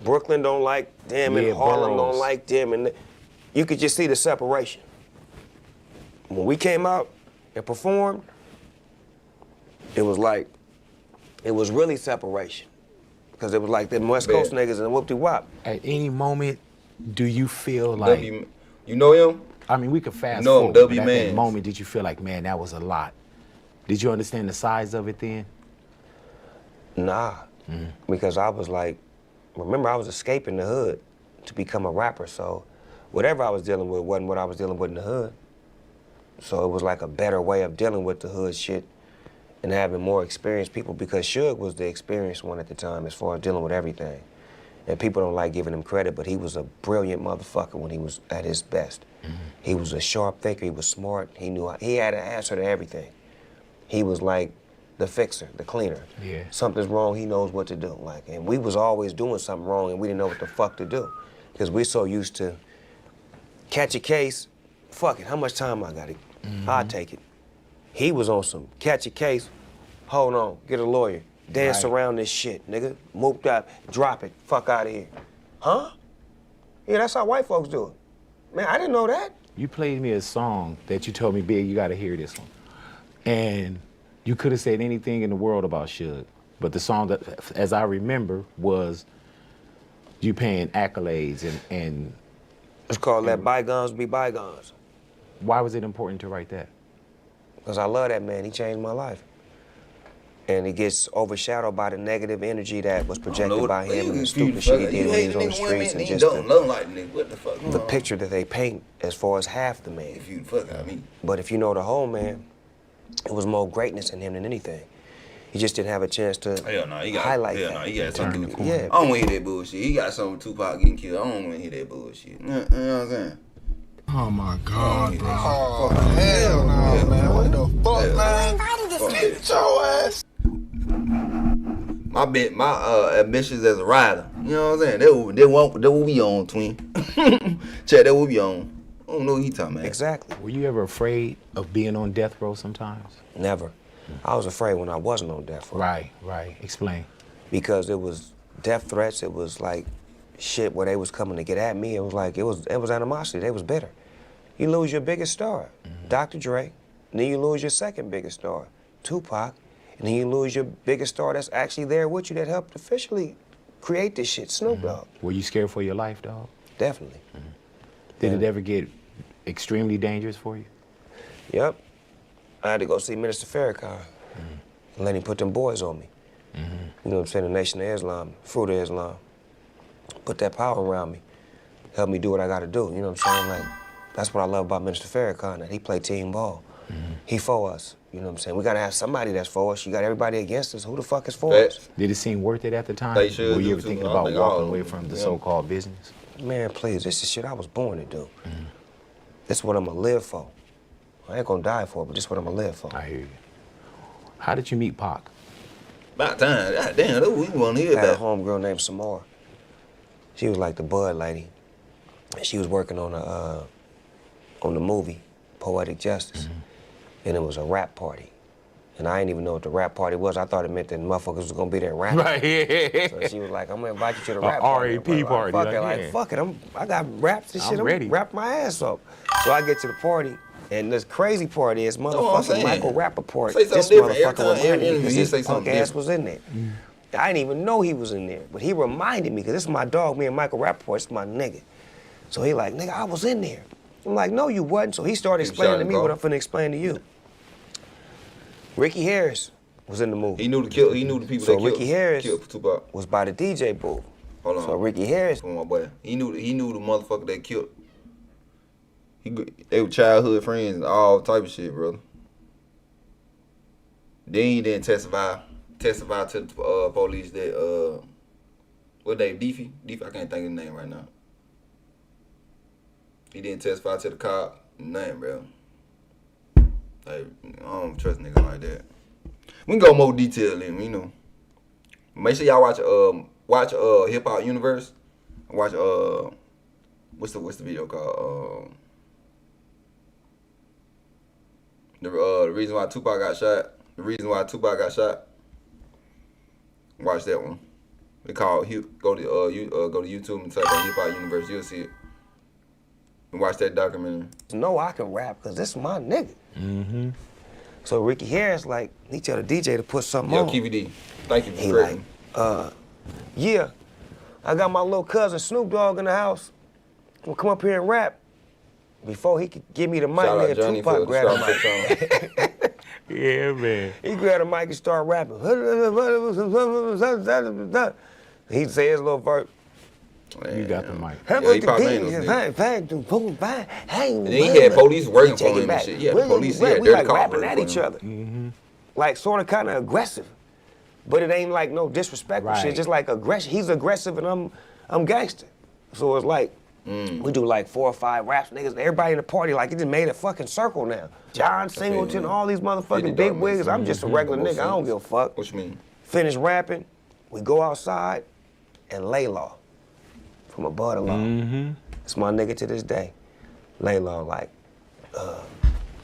Brooklyn don't like them and Harlem don't like them, and you could just see the separation. When we came out and performed, it was really separation. Because it was like them West Coast niggas and whoop-de-wop. At any moment, do you feel like... You know him? I mean, we could fast know him, forward, W but at Man. that moment, did you feel like, man, that was a lot? Did you understand the size of it then? Nah, because I was like, remember I was escaping the hood to become a rapper, so whatever I was dealing with wasn't what I was dealing with in the hood. So it was like a better way of dealing with the hood shit and having more experienced people, because Suge was the experienced one at the time as far as dealing with everything. And people don't like giving him credit, but he was a brilliant motherfucker when he was at his best. He was a sharp thinker, he was smart, he had an answer to everything. He was like the fixer, the cleaner. Yeah. Something's wrong, he knows what to do. And we was always doing something wrong and we didn't know what the fuck to do. Because we're so used to catch a case, fuck it, how much time I got? I'll take it. He was on some catch a case, hold on, get a lawyer, dance around this shit, nigga. Mooped up, drop it, fuck out of here. Huh? Yeah, that's how white folks do it. Man, I didn't know that. You played me a song that you told me, Big, you gotta hear this one. And you could have said anything in the world about Suge, but the song that, as I remember, was you paying accolades and it's called Let Bygones Be Bygones. Why was it important to write that? Because I love that man, he changed my life. And it gets overshadowed by the negative energy that was projected by him and the stupid shit he did when he was on the streets and just the picture that they paint as far as half the man. If you fuck out me. But if you know the whole man, it was more greatness in him than anything. He just didn't have a chance to highlight that. He got something to do. Yeah. I don't want to hear that bullshit. He got something with Tupac getting killed. I don't want to hear that bullshit. You know what I'm saying? Oh my God, bro. Oh, hell no, man. What the fuck, man? Get your ass. My ambitions as a rider. You know what I'm saying? That what we on, twin. Check that what we on. I don't know what he talking about. Exactly. Were you ever afraid of being on death row sometimes? Never. I was afraid when I wasn't on death row. Right. Explain. Because it was death threats. It was like shit where they was coming to get at me. It was like, it was animosity. They was bitter. You lose your biggest star, Dr. Dre. And then you lose your second biggest star, Tupac. And then you lose your biggest star that's actually there with you that helped officially create this shit, Snoop Dogg. Were you scared for your life, dog? Definitely. Did it ever get extremely dangerous for you? Yep. I had to go see Minister Farrakhan and let him put them boys on me. You know what I'm saying? The Nation of Islam, Fruit of Islam. Put that power around me. Help me do what I gotta do. You know what I'm saying? Like, that's what I love about Minister Farrakhan, that he played team ball. He for us. You know what I'm saying? We gotta have somebody that's for us. You got everybody against us. Who the fuck is for us? Did it seem worth it at the time? They should Were you do ever too. thinking I about think walking all away of from them, the yeah. so-called business? Man, please, this is shit I was born to do. This is what I'm gonna live for. I ain't gonna die for it, but this is what I'm gonna live for. I hear you. How did you meet Pac? About time. God damn, that's what we want to hear I had a about. homegirl named Samara. She was like the bud lady. And she was working on the movie, Poetic Justice. And it was a rap party. And I didn't even know what the rap party was. I thought it meant that motherfuckers was gonna be there rapping. Right. So she was like, I'm gonna invite you to the rap party. R.A.P. party. Fuck it, I got raps and shit. I'm ready. Rap my ass off. So I get to the party, and this crazy part is motherfucking Michael Rappaport. Say something This different. Every motherfucker time, every reminded me interview, because you his say punk something ass different. was in there. I didn't even know he was in there, but he reminded me, because this is my dog, me and Michael Rappaport, it's my nigga. So he like, nigga, I was in there. I'm like, no, you wasn't. So he started explaining to me what I'm finna explain to you. Ricky Harris was in the movie. He knew the kill. He knew the people so that Ricky Harris killed Tupac. was by the DJ booth. Hold on. So Ricky Harris. Come on, my boy. He knew the motherfucker that killed. They were childhood friends and all type of shit, brother. Then he didn't testify to the police that what they Deefy? I can't think of his name right now. He didn't testify to the cop. Nothing, bro. Like, I don't trust niggas like that. We can go more detail in, you know. Make sure y'all watch Hip Hop Universe. Watch what's the video called? The reason why Tupac got shot. The reason why Tupac got shot. Watch that one. They call go to YouTube and type in Hip Hop Universe. You'll see it. And watch that documentary. No, I can rap because this is my nigga. Mm-hmm. So Ricky Harris, like, he tell the DJ to put something on. Yo, KVD, thank you for correcting. Yeah, I got my little cousin Snoopdogg in the house. We'll come up here and rap. Before he could give me the mic, nigga, Tupac grabbed the mic. Yeah, man. He grabbed the mic and started rapping. He'd say his little verse. You got the mic. Yeah, he probably ain't and then he had police working for him and shit. Yeah, police, we dirty like cops rapping at each other. Mm-hmm. Like sort of kind of aggressive. But it ain't like no disrespectful shit, just like aggression. He's aggressive and I'm gangster. So it's like, we do like 4 or 5 raps, niggas, everybody in the party, like it just made a fucking circle now. John Singleton, all these motherfucking big wigs, I'm just a regular nigga, I don't give a fuck. What you mean? Finish rapping, we go outside and lay law from above the law. Mm-hmm. It's my nigga to this day. Lay law like,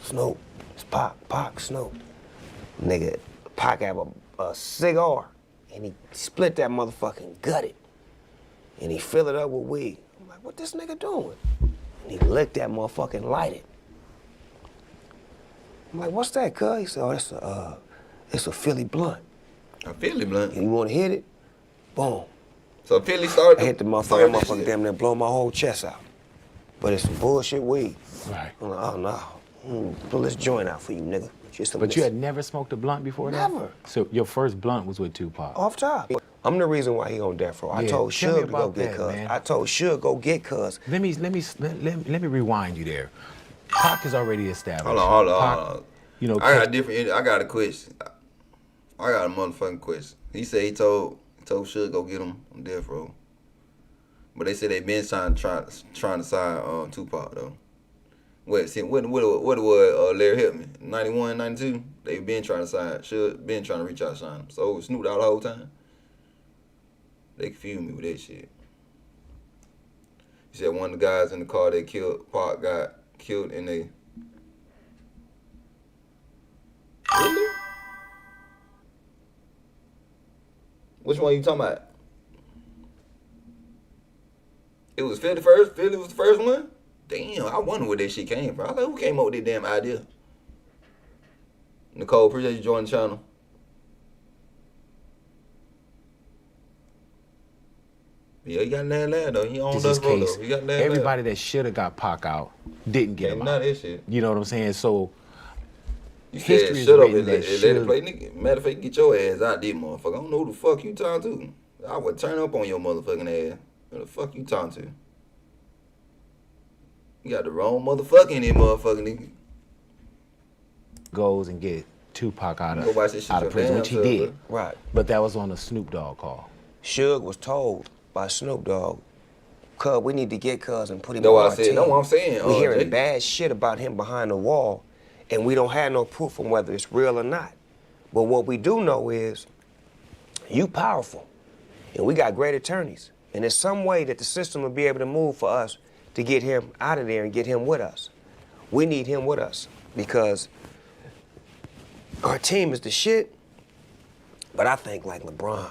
Snoop, it's Pac, Snoop. Nigga, Pac have a cigar and he split that motherfucking gutted and he fill it up with weed. I'm like, what this nigga doing? And he licked that motherfucking lighted. I'm like, what's that, cuz? He said, oh, it's a Philly blunt. A Philly blunt? And you wanna hit it? Boom. So Philly started. I hit the motherfucker damn near blow my whole chest out. But it's some bullshit weed. Right. I'm like, oh no. Pull this joint out for you, nigga. But you had never smoked a blunt before that? Never. So your first blunt was with Tupac? Off top. I'm the reason why he on death row. I told Suge to go get cuz. I told Suge go get cuz. Let me rewind you there. Pac is already established. Hold on. Pac, you know, I got a question. I got a motherfucking question. He said he told Suge go get him on death row. But they said they been trying to sign Tupac though. What was Larry Hillman? 91, 92? They been trying to sign, been trying to reach out to sign him. So Snoop out the whole time? They confused me with that shit. He said one of the guys in the car that killed Pac got killed and they... Really? Which one you talking about? It was Philly first? Philly was the first one? Damn, I wonder where that shit came from. I was like, who came up with that damn idea? Nicole, appreciate you joining the channel. Yeah, he got land though. He owned us though. He got land. Everybody that should have got Pac out didn't get him out. Not that shit. You know what I'm saying? So you said shut up and let it play, nigga. Matter of fact, get your ass out there, motherfucker. I don't know who the fuck you talking to. I would turn up on your motherfucking ass. Who the fuck you talking to? You got the wrong motherfucker in there, motherfucking nigga. Goes and get Tupac out of prison, which he did. Right. But that was on a Snoop Dogg call. Suge was told by Snoop Dogg, cuz we need to get cuz and put him on our I said. team. That's what I'm saying. We hearing bad shit about him behind the wall, and we don't have no proof on whether it's real or not. But what we do know is, you powerful, and we got great attorneys, and there's some way that the system will be able to move for us to get him out of there and get him with us. We need him with us because our team is the shit, but I think like LeBron,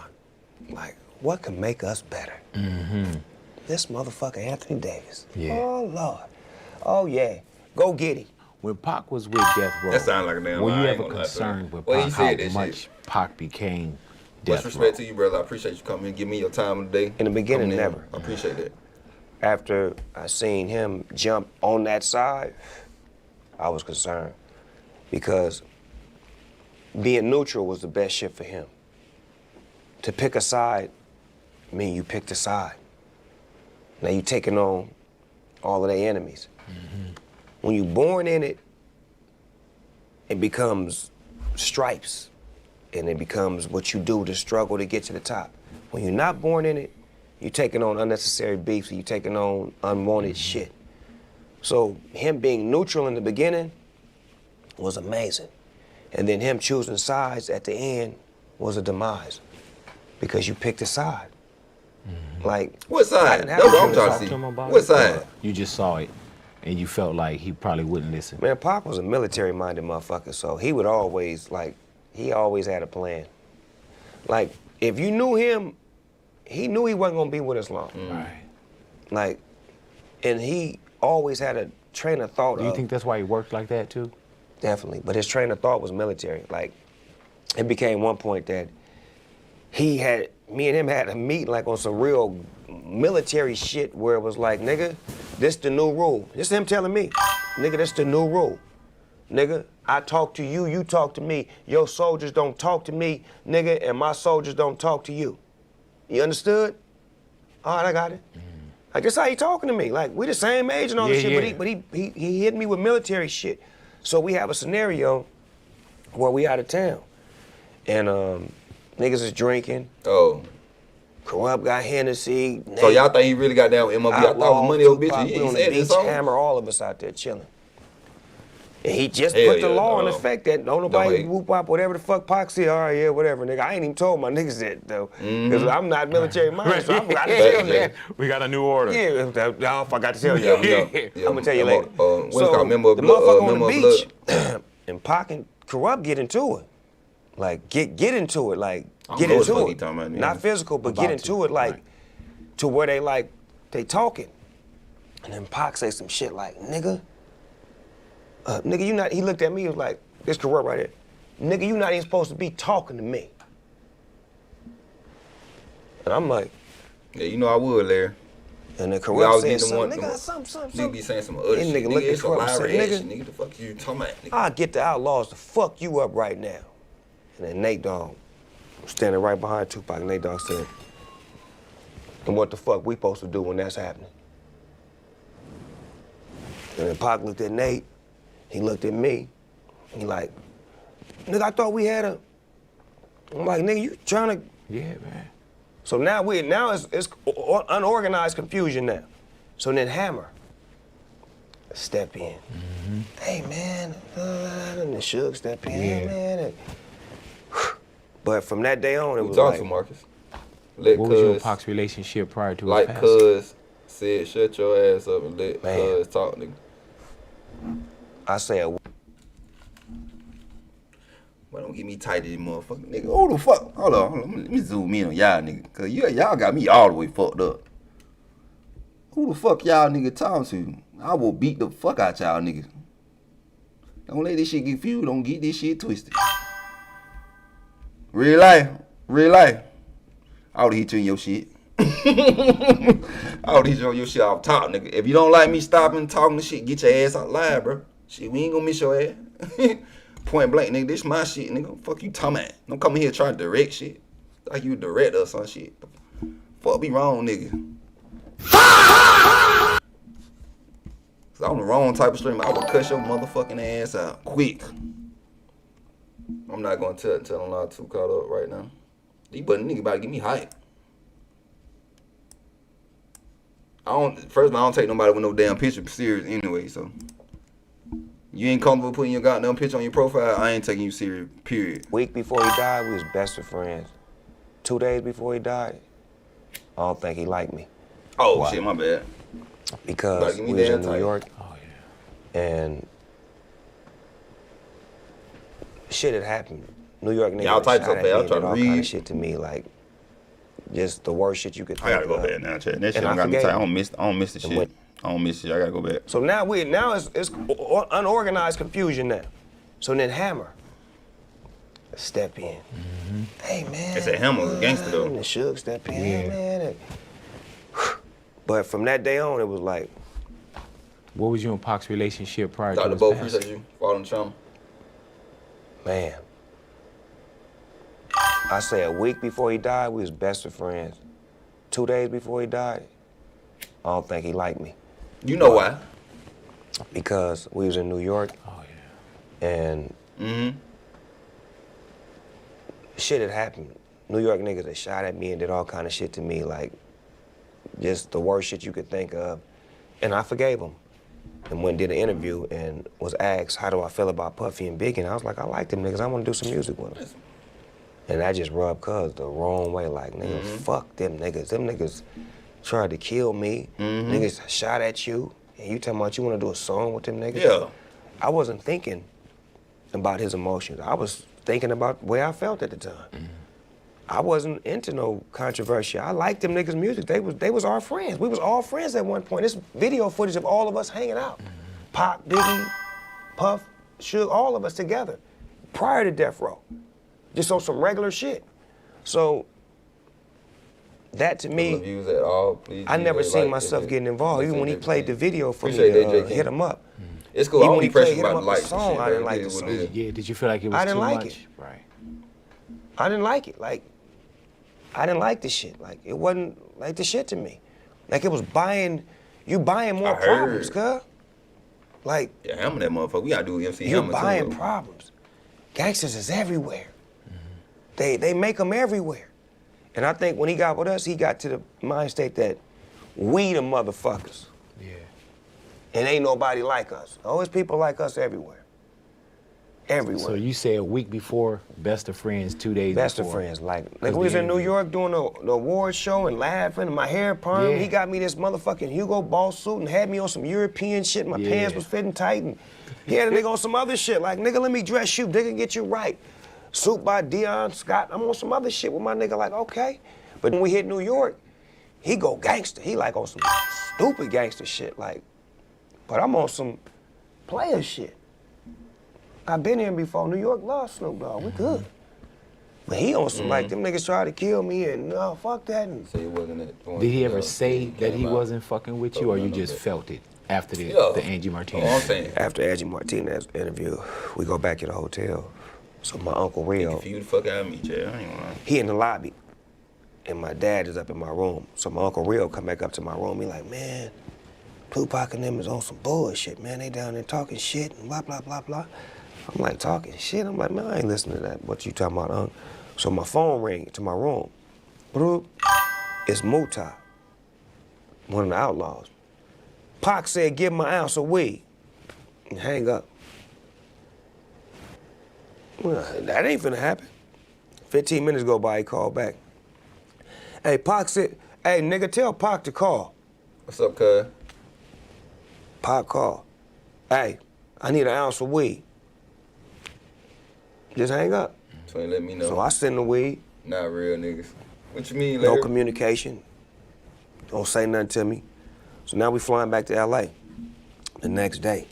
like what can make us better? Mm-hmm. This motherfucker Anthony Davis. Yeah. Oh, Lord. Oh, yeah. Go get him. When Pac was with Death Row, that sound like a damn were lie. you ever concerned with Pac, how much Pac became Death Much Row? respect to you, brother. I appreciate you coming and give me your time of the day. In the beginning, never. I appreciate that. After I seen him jump on that side, I was concerned because being neutral was the best shit for him. To pick a side, mean you picked a side. Now you taking on all of their enemies. When you born in it, it becomes stripes, and it becomes what you do to struggle to get to the top. When you're not born in it, you're taking on unnecessary beefs, and you're taking on unwanted shit. So him being neutral in the beginning was amazing. And then him choosing sides at the end was a demise, because you picked a side. Like, what side? That's what I'm trying to see. What side? You just saw it, and you felt like he probably wouldn't listen. Man, Pac was a military-minded motherfucker, so he would always, like, he always had a plan. Like, if you knew him, he knew he wasn't gonna be with us long. Right. Like, and he always had a train of thought. Do you think that's why he worked like that too? Definitely, but his train of thought was military. Like, it became one point that me and him had a meet like on some real military shit where it was like, nigga, this the new rule. This him telling me, nigga, this the new rule. Nigga, I talk to you, you talk to me. Your soldiers don't talk to me, nigga, and my soldiers don't talk to you. You understood? All right, I got it. Like, that's how he talking to me. Like, we the same age and all this shit, but he hit me with military shit. So we have a scenario where we out of town, and niggas is drinking. Oh. Corrupt got Hennessy. So y'all think he really got down with MLB? I thought it was money over bitches. We He on the said beach, this song. Hammer, all of us out there chilling. And he just Hell put the yeah, law in dog. effect that don't nobody whoop up whatever the fuck Pac said. All right, yeah, whatever, nigga. I ain't even told my niggas that though, because I'm not military minded, so I forgot to tell them. We got a new order. Yeah, I forgot to tell you. I'm gonna tell you later. What's it called? Member of the Blood? motherfucker on Member the of beach, and Pac and Corrupt get into it. Like get into it, like I don't get know what the into fuck he it. talking about, Not nigga. physical, but get into it, like to where they talking. And then Pac say some shit like, nigga, nigga, you not, he looked at me, he was like, this Corrupt right here. Nigga, you not even supposed to be talking to me. And I'm like, yeah, you know I would, Larry. And the We Corrupt always said get the something, one. nigga, something. Nigga be saying some other This shit. nigga looked at It's a Corrupt live and said, reaction. nigga, Nigga, the fuck you talking about? Nigga. I'll get the Outlaws to fuck you up right now. And then Nate Dogg was standing right behind Tupac. Nate Dogg said, and what the fuck we supposed to do when that's happening? And then Pac looked at Nate, he looked at me, he like, nigga, I thought we had a, I'm like, nigga, you trying to? Yeah, man. So now it's unorganized confusion now. So then Hammer step in. Hey man, and the Suge step in, hey man. And, but from that day on, it was talk like, to Marcus. What was your and Pac's relationship prior to his like passing? Cuz said, shut your ass up and let Cuz talk, nigga. I say a. But don't get me tight to this motherfucker, nigga. Who the fuck? Hold on. Let me zoom in on y'all, nigga. Cause y'all got me all the way fucked up. Who the fuck y'all nigga talking to? I will beat the fuck out y'all niggas. Don't let this shit get confused. Don't get this shit twisted. Real life. I would hit you in your shit. I would hit you on your shit off top, nigga. If you don't like me stopping talking the shit, get your ass out live, bro. Shit, we ain't gonna miss your ass. Point blank, nigga, this my shit, nigga. Fuck you talking about. Don't come in here trying to direct shit. Like you direct us on shit. Fuck be wrong, nigga. So I'm the wrong type of streamer. I would cut your motherfucking ass out quick. I'm not gonna tell I'm not too caught up right now. These button nigga about to get me hype. First of all, I don't take nobody with no damn picture serious anyway, so. You ain't comfortable putting your goddamn picture on your profile, I ain't taking you serious, period. Week before he died, we was best of friends. 2 days before he died, I don't think he liked me. Oh, Why? shit, my bad. Because we was in New York, and shit had happened. New York niggas Y'all type shot so at bad, me I'm and trying did to all kind read. of shit to me, like just the worst shit you could think I gotta go of. back now, Chad. That shit And don't got me forgave tight. I him. don't miss the shit. I don't miss shit. I gotta go back. So now it's unorganized confusion now. So then Hammer step in. Hey man. They said Hammer was a gangster though. And the Suge step in, hey man. And, but from that day on, it was like. What was you and Pac's relationship prior Dr. to Bo, his appreciate passing? you. Falling trauma. Man, I say a week before he died, we was best of friends. 2 days before he died, I don't think he liked me. You know why? Because we was in New York. Oh, yeah. And shit had happened. New York niggas that shot at me and did all kind of shit to me, like just the worst shit you could think of. And I forgave him. And went and did an interview and was asked, how do I feel about Puffy and Biggie? And I was like, I like them niggas. I want to do some music with them. And that just rubbed Cuz the wrong way. Like, nigga, fuck them niggas. Them niggas tried to kill me. Niggas shot at you. And you talking about you want to do a song with them niggas? Yeah. I wasn't thinking about his emotions. I was thinking about the way I felt at the time. I wasn't into no controversy. I liked them niggas' music. They was our friends. We was all friends at one point. This video footage of all of us hanging out. Pac, Biggie, Puff, Suge, all of us together. Prior to Death Row. Just on some regular shit. So, that to me, views at all, please, I never seen like myself getting involved. Even when he played the video for me, Hit Him Up. It's cool. Even I when don't he be played pressured Hit 'Em about Up, like the song, I didn't like the song. Yeah, did you feel like it was I didn't too like much? it. Right. I didn't like it. Like, I didn't like the shit. Like, it wasn't like the shit to me. Like, it was you buying more problems, cuz. Like, yeah, Hammer that motherfucker. We gotta do MC you're Hammer buying too. problems. Gangsters is everywhere. They make them everywhere. And I think when he got with us, he got to the mind state that we the motherfuckers. Yeah. And ain't nobody like us. Always people like us everywhere. Everywhere. So you say a week before, best of friends, 2 days Best before. of friends. Like we was in New York doing the award show and laughing, and my hair perm. Yeah. He got me this motherfucking Hugo Boss suit and had me on some European shit. My pants was fitting tight, and he had a nigga on some other shit. Like, nigga, let me dress you. Nigga, get you right. Suit by Dion Scott. I'm on some other shit with my nigga. Like, okay. But when we hit New York, he go gangster. He like on some stupid gangster shit. Like, but I'm on some player shit. I've been here before. New York loves Snoop Dogg. We good. But he on some like them niggas tried to kill me and no, fuck that. And say it wasn't that. Did he ever say that he wasn't fucking with you, or you just felt it after the Angie Martinez? After Angie Martinez interview, we go back to the hotel. So my Uncle Rio, If you the fuck out of me, Jay, I ain't lying. he in the lobby, and my dad is up in my room. So my Uncle Rio come back up to my room. He like, man, Tupac and them is on some bullshit, man. They down there talking shit and blah, blah, blah, blah. I'm like, talking shit? I'm like, man, I ain't listening to that. What you talking about, Unc? So my phone ring to my room. Broop, it's Muta, one of the outlaws. Pac said, give him an ounce of weed. And hang up. Well, that ain't finna happen. 15 minutes go by, he called back. Hey, Pac said, hey, nigga, tell Pac to call. What's up, cuz? Pac called. Hey, I need an ounce of weed. Just hang up. So he let me know. So I send the weed. Not real niggas. What you mean, No Larry? communication. Don't say nothing to me. So now we flying back to LA the next day.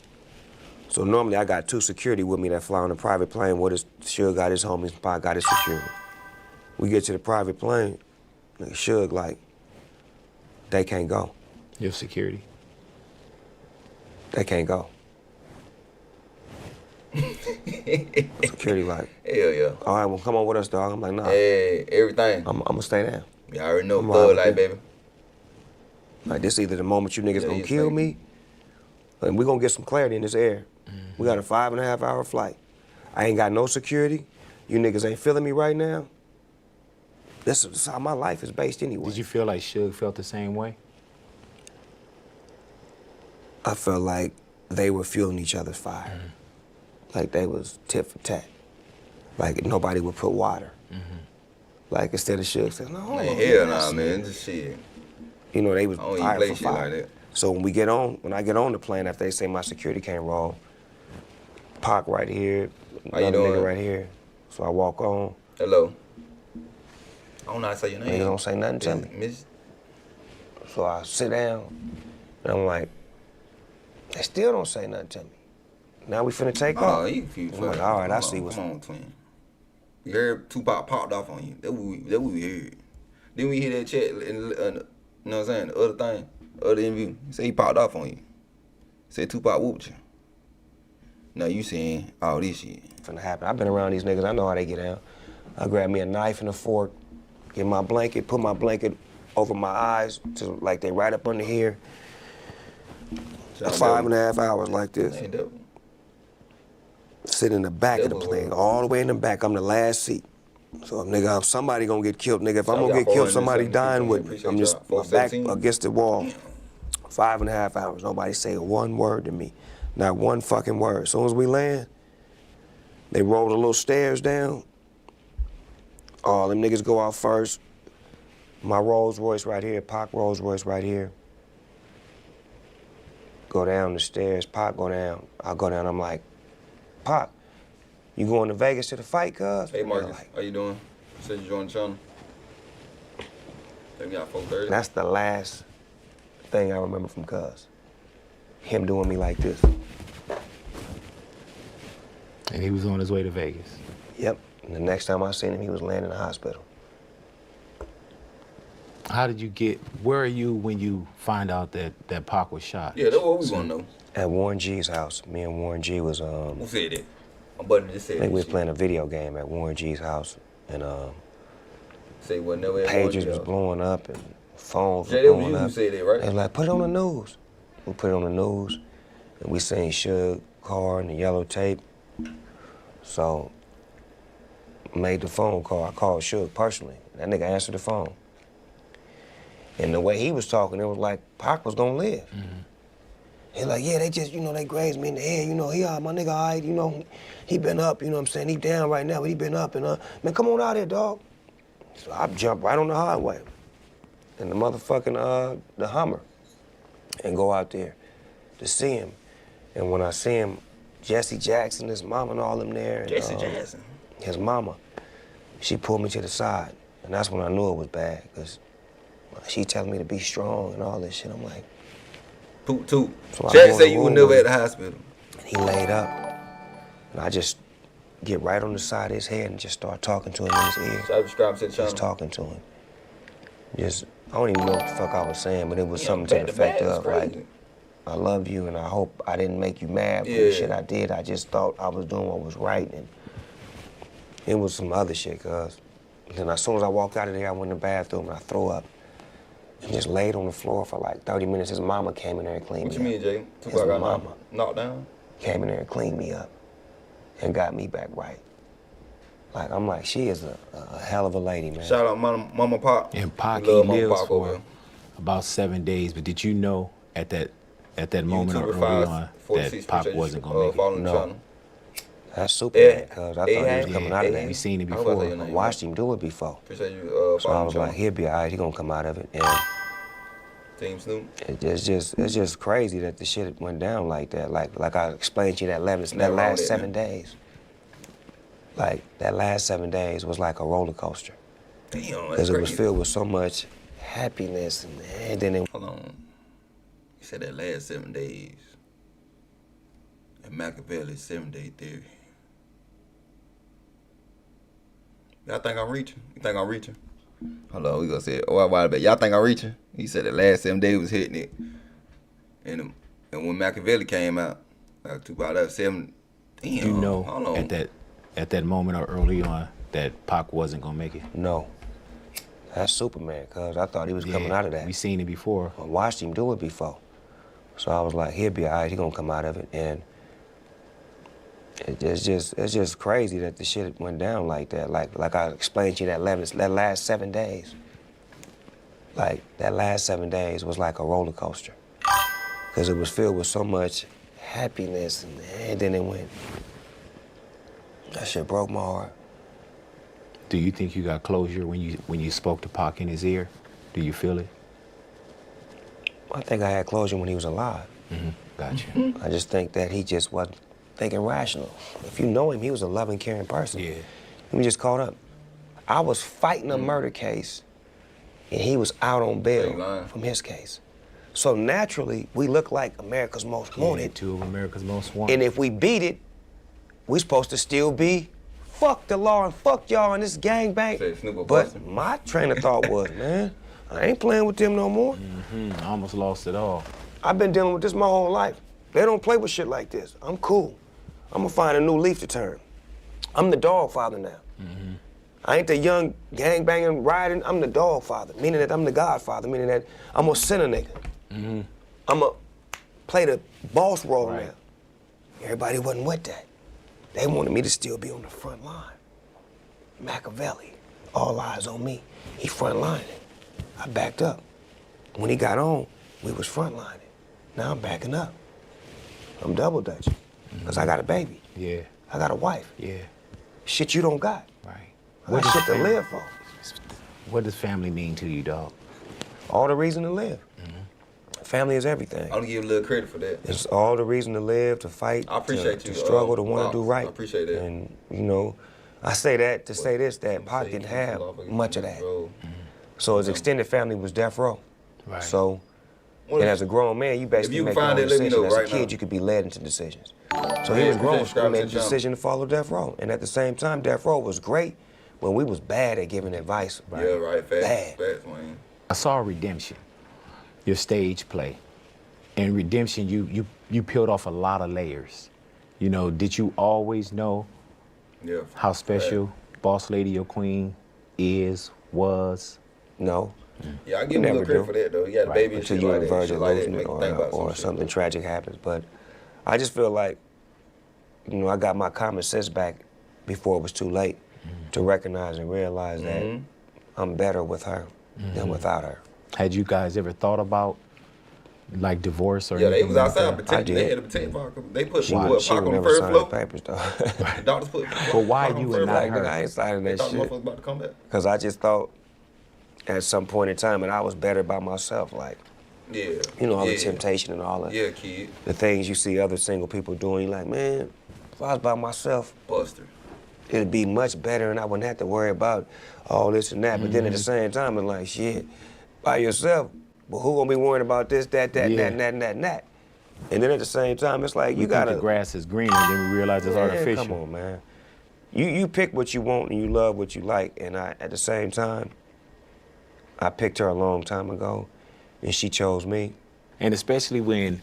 So normally I got 2 security with me that fly on a private plane with us. Suge got his homies, Pac got his security. We get to the private plane, nigga Suge like, they can't go. Your security? They can't go. Security like, hell yeah. All right, well come on with us, dog. I'm like, nah. Hey, everything. I'm gonna stay down. You already know, I'm thug riding life, with baby. Like this either the moment you niggas Yeah, gonna you kill think- me, and we gonna get some clarity in this air. We got a 5.5 hour flight. I ain't got no security. You niggas ain't feeling me right now. This is how my life is based anyway. Did you feel like Suge felt the same way? I felt like they were fueling each other's fire. Like they was tit for tat. Like nobody would put water. Like instead of Suge saying, no, hold Man, on, hell that's nah, it." man. Just shit. You know, they was I don't even fire play for shit fire. like that. So when I get on the plane after they say my security can't roll, Pac right here, How you another nigga doing? right here. So I walk on. Hello. I don't know how to say your name. Niggas don't say nothing to me. Miss. So I sit down, and I'm like, they still don't say nothing to me. Now we finna take Oh, off. you confused. I'm like, all right, I see what's Come on, twin. You heard Tupac popped off on you. That what we heard. Then we hear that chat, and, you know what I'm saying, the other thing, other interview. He said he popped off on you. He said Tupac whooped you. Now you saying all this shit. Finna happen. I've been around these niggas. I know how they get down. I grabbed me a knife and a fork, get my blanket, put my blanket over my eyes, to like they right up under here. 5.5 hours like this. Sit in the back of the plane, all the way in the back. I'm the last seat. So nigga, if somebody gonna get killed, nigga, if I'm gonna get killed, somebody dying with me. I'm just my back against the wall. 5.5 hours. Nobody say one word to me. Not one fucking word. As soon as we land, they roll the little stairs down. All them niggas go out first. My Rolls Royce right here, Pac Rolls Royce right here. Go down the stairs, Pac go down. I'll go down, I'm like, Pac, you going to Vegas to the fight, cuz? Hey Marcus, how you doing? You said you joined the channel. Take me out 4:30. That's the last thing I remember from cuz. Him doing me like this. And he was on his way to Vegas. Yep, and the next time I seen him, he was laying in the hospital. How did you get, where are you when you find out that Pac was shot? Yeah, that's what we want to know. At Warren G's house. Me and Warren G was, Who said that? My buddy just said I think we was playing a video game at Warren G's house, and say what never pages was blowing up and phones Jay, was blowing up. You said that, right? They was like, put it on the news. We put it on the news, and we seen Suge car and the yellow tape. So, made the phone call. I called Suge personally. That nigga answered the phone. And the way he was talking, it was like Pac was gonna live. He like, yeah, they just, they grazed me in the head, he my nigga, all right, he been up, you know what I'm saying? He down right now, but he been up, and man, come on out here, dog. So I jumped right on the highway in the motherfucking, the Hummer, and go out there to see him. And when I see him, Jesse Jackson, his mama and all them there. And, Jesse Jackson? His mama, she pulled me to the side, and that's when I knew it was bad, because she telling me to be strong and all this shit. I'm like, Toot. So Chad said you were never at the hospital. And he laid up. And I just get right on the side of his head and just start talking to him in his ear. Subscribe to the channel. Just talking to him. I don't even know what the fuck I was saying, but it was something to the effect of like, I love you and I hope I didn't make you mad for the shit I did. I just thought I was doing what was right. And it was some other shit, cuz. Then as soon as I walked out of there, I went in the bathroom and I threw up. And just laid on the floor for like 30 minutes. His mama came in there and cleaned me up. What you mean, Jay? His mama knocked down? Came in there and cleaned me up and got me back right. Like, I'm like, she is a hell of a lady, man. Shout out Mama Pop. And Pac, he lives for about 7 days, but did you know at that moment or early on that Pac wasn't gonna make it? No. That's Superman, cuz I thought he was coming out of that. We seen it before. I watched him do it before. Appreciate you, so I was like, he'll be all right, he gonna come out of it. And Team Snoop. It's just crazy that the shit went down like that. Like I explained to you that last 7 days. Like, that last 7 days was like a roller coaster. Damn, because it was filled with so much happiness, and then Hold on. You said that last 7 days. And Machiavelli's 7-day theory. Y'all think I'm reaching? You think I'm reaching? Hold on, we gonna say it. Y'all think I'm reaching? He said the last 7 days was hitting it. And when Machiavelli came out, like about that 7. Damn, you know at that moment or early on that Pac wasn't gonna make it? No. That's Superman, cuz I thought he was coming out of that. We seen it before. I watched him do it before. So I was like, he'll be all right, he gonna come out of it. And it's just crazy that the shit went down like that. Like I explained to you that last 7 days. Like, that last 7 days was like a roller coaster. Because it was filled with so much happiness, and then it went. That shit broke my heart. Do you think you got closure when you spoke to Pac in his ear? Do you feel it? I think I had closure when he was alive. Gotcha. I just think that he just wasn't thinking rational. If you know him, he was a loving, caring person. Yeah. He just caught up. I was fighting a murder case, and he was out on bail from his case. So naturally, we look like America's Most Wanted. Yeah, 2 of America's Most Wanted. And if we beat it, we supposed to still be, fuck the law and fuck y'all in this gangbang. But my train of thought was, man, I ain't playing with them no more. I almost lost it all. I've been dealing with this my whole life. They don't play with shit like this. I'm cool. I'm gonna find a new leaf to turn. I'm the dog father now. I ain't the young gang-banging, riding. I'm the dog father, meaning that I'm the godfather, meaning that I'm gonna send a nigga. Mm-hmm. I'm gonna play the boss role now. Everybody wasn't with that. They wanted me to still be on the front line. Machiavelli, all eyes on me. He front lining. I backed up. When he got on, we was front lining. Now I'm backing up. I'm double dutching, because I got a baby. Yeah. I got a wife. Yeah. Shit you don't got. Right. I got shit to live for. What does family mean to you, dog? All the reason to live. Family is everything. I'm gonna give you a little credit for that. It's all the reason to live, to fight, I appreciate to you, struggle, to want to do right. I appreciate that. And, you know, I say that to say this, that Pac didn't have much of that. So his extended family was death row. Right. So, and as a grown man, you basically you make find your own it, let me decision. know As a right kid, now. you could be led into decisions. So Man, he was grown, appreciate he you made a dropping that decision to follow death row. And at the same time, death row was great when we was bad at giving advice. Yeah, right. Fast, Bad. fast, Wayne. I saw Redemption, your stage play. In Redemption, you peeled off a lot of layers. You know, did you always know how special Boss Lady, your queen, was? No. Yeah, I give him a little credit for that, though. He got a baby and Until shit you're like on the that. verge Shit of like that losing make it, you think about or some shit. something tragic happens. But I just feel like, you know, I got my common sense back before it was too late to recognize and realize that I'm better with her than without her. Had you guys ever thought about like divorce or Yeah, they anything was like outside that? protecting. They had to protect Pac. They put She Pac would on the never first sign floor. the papers, though. The doctors put But why Pac on you the and first not floor. her? I ain't signing They that thought shit. motherfuckers about to come back. Because I just thought at some point in time that I was better by myself. Like, Yeah. you know, all the Yeah. temptation and all Yeah, kid. the things you see other single people doing. You're like, man, if I was by myself, Buster. it'd be much better and I wouldn't have to worry about all this and that. But then at the same time, it's like, shit, by yourself, but who gonna be worrying about this, that, and that, and that, and that, and that? And then at the same time, it's like, We you think gotta. the grass is green, and then we realize it's Man, artificial. Come on, man. You pick what you want and you love what you like. And at the same time, I picked her a long time ago, and she chose me. And especially when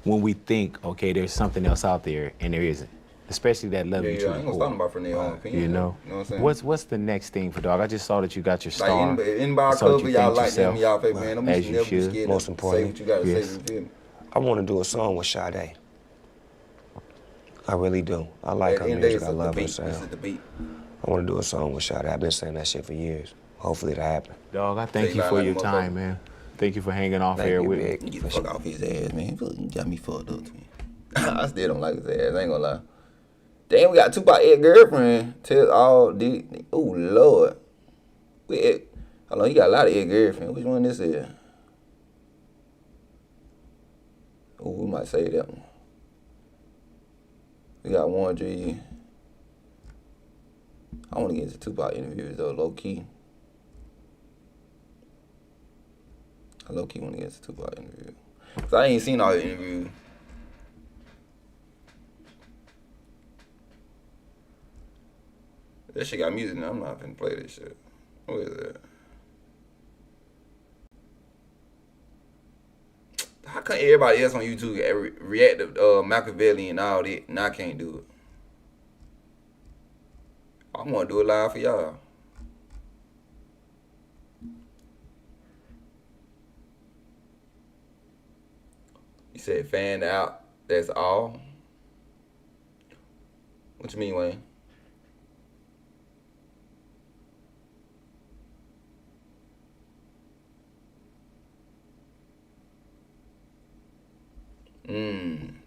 we think, okay, there's something else out there, and there isn't. Especially that love you to I ain't the gonna stop core. nobody from their own opinion. You know? You know what I'm saying? What's the next thing for Dog? I just saw that you got your Like star. anybody I saw that cover, you y'all thanked like them, yourself, y'all say, man, I'm as just you never be should. scared Most to importantly, say what you gotta yes. say. You feel me? I want to do a song with Sade. I really do. I like At her the end of the day, music. it's I the love her beat. This is sound. the beat. I want to do a song with Sade. I've been saying that shit for years. Hopefully it'll happen. Dog, I thank Say you like for a your motherfucker. time, man. Thank you for hanging off Thank here you, with Big. me. Get the fuck off his ass, man. You got me fucked up, man. I still don't like his ass. I ain't gonna lie. Damn, we got Tupac ex-girlfriend. Tell all the. Oh Lord. Hold on, you got a lot of ex-girlfriend. Which one this is? Oh, we might say that one. We got Warren G. I want to get into Tupac interviews though, low key. I low key want to get into Tupac interview. Cause I ain't seen all the interviews. That shit got music now. I'm not finna play this shit. What is that? How come everybody else on YouTube react to Machiavelli and all that, and I can't do it? I want to do it live for y'all. You said fan out, that's all? What you mean, Wayne?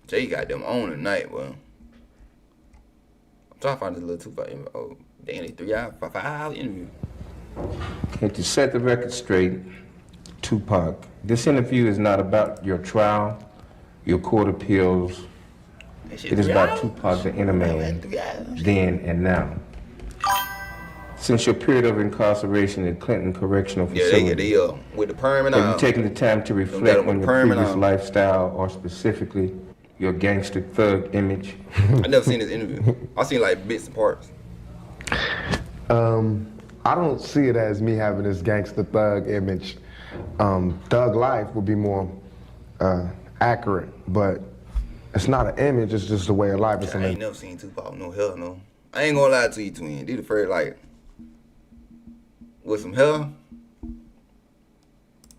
Jay got them on tonight, bro. I'm trying to find this little Tupac interview. Oh, damn, 5 hour interview. And to set the record straight, Tupac, this interview is not about your trial, your court appeals. It is about Tupac, the inner man, then and now. Since your period of incarceration in Clinton Correctional Facility, they with the perm and all. have you taken the time to reflect on your previous lifestyle, or specifically your gangster thug image? I never seen this interview. I seen like bits and parts. I don't see it as me having this gangster thug image. Thug life would be more accurate, but it's not an image, it's just a way of life. I ain't never seen Tupac, no hell no. I ain't gonna lie to you, twin. This the first, like, With some hell?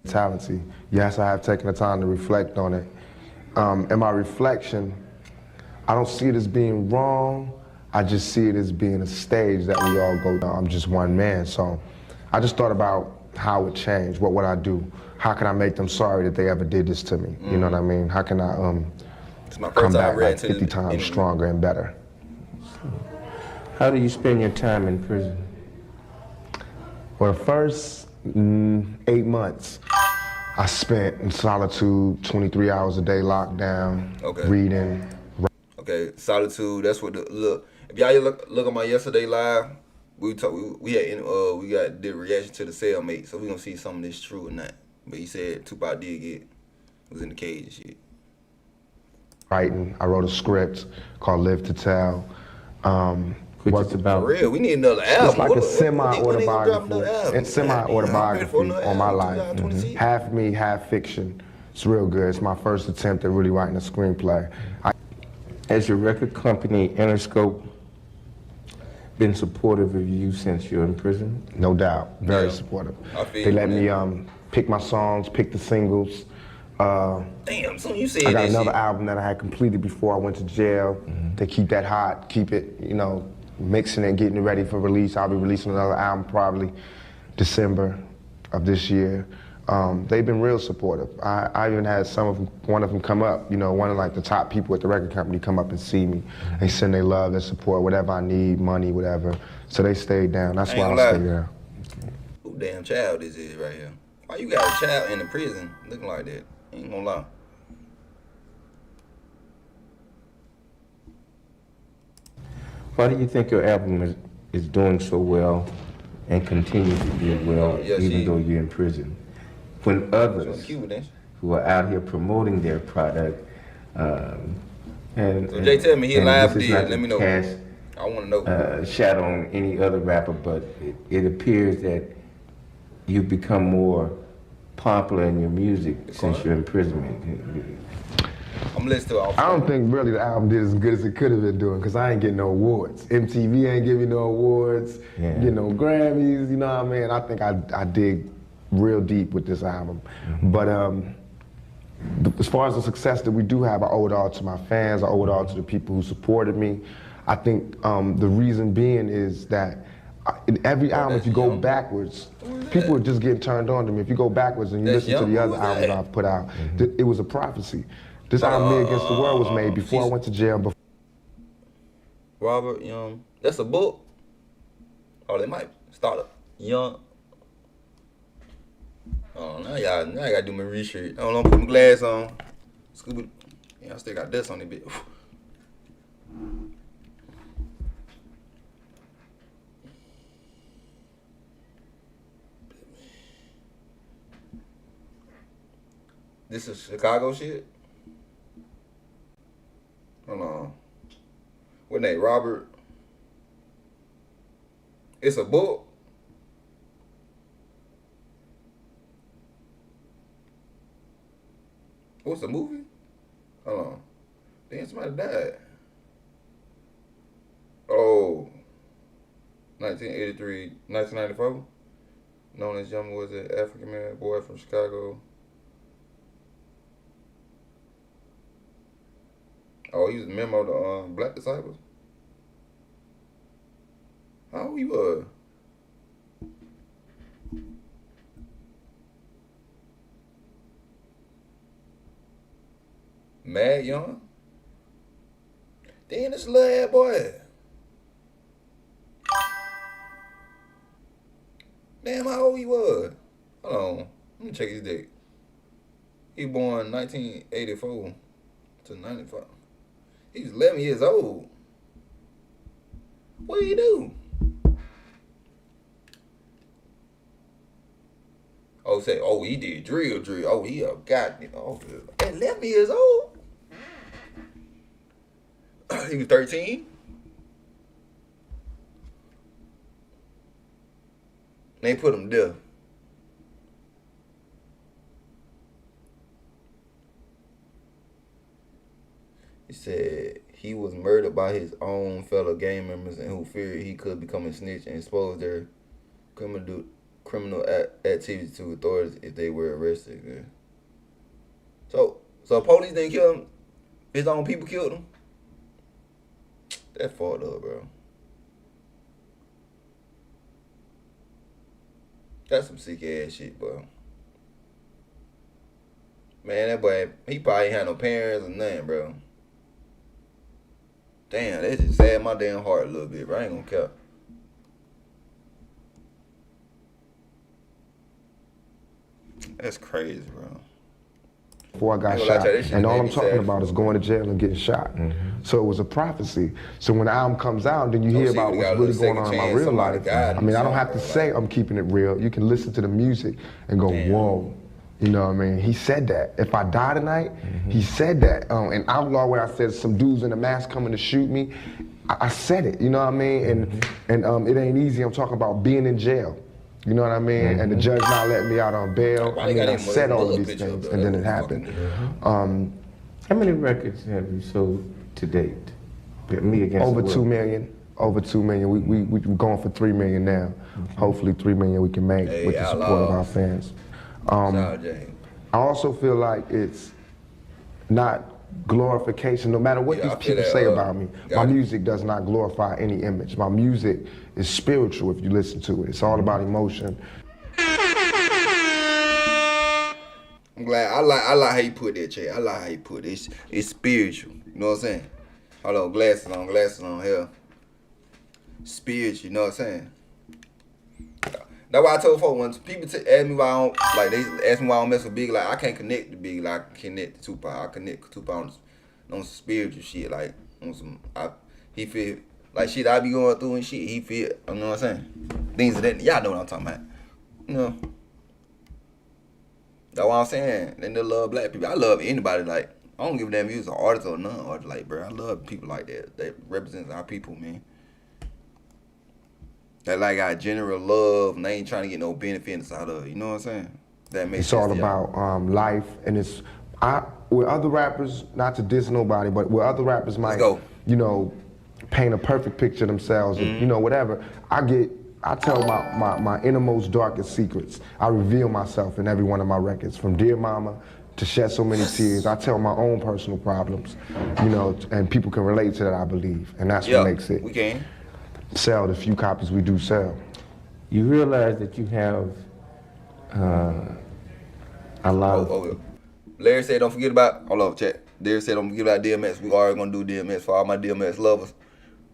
Mentality. Yes, I have taken the time to reflect on it. In my reflection, I don't see it as being wrong. I just see it as being a stage that we all go down. I'm just one man, so I just thought about how it changed. What would I do? How can I make them sorry that they ever did this to me? You know what I mean? How can I come back like 50 times stronger and better? How do you spend your time in prison? For the first 8 months, I spent in solitude, 23 hours a day locked down, reading. Okay, solitude. That's what the look. If y'all look on my yesterday live, we got did reaction to the cellmate, so we gonna see some of this true or not. But he said Tupac was in the cage and shit. Writing. I wrote a script called Live to Tell. Which is about For real, we need another album. It's like a semi-autobiography. It's semi-autobiography on my life. Half me, half fiction. It's real good. It's my first attempt at really writing a screenplay. Has your record company, Interscope, been supportive of you since you're in prison? No doubt. Very supportive. They let me pick my songs, pick the singles. Damn, so you said I got that another shit. album that I had completed before I went to jail. They keep that hot, keep it, mixing it, getting it ready for release. I'll be releasing another album probably December of this year. They've been real supportive. I even had one of them come up, one of like the top people at the record company come up and see me. They send their love, their support, whatever I need, money, whatever. So they stayed down. That's why I stayed down. Who damn child this is right here? Why you got a child in the prison looking like that? Ain't gonna lie. Why do you think your album is doing so well and continues to do well even though you're in prison? When others who are out here promoting their product So Jay tell me he live this is did. not Let me to know. cast I want to know. shot on any other rapper, but it appears that you've become more popular in your music since your imprisonment. I'm listening to all. I don't think really the album did as good as it could have been doing because I ain't getting no awards. MTV ain't giving me no awards, get no Grammys, you know what I mean? I think I dig real deep with this album. But as far as the success that we do have, I owe it all to my fans, I owe it all to the people who supported me. I think the reason being is that in every album, if you go backwards, people are just getting turned on to me. If you go backwards and you listen to the other albums I've put out, it was a prophecy. This album, Me Against the World, was made before I went to jail. Robert Young. That's a book. Oh, they might start up. Young. Oh, now I gotta do my research. Hold on, put my glass on. Scooby. Yeah, I still got dust on it, bit. This is Chicago shit? Hold on. What name? Robert? It's a book? What's the movie? Hold on. Damn, somebody died. Oh. 1983, 1994. Known as Young was an African American boy from Chicago. Oh, he was a member of the Black Disciples. How old he was? Mad Young? Damn, this little ass boy. Damn, how old he was? Hold on. Let me check his date. He born 1984 to 95. He was 11 years old. What did he do? Oh, say, oh, he did drill. Oh, he a goddamn. Oh, 11 years old? He was 13? They put him there. He said he was murdered by his own fellow gang members and who feared he could become a snitch and expose their criminal criminal activity to authorities if they were arrested. Yeah. So police didn't kill him. His own people killed him. That's fucked up, bro. That's some sick ass shit, bro. Man, that boy, he probably ain't had no parents or nothing, bro. Damn, that just sad my damn heart a little bit, bro. I ain't gonna care. That's crazy, bro. Before I got shot, and all I'm talking about is going to jail and getting shot. So it was a prophecy. So when the album comes out, then you hear about what's really going on in my real life. I mean, I don't have to say I'm keeping it real. You can listen to the music and go, whoa. You know what I mean? He said that. If I die tonight, he said that. In Outlaw, where I said some dudes in a mask coming to shoot me, I said it. You know what I mean? And it ain't easy. I'm talking about being in jail. You know what I mean? And the judge not letting me out on bail. I mean, I said all of these things, and then it happened. How many records have you sold to date? Me Against Over the World. 2 million. Over 2 million. We're going for 3 million now. Hopefully 3 million we can make with the support of our fans. I also feel like it's not glorification, no matter what these people say about me. My music does not glorify any image. My music is spiritual if you listen to it. It's all about emotion. I'm glad. I like how you put that, Che. I like how you put it. It's spiritual. You know what I'm saying? Hold on, glasses on here. Spiritual, you know what I'm saying? That's why I told folks when people ask me why I don't, like, they ask me why I don't mess with Big, like, I can't connect to Big, like, I can connect to Tupac. I connect to Tupac on some spiritual shit, like, on some, he feel, like, shit I be going through and shit, he feel, you know what I'm saying? Things of that, y'all know what I'm talking about. You know? That's what I'm saying. They love black people. I love anybody, like, I don't give a damn if you're an artist or non-artist, like, bro, I love people like that. That represents our people, man. That like got general love and they ain't trying to get no benefits out of it. You know what I'm saying? That makes sense. It's all about life, and it's with other rappers, not to diss nobody, but where other rappers might, you know, paint a perfect picture of themselves, and, you know, whatever. I tell my innermost, darkest secrets. I reveal myself in every one of my records, from Dear Mama to Shed So Many Tears. I tell my own personal problems, you know, and people can relate to that, I believe, and that's what makes it. We can. Sell the few copies we do sell. You realize that you have a lot of... Larry said don't forget about, hold on, chat. Larry said don't forget about DMX. We are going to do DMX for all my DMX lovers.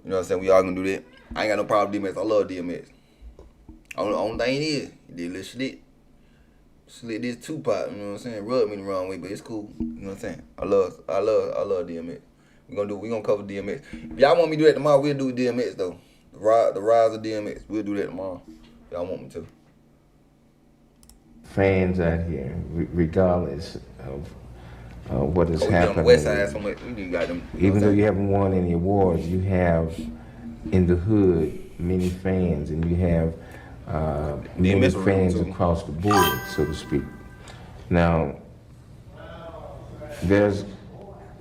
You know what I'm saying? We are going to do that. I ain't got no problem with DMX. I love DMX. Only thing is, he did a little slit. Slit this Tupac, you know what I'm saying? Rubbed me the wrong way, but it's cool. You know what I'm saying? I love DMX. We gonna cover DMX. If y'all want me to do that tomorrow, we'll do DMX though. The rise of DMX. We'll do that tomorrow. Y'all want me to. Fans out here, regardless of what is happening. On the West Side, so much, we got them, even though you haven't won any awards, you have in the hood many fans, and you have many fans across the board, so to speak. Now,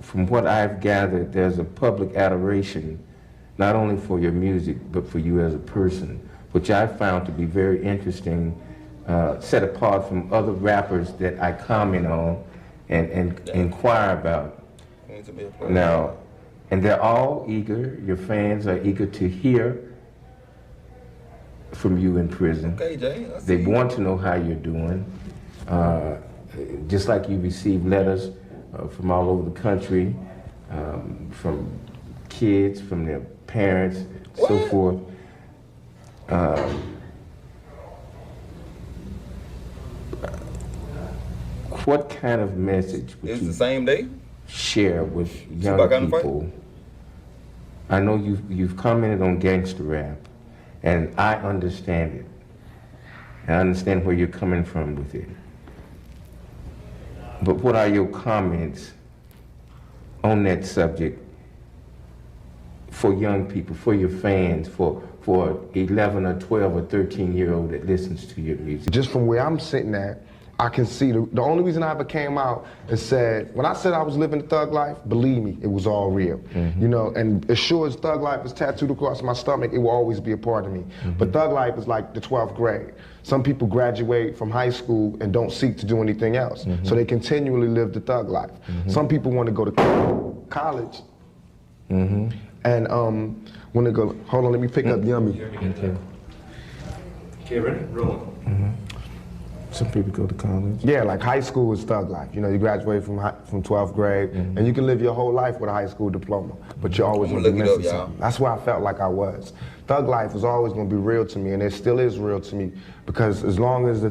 from what I've gathered, there's a public adoration, not only for your music, but for you as a person, which I found to be very interesting, set apart from other rappers that I comment on and inquire about. Now, and they're all eager, your fans are eager to hear from you in prison. Okay, Jay, they want to know how you're doing. Just like you receive letters from all over the country, from kids, from their parents, so forth. What kind of message would you share with young people? I know you've commented on gangster rap, and I understand it. I understand where you're coming from with it. But what are your comments on that subject for young people, for your fans, for 11 or 12 or 13-year-old that listens to your music? Just from where I'm sitting at, I can see the only reason I ever came out and said, when I said I was living the thug life, believe me, it was all real. You know, and as sure as thug life is tattooed across my stomach, it will always be a part of me. But thug life is like the 12th grade. Some people graduate from high school and don't seek to do anything else. So they continually live the thug life. Some people want to go to college and want to go, hold on, let me pick up Yummy. Okay, ready? Rolling. Some people go to college. Yeah, like high school is thug life. You know, you graduate from 12th grade, and you can live your whole life with a high school diploma, but you're always gonna be missing something. That's where I felt like I was. Thug life was always gonna be real to me, and it still is real to me, because as long as the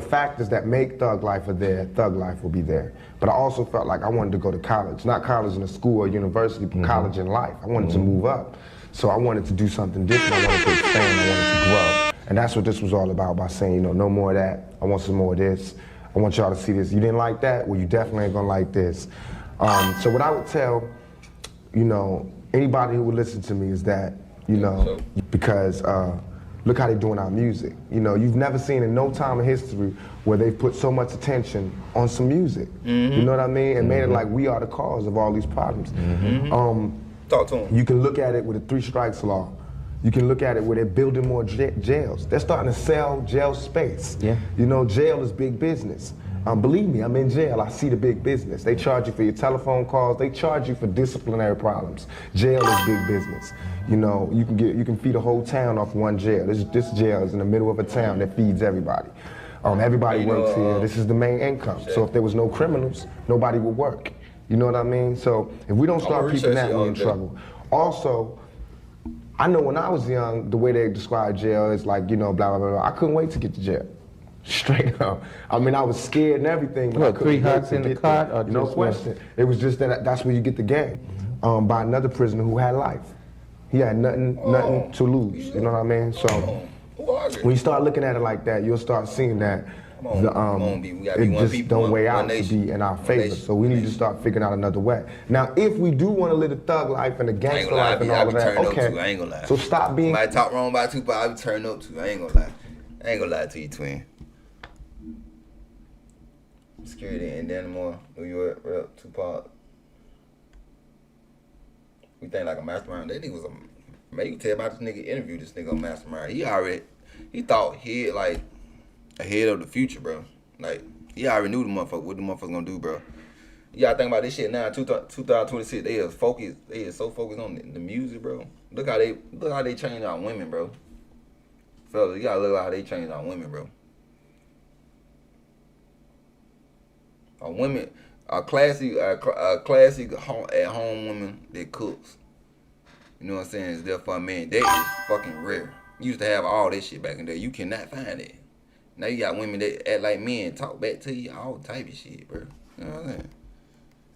factors that make thug life are there, thug life will be there. But I also felt like I wanted to go to college, not college in a school or university, but college in life. I wanted to move up. So I wanted to do something different. I wanted to expand. I wanted to grow. And that's what this was all about, by saying, you know, no more of that. I want some more of this. I want y'all to see this. You didn't like that? Well, you definitely ain't gonna like this. So what I would tell, you know, anybody who would listen to me is that, you know, because look how they're doing our music. You know, you've never seen in no time in history where they've put so much attention on some music. You know what I mean? And made it like we are the cause of all these problems. Talk to 'em. You can look at it with a 3 strikes law. You can look at it where they're building more jails. They're starting to sell jail space. Yeah. You know, jail is big business. Believe me, I'm in jail. I see the big business. They charge you for your telephone calls. They charge you for disciplinary problems. Jail is big business. You know, you can feed a whole town off one jail. This jail is in the middle of a town that feeds everybody. Everybody works here. This is the main income. So if there was no criminals, nobody would work. You know what I mean? So if we don't start keeping that, we're in trouble. Also, I know when I was young, the way they described jail is like, you know, blah, blah, blah. I couldn't wait to get to jail. Straight up. I mean, I was scared and everything. But What, 3 huts in the cot? Or no question. It was just that's where you get the game. By another prisoner who had life. He had nothing to lose. You know what I mean? So when you start looking at it like that, you'll start seeing that it just don't weigh out to be in our favor. So we need to start figuring out another way. Now, if we do want to live the thug life and the gangster life and all of that, okay. I ain't gonna lie. So stop being. Somebody talk wrong about Tupac, I be turning up to. I ain't gonna lie. I ain't gonna lie to you, twin. Security in Dannemore, New York, rep Tupac. We think like a mastermind. That nigga was man, you can tell about this nigga interviewed this nigga on Mastermind. He thought he like ahead of the future, bro. Like, he already knew what the motherfucker gonna do, bro. You gotta think about this shit now. 2026, they is so focused on the music, bro. Look how they change our women, bro. Fellas, you gotta look how they change our women, bro. Our women, a classic at home woman that cooks. You know what I'm saying? Is there for a man. That is fucking rare. You used to have all this shit back in there. You cannot find it. Now you got women that act like men, talk back to you, all type of shit, bro. You know what I'm saying?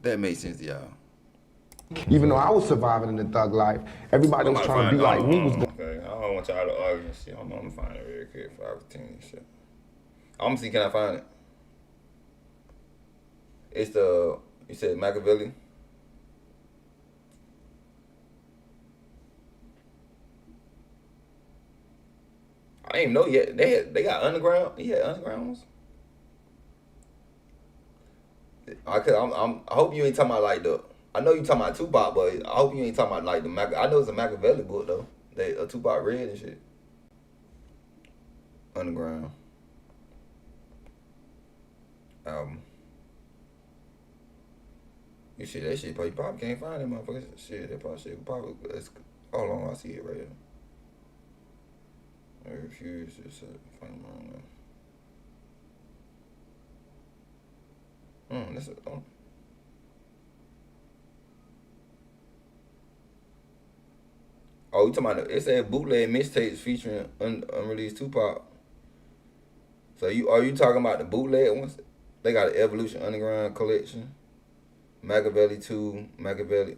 That makes sense to y'all. Even though I was surviving in the thug life, everybody was trying to be like me. Okay, I don't want y'all to argue and shit. I'm gonna find it real quick for our team and shit. I'm gonna see, can I find it? It's you said Machiavelli? I didn't even know yet. They got underground. He had undergrounds. I hope you ain't talking about like I know you talking about Tupac, but I hope you ain't talking about like I know it's a Machiavelli book though. A Tupac read and shit. Underground album. You shit, that shit, you probably can't find that motherfucker. Shit, that probably. Hold on, I see it right here. I refuse to find my own. That's it. Oh, you talking about it said bootleg mixtapes featuring unreleased Tupac. So are you talking about the bootleg ones? They got an Evolution Underground collection. Machiavelli 2, Machiavelli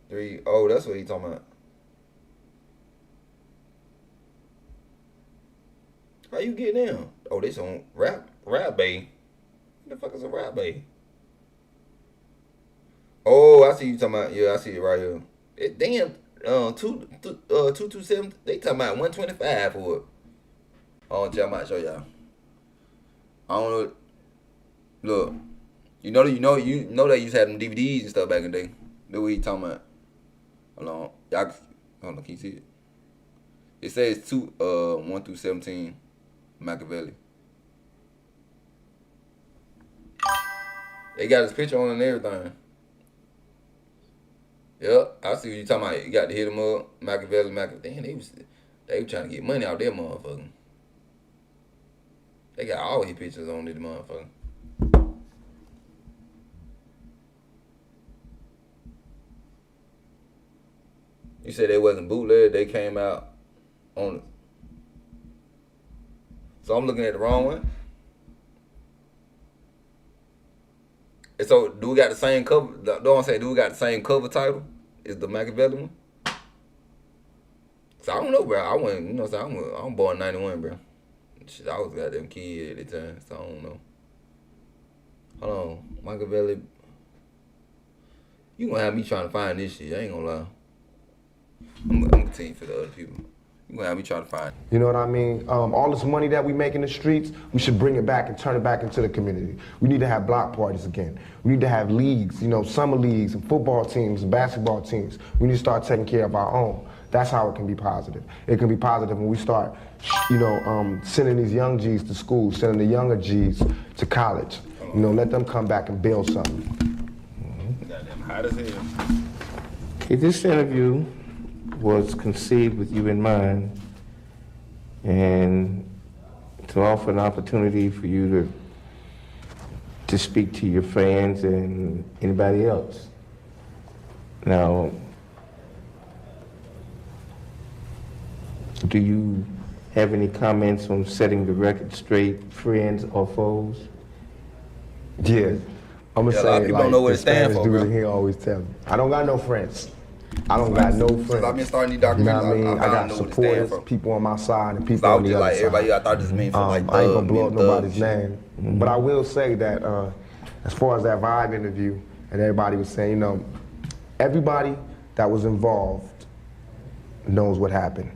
3. Oh, that's what he talking about. How you get down? Oh, this on Rap Bay. What the fuck is a Rap Bay? Oh, I see you talking about. Yeah, I see it right here. Damn, 227. They talking about 125 for it. Oh, I might show y'all. I don't know. Look, you know they used to have them DVDs and stuff back in the day. That's what he talking about. Hold on, y'all. Hold on, can you see it? It says 1 through 17, Machiavelli. They got his picture on and everything. Yep, I see what you talking about. You got to hit him up, Machiavelli. Damn, they were trying to get money out their motherfucker. They got all his pictures on this motherfucker. You said they wasn't bootleg, they came out on it. So I'm looking at the wrong one. And so do we got the same cover? Don't say do we got the same cover title? Is the Machiavelli one? So I don't know, bro. I wasn't, you know what I'm saying? I'm born 91, bro. Shit, I was got them kid at the time, so I don't know. Hold on, Machiavelli. You gonna have me trying to find this shit? I ain't gonna lie. I'm gonna continue for the other people. You gonna have me try to find it. You know what I mean? All this money that we make in the streets, we should bring it back and turn it back into the community. We need to have block parties again. We need to have leagues, you know, summer leagues and football teams and basketball teams. We need to start taking care of our own. That's how it can be positive. It can be positive when we start, you know, sending these young G's to school, sending the younger G's to college. You know, let them come back and build something. Goddamn hot as hell. Okay, this interview was conceived with you in mind and to offer an opportunity for you to speak to your fans and anybody else. Now, do you have any comments on setting the record straight, friends or foes? Yeah, I'm gonna say, a lot of people like, don't know what the it stands Spanish for, dude bro. in here always tell me, I don't got no friends. I don't got no friends. Since I've been starting these You know what I documentaries, mean? I got know what it stands supporters, for. people on my side and people I on was the just other like everybody, side. I thought this meant for like I ain't gonna thug, blow up men, thug nobody's shit. name, but I will say that as far as that Vibe interview, and everybody was saying, you know, everybody that was involved knows what happened.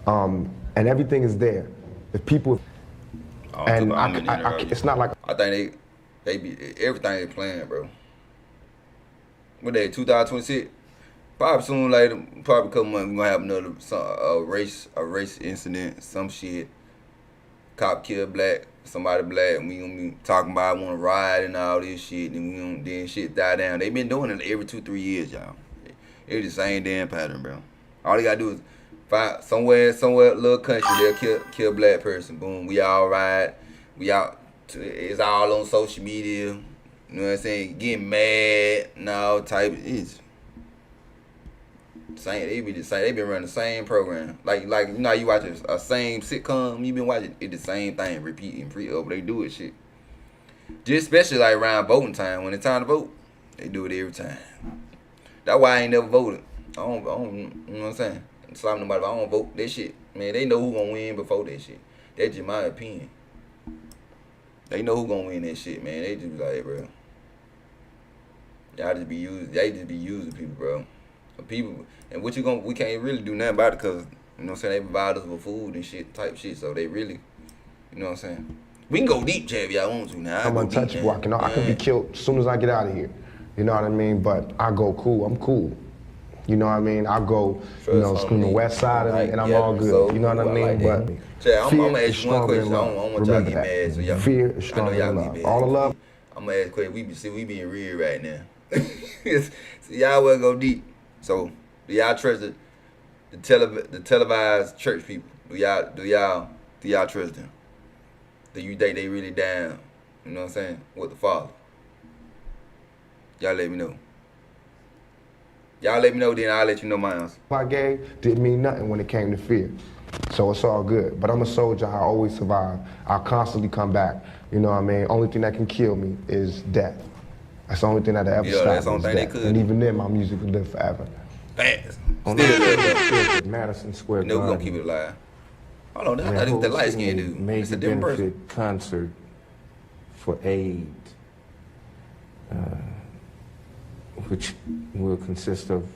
And everything is there. If people, and it's not like I think they be everything they playing, bro. What they 2026? Probably soon later, probably a couple months, we gonna have another race incident, some shit. Cop kill black, somebody black, and we gonna be talking about wanna ride and all this shit, and then shit die down. They been doing it every 2-3 years, y'all. It's the same damn pattern, bro. All they gotta do is find somewhere, little country, they'll kill a black person. Boom, we all ride, we out. It's all on social media. You know what I'm saying? Getting mad and all type of it's same. They be the same. They been running the same program. Like you know, you watch a same sitcom. You been watching it the same thing, repeating, but they do it shit. Just especially like around voting time, when it's time to vote, they do it every time. That's why I ain't never voted. I don't. You know what I'm saying? Slap nobody. But I don't vote that shit. Man, they know who gonna win before that shit. That's just my opinion. They know who gonna win that shit, man. They just be like, hey, bro. Y'all just be using. They just be using people, bro. People, and what you gonna? We can't really do nothing about it because you know what I'm saying. They provide us with food and shit, type shit. So they really, you know what I'm saying. We can go deep, Jay, if y'all want to. Now I'm untouchable. I can be killed as soon as I get out of here. You know what I mean? But I go cool. I'm cool. You know what I mean? I go, you know, screaming West Side of me, and I'm all good. So you know what I mean? But Jay, I'm fear gonna is ask you one stronger question. than I love. don't want y'all to Remember get that. mad. So y'all, Fear is I know stronger y'all than get love. mad. All the love. I'm gonna ask a question. We being real right now. So y'all will go deep. So do y'all trust the televised church people? Do y'all trust them? Do you think they really down? You know what I'm saying? With the Father? Y'all let me know. Y'all let me know, then I'll let you know my answer. I gave didn't mean nothing when it came to fear. So it's all good. But I'm a soldier. I always survive. I'll constantly come back. You know what I mean? Only thing that can kill me is death. That's the only thing that'll ever stop that's the me only is thing they death. could. And even then, my music will live forever. Fast. On Still the Madison Square You know we Garden. gonna keep it alive. Hold on, that's They're not what the light hosting skin a do. major It's a different person. benefit concert for AIDS, which will consist of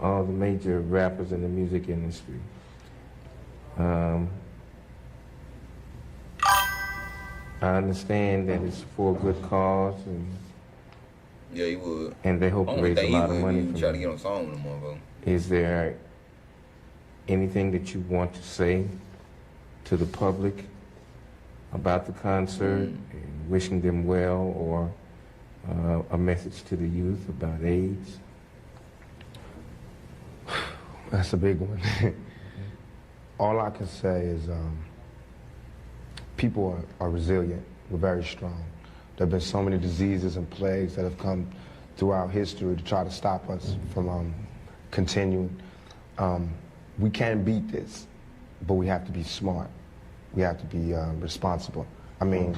all the major rappers in the music industry. I understand that it's for a good cause, and Yeah, he would. And they hope to raise a lot of money from try to it. get on song with them, motherfucker. Is there anything that you want to say to the public about the concert, and wishing them well, or a message to the youth about AIDS? That's a big one. All I can say is people are resilient. We're very strong. There have been so many diseases and plagues that have come throughout history to try to stop us from continuing. We can beat this, but we have to be smart. We have to be responsible. I mean,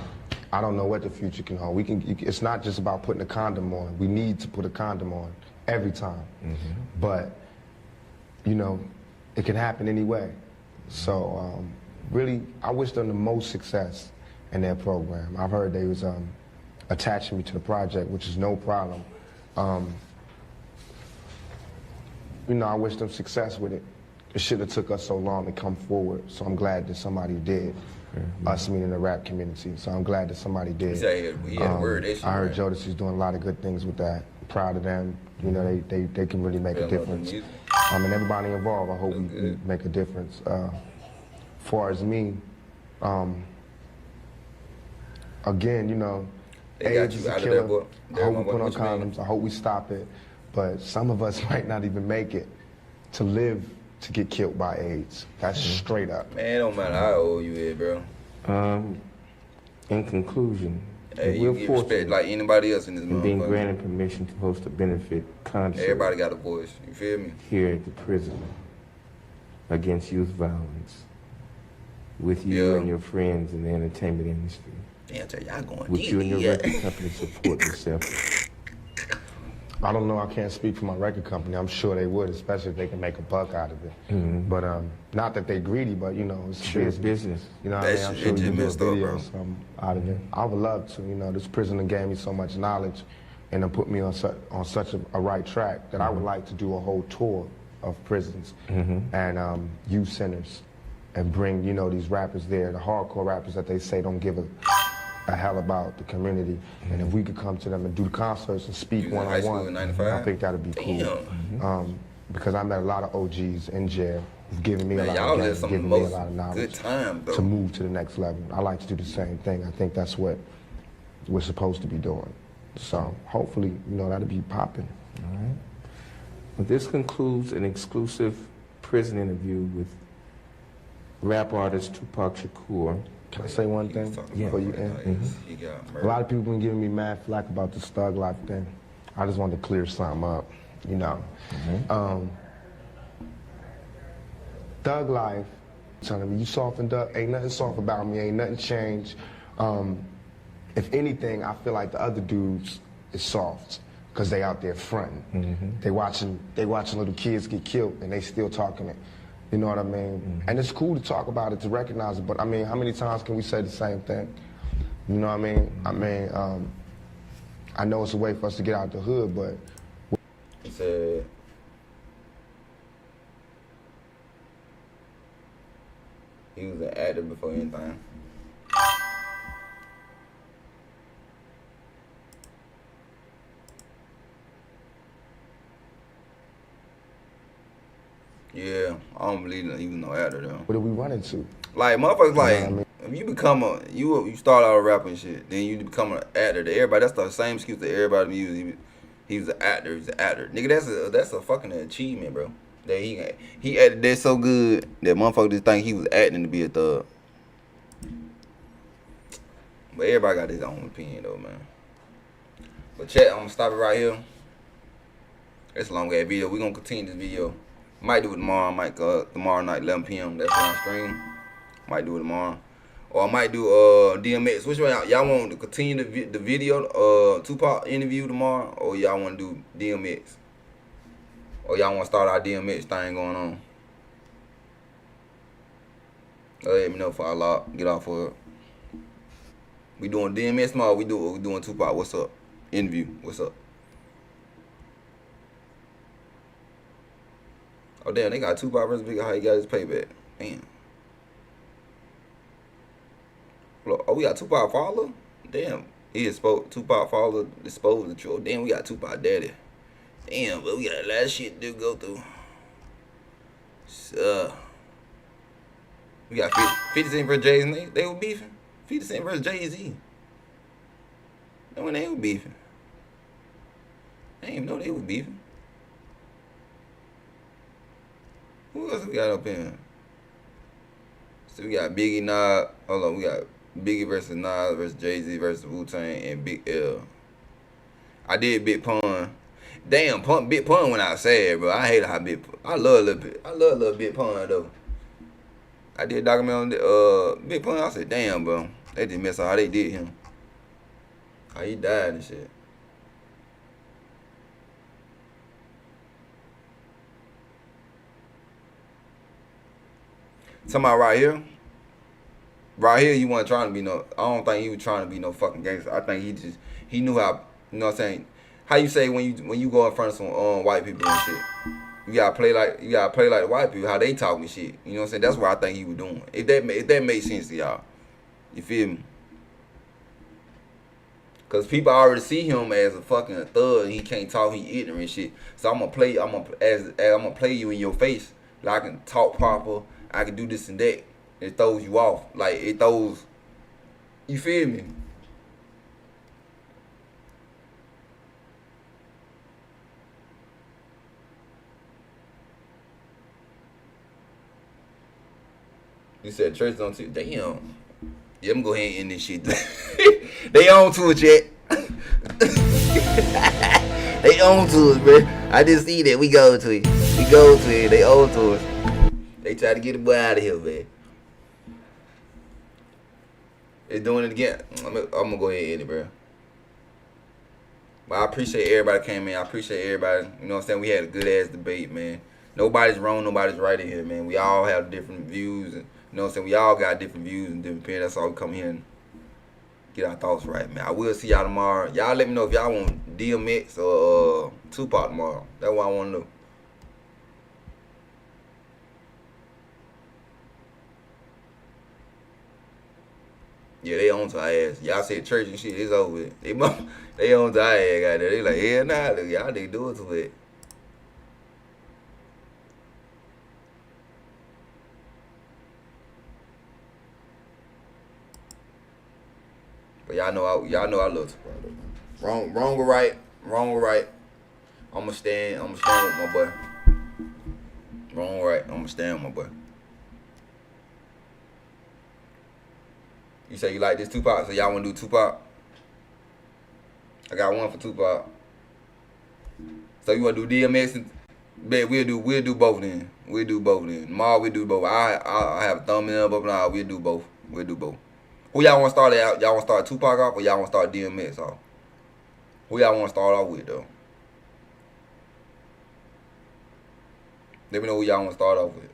I don't know what the future can hold. It's not just about putting a condom on. We need to put a condom on every time. But, you know, it can happen anyway. So really, I wish them the most success in their program. I've heard they was attaching me to the project, which is no problem. You know, I wish them success with it. It should have took us so long to come forward, so I'm glad that somebody did. Us meaning the rap community, so I'm glad that somebody did. He had a word issue, I heard right? Jodeci's doing a lot of good things with that. I'm proud of them. You know, they can really make a difference. And everybody involved, I hope we make a difference. Far as me, again, you know, AIDS is a killer. I hope we put on condoms. I hope we stop it. But some of us might not even make it to live to get killed by AIDS. That's straight up. Man, it don't matter how old you is, bro. In conclusion, hey, you get respect like anybody else in this motherfucker. Being granted permission to host a benefit concert. Everybody got a voice. You feel me? Here at the prison against youth violence, with you and your friends in the entertainment industry. Damn, tell y'all going Would deep, you and your yeah. record company support this effort? I don't know, I can't speak for my record company. I'm sure they would, especially if they can make a buck out of it. But not that they greedy, but you know, it's business. You know what I mean? I'm sure we can do a video or something out of it. I would love to, you know, this prison gave me so much knowledge and it put me on such a right track that I would like to do a whole tour of prisons and youth centers and bring, you know, these rappers there, the hardcore rappers that they say don't give a hell about the community, and if we could come to them and do the concerts and speak one-on-one, I think that'd be cool. Because I met a lot of OGs in jail who've given me a lot of games, given me a lot of knowledge to move to the next level. I like to do the same thing. I think that's what we're supposed to be doing. So hopefully, you know, that'll be popping. All right. Well, this concludes an exclusive prison interview with rap artist Tupac Shakur. Can I say one thing before you end? A lot of people been giving me mad flack about this thug life thing. I just wanted to clear something up, you know. Thug life, telling me you softened up, ain't nothing soft about me, ain't nothing changed. If anything, I feel like the other dudes is soft because they out there fronting. They watching little kids get killed and they still talking it. You know what I mean? And it's cool to talk about it, to recognize it, but I mean, how many times can we say the same thing? You know what I mean? I know it's a way for us to get out the hood, but... He said... He was an actor before anything. Yeah, I don't believe that he was no actor though. What are we running to? Like motherfuckers, like You know what I mean? if you become you start out rapping shit, then you become an actor. To everybody, that's the same excuse that everybody uses. He was an actor. He's an actor. Nigga, that's a fucking achievement, bro. That he acted that so good that motherfuckers just think he was acting to be a thug. But everybody got his own opinion though, man. But chat, I'm gonna stop it right here. It's a long ass video. We're gonna continue this video. Might do it tomorrow. Might tomorrow night, 11 p.m. That's when I stream. Might do it tomorrow. Or I might do DMX. Which one y'all want to continue the video Tupac interview tomorrow, or y'all want to do DMX? Or y'all want to start our DMX thing going on? Let me know if I get off of it. We doing DMX tomorrow. We doing Tupac. What's up? Interview. What's up? Oh damn, they got Tupac versus Big. How he got his payback? Damn. upload. Oh, we got Tupac follow. Damn, he exposed Tupac follow. Exposed the truth. Damn, we got Tupac daddy. Damn, but we got a lot of shit to go through. So, we got 50 Cent versus Jay-Z. They were beefing. 50 Cent versus Jay-Z. No one they were beefing. I didn't even know they were beefing. Who else we got up in? So we got Biggie, Nas. Hold on, we got Biggie versus Nas versus Jay-Z versus Wu-Tang and Big L. I did Big Pun. Damn, Big Pun went outside, bro. I hate how I love a little bit. I love a little Big Pun though. I did a documentary on Big Pun. I said, damn, bro. They just messed up how they did him. How he died and shit. Talking about right here. Right here, you wasn't trying to be no. I don't think he was trying to be no fucking gangster. I think he knew how. You know what I'm saying? How you say when you go in front of some white people and shit, you gotta play like the white people, how they talk and shit. You know what I'm saying? That's what I think he was doing. If that made sense to y'all, you feel me? Cause people already see him as a fucking thug. And he can't talk. He ignorant and shit. So I'm gonna play you in your face. Like I can talk proper. I can do this and that. It throws you off. Like it throws. You feel me? You said church on too. Damn. Yeah, I'm gonna go ahead and end this shit. They on to it, yet. They on to us, bro. I just see that. We go to it. We go to it. They on to us. They try to get the boy out of here, man. They doing it again. I'm gonna go ahead and end it, bro. But I appreciate everybody came in. I appreciate everybody. You know what I'm saying? We had a good ass debate, man. Nobody's wrong. Nobody's right in here, man. We all have different views. And, you know what I'm saying? We all got different views and different opinions. That's all we come here and get our thoughts right, man. I will see y'all tomorrow. Y'all let me know if y'all want DMX or Tupac tomorrow. That's what I want to know. Yeah, they on to our ass. Y'all said church and shit, it's over with. They on to our ass, goddamn. They like, hell nah, look, y'all niggas do it to it. But y'all know I love Tupac. Wrong or right. I'ma stand with my boy. Wrong or right, I'ma stand with my boy. You say you like this Tupac, so y'all wanna do Tupac? I got one for Tupac. So you wanna do DMX and bet we'll do both then. We'll do both then. Tomorrow we'll do both. I have a thumbnail up now. We'll do both. Who y'all wanna start out? Y'all wanna start Tupac off or y'all wanna start DMX off? Who y'all wanna start off with though? Let me know who y'all wanna start off with.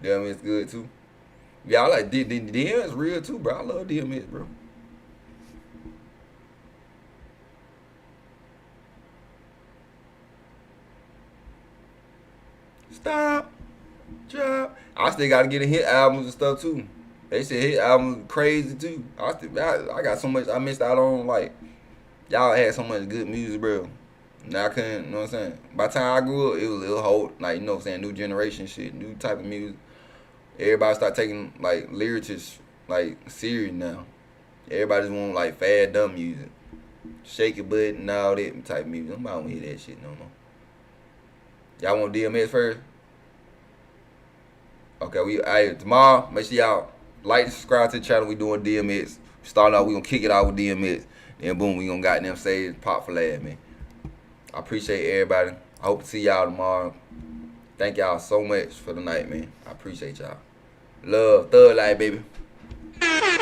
DMX good too. Yeah, I like DMX real too, bro. I love DMX, bro. Stop. Drop. I still gotta get in hit albums and stuff too. They said hit albums crazy too. I got so much I missed out on. Like y'all had so much good music, bro. Now I couldn't, you know what I'm saying? By the time I grew up, it was a little whole, like, you know what I'm saying, new generation shit, new type of music. Everybody start taking like lyricists like serious now. Everybody just want like fad dumb music. Shake your butt and all that type of music. Nobody don't hear that shit no more. Y'all want DMX first? Okay, tomorrow, make sure y'all like and subscribe to the channel. We doing DMX. Starting out, we gonna kick it out with DMX. Then boom, we gonna goddamn say pop for lad, man. I appreciate everybody. I hope to see y'all tomorrow. Thank y'all so much for the night, man. I appreciate y'all. Love, thug life, baby.